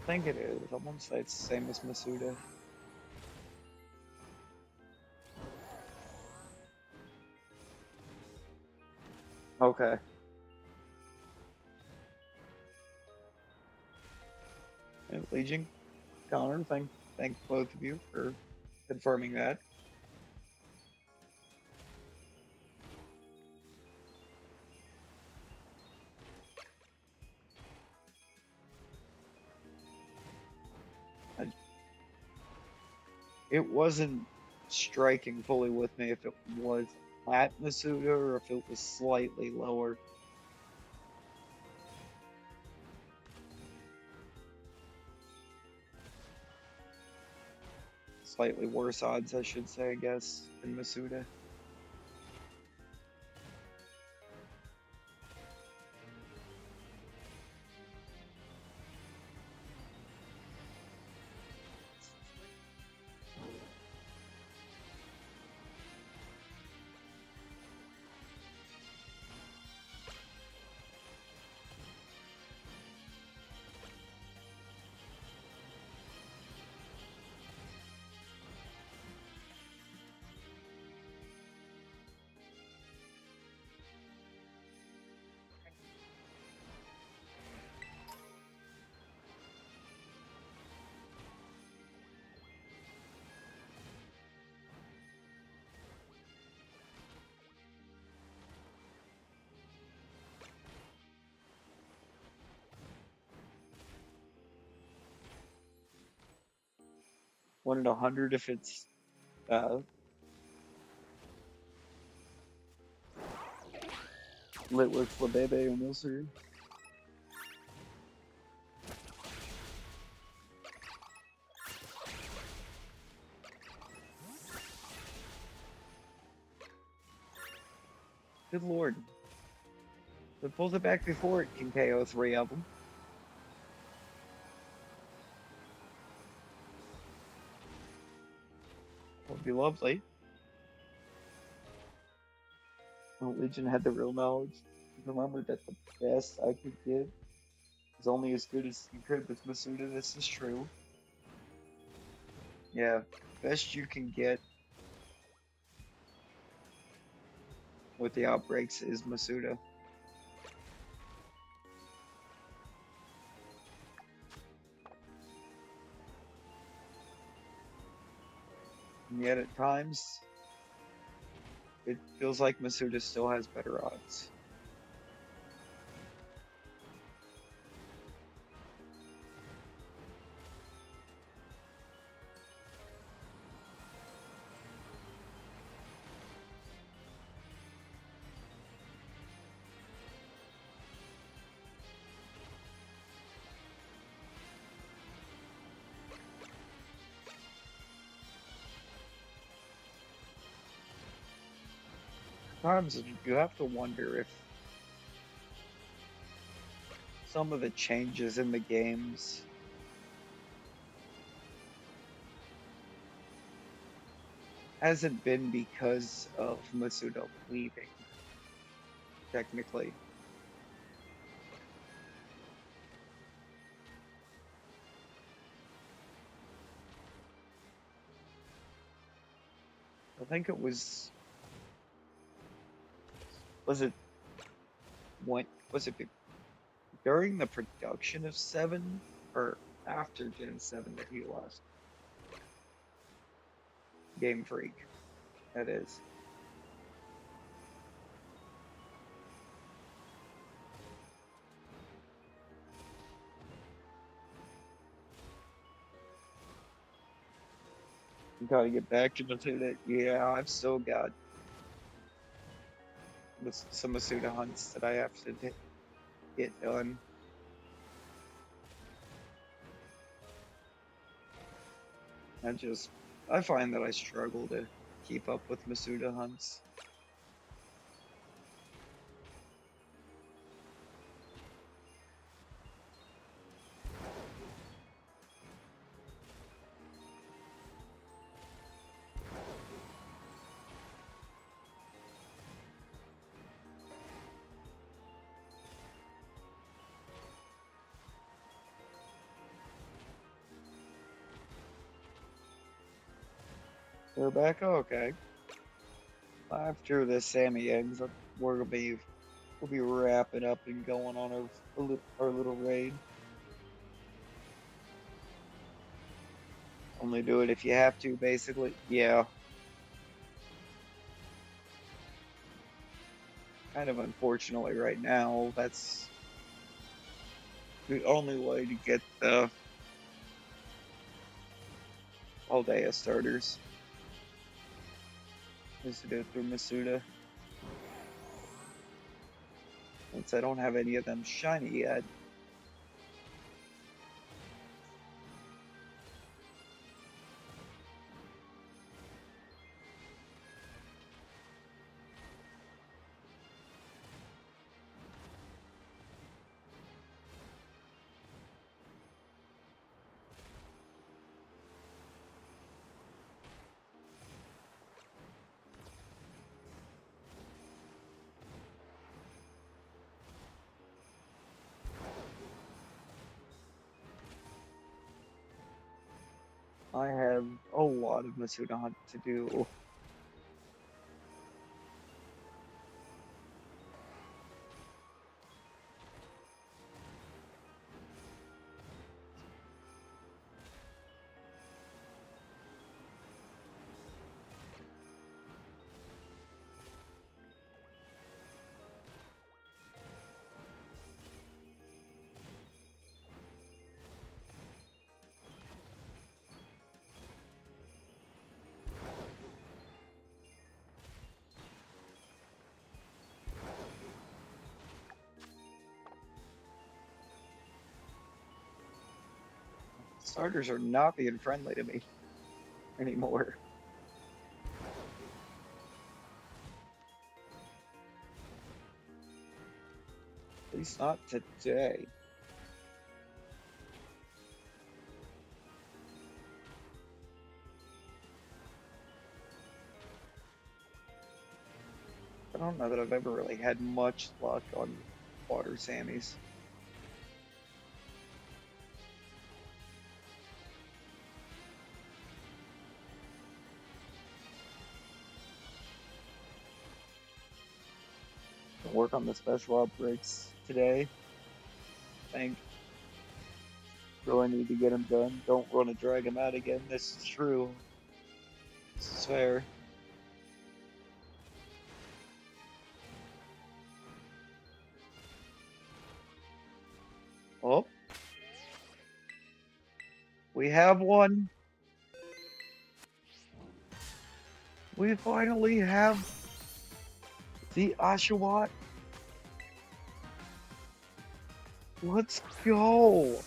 I think it is. I want to say it's the same as Masuda. Okay. And Legion, Connor, thank both of you for confirming that. It wasn't striking fully with me if it was at Masuda or if it was slightly lower. Slightly worse odds, I should say, I guess, than Masuda. 1 in 100 if it's uh, lit with Flabebe or Milcer. Good lord. If it pulls it back before it can KO 3 of them. Would be lovely. Well, Legion had the real knowledge. Remember that the best I could give is only as good as you could with Masuda. This is true. Yeah, best you can get with the outbreaks is Masuda. And yet at times, it feels like Masuda still has better odds. Sometimes you have to wonder if some of the changes in the games hasn't been because of Masuda leaving, technically. I think it was it when was it during the production of 7 or after Gen 7 that he left? Game Freak, that is. You gotta get back to Masuda. Yeah, I've still got some Masuda hunts that I have to get done. I find that I struggle to keep up with Masuda hunts. We're back. Oh, okay. After this Sammy eggs, we'll be wrapping up and going on our little raid. Only do it if you have to, basically. Yeah. Kind of unfortunately right now, that's the only way to get the Aldea starters. Is to do it through Masuda. Since I don't have any of them shiny yet. I have a lot of Masuda hunt to do. Starters are not being friendly to me anymore. At least not today. I don't know that I've ever really had much luck on water Sammys. I'll work on the special outbreaks today. I think really need to get them done. Don't want to drag them out again. This is true. This is fair. Oh, we have one. We finally have the Oshawott. Let's go.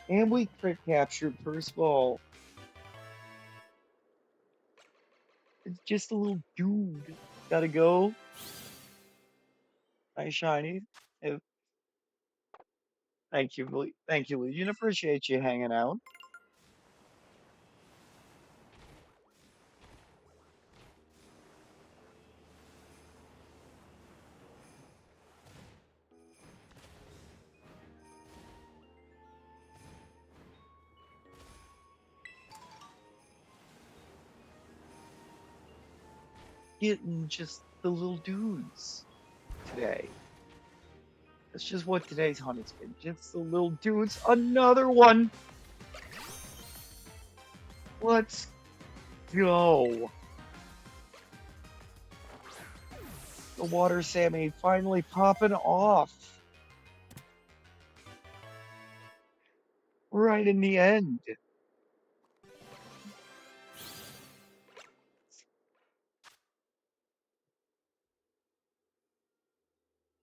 And we crit captured first ball. It's just a little dude. Gotta go. Nice shiny. Eh, Thank you, thank you, Legion. Appreciate you hanging out. Getting just the little dudes today. That's just what today's hunt has been. Just the little dudes. Another one. Let's go. The water Sammy finally popping off. Right in the end.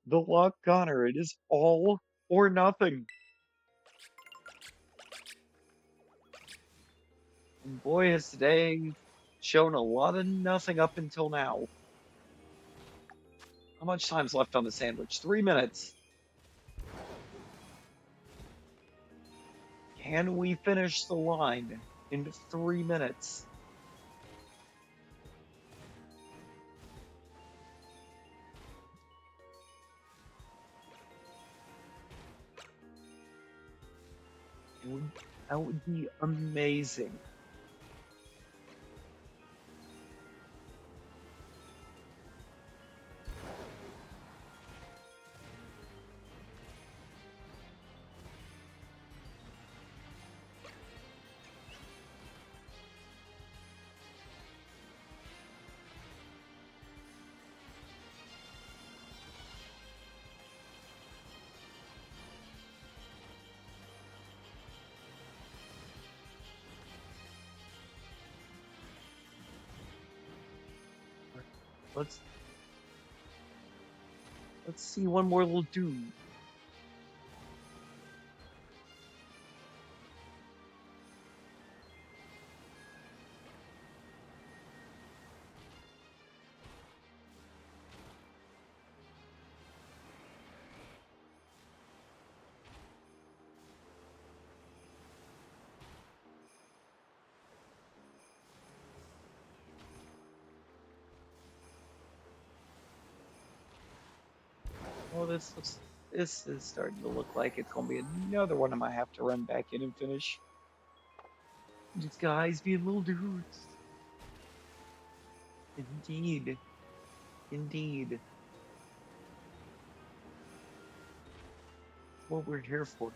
The luck gunner. It is all or nothing. And boy, has today shown a lot of nothing up until now. How much time's left on the sandwich? 3 minutes. Can we finish the line in 3 minutes? That would be amazing. Let's see one more little dude. Oh, this is starting to look like it's gonna be another one I might have to run back in and finish. These guys being little dudes. Indeed. Indeed. What we're here for.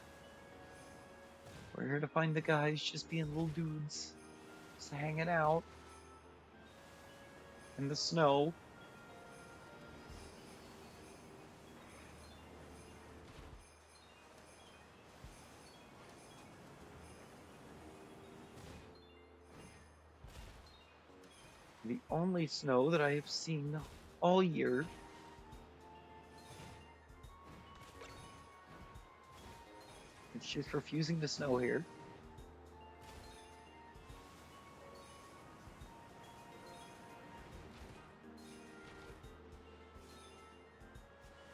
We're here to find the guys just being little dudes. Just hanging out in the snow. The only snow that I have seen all year. It's just refusing to snow here.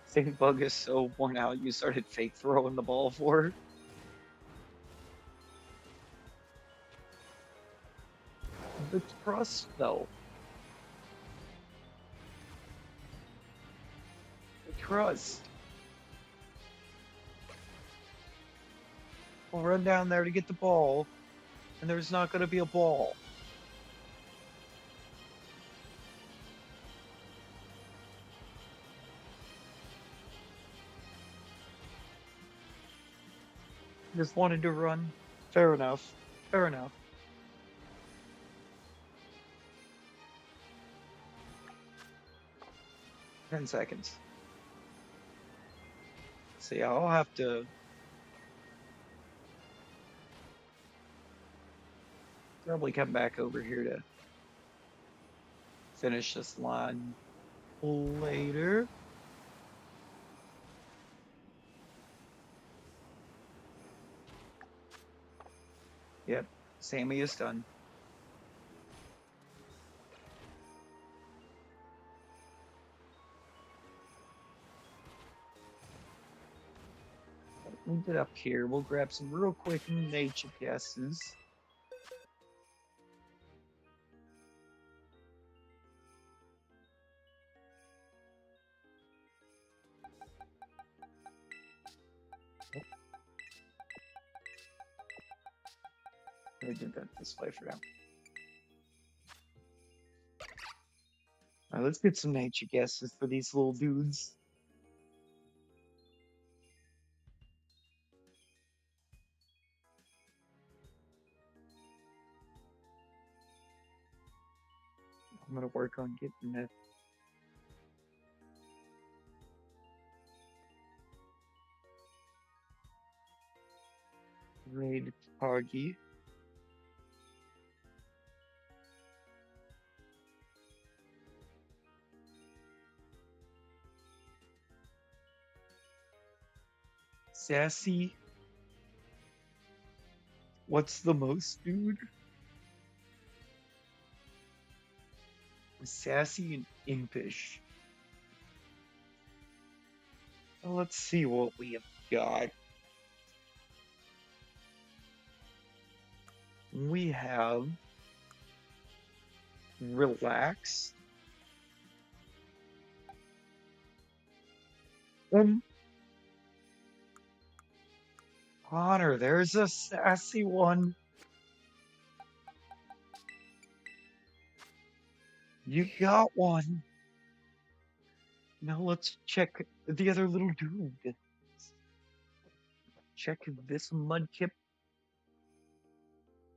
Save Bug is so worn out, you started fake throwing the ball for her. The trust, though. The trust. We'll run down there to get the ball, and there's not going to be a ball. Just wanted to run. Fair enough. Fair enough. 10 seconds. See, I'll have to probably come back over here to finish this line later. Yep, Sammy is done. Move it up here. We'll grab some real quick nature guesses. I did that this way for now. All right, let's get some nature guesses for these little dudes. I'm gonna work on getting that. Raid Targi. Sassy. What's the most, dude? Sassy and impish. Well, let's see what we have got. We have relaxed. Honor, there's a sassy one. You got one. Now let's check the other little dude. Check if this mudkip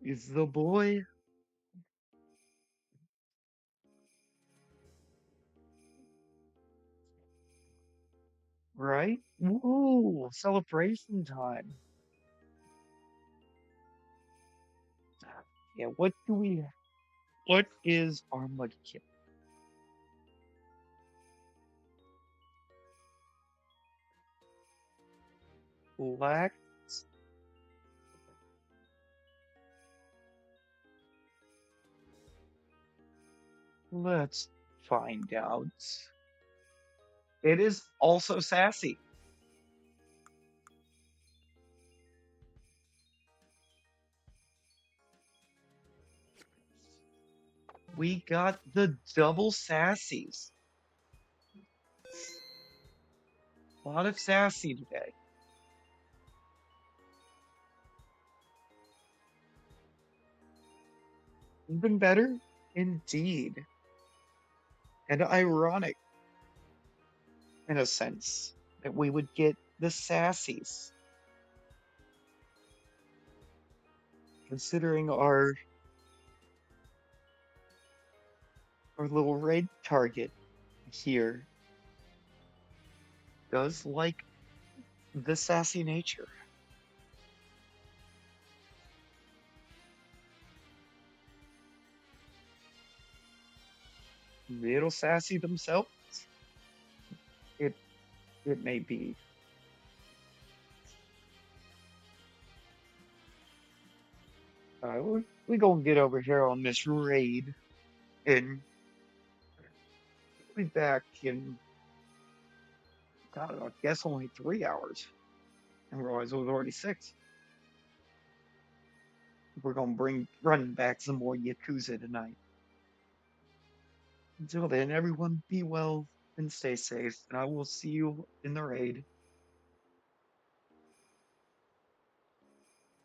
is the boy. Right? Woo! Celebration time. Yeah, what do we... What is our mudkip? Black. Let's find out. It is also sassy. We got the double sassies. A lot of sassy today. Even better, indeed. And ironic, in a sense, that we would get the sassies. Considering our little raid target here does like the sassy nature. Little sassy themselves. It may be. we gonna get over here on this raid, and we'll be back in, God, I guess only 3 hours. And realize it was already 6. We're gonna run back some more Yakuza tonight. Until then, everyone be well and stay safe, and I will see you in the raid.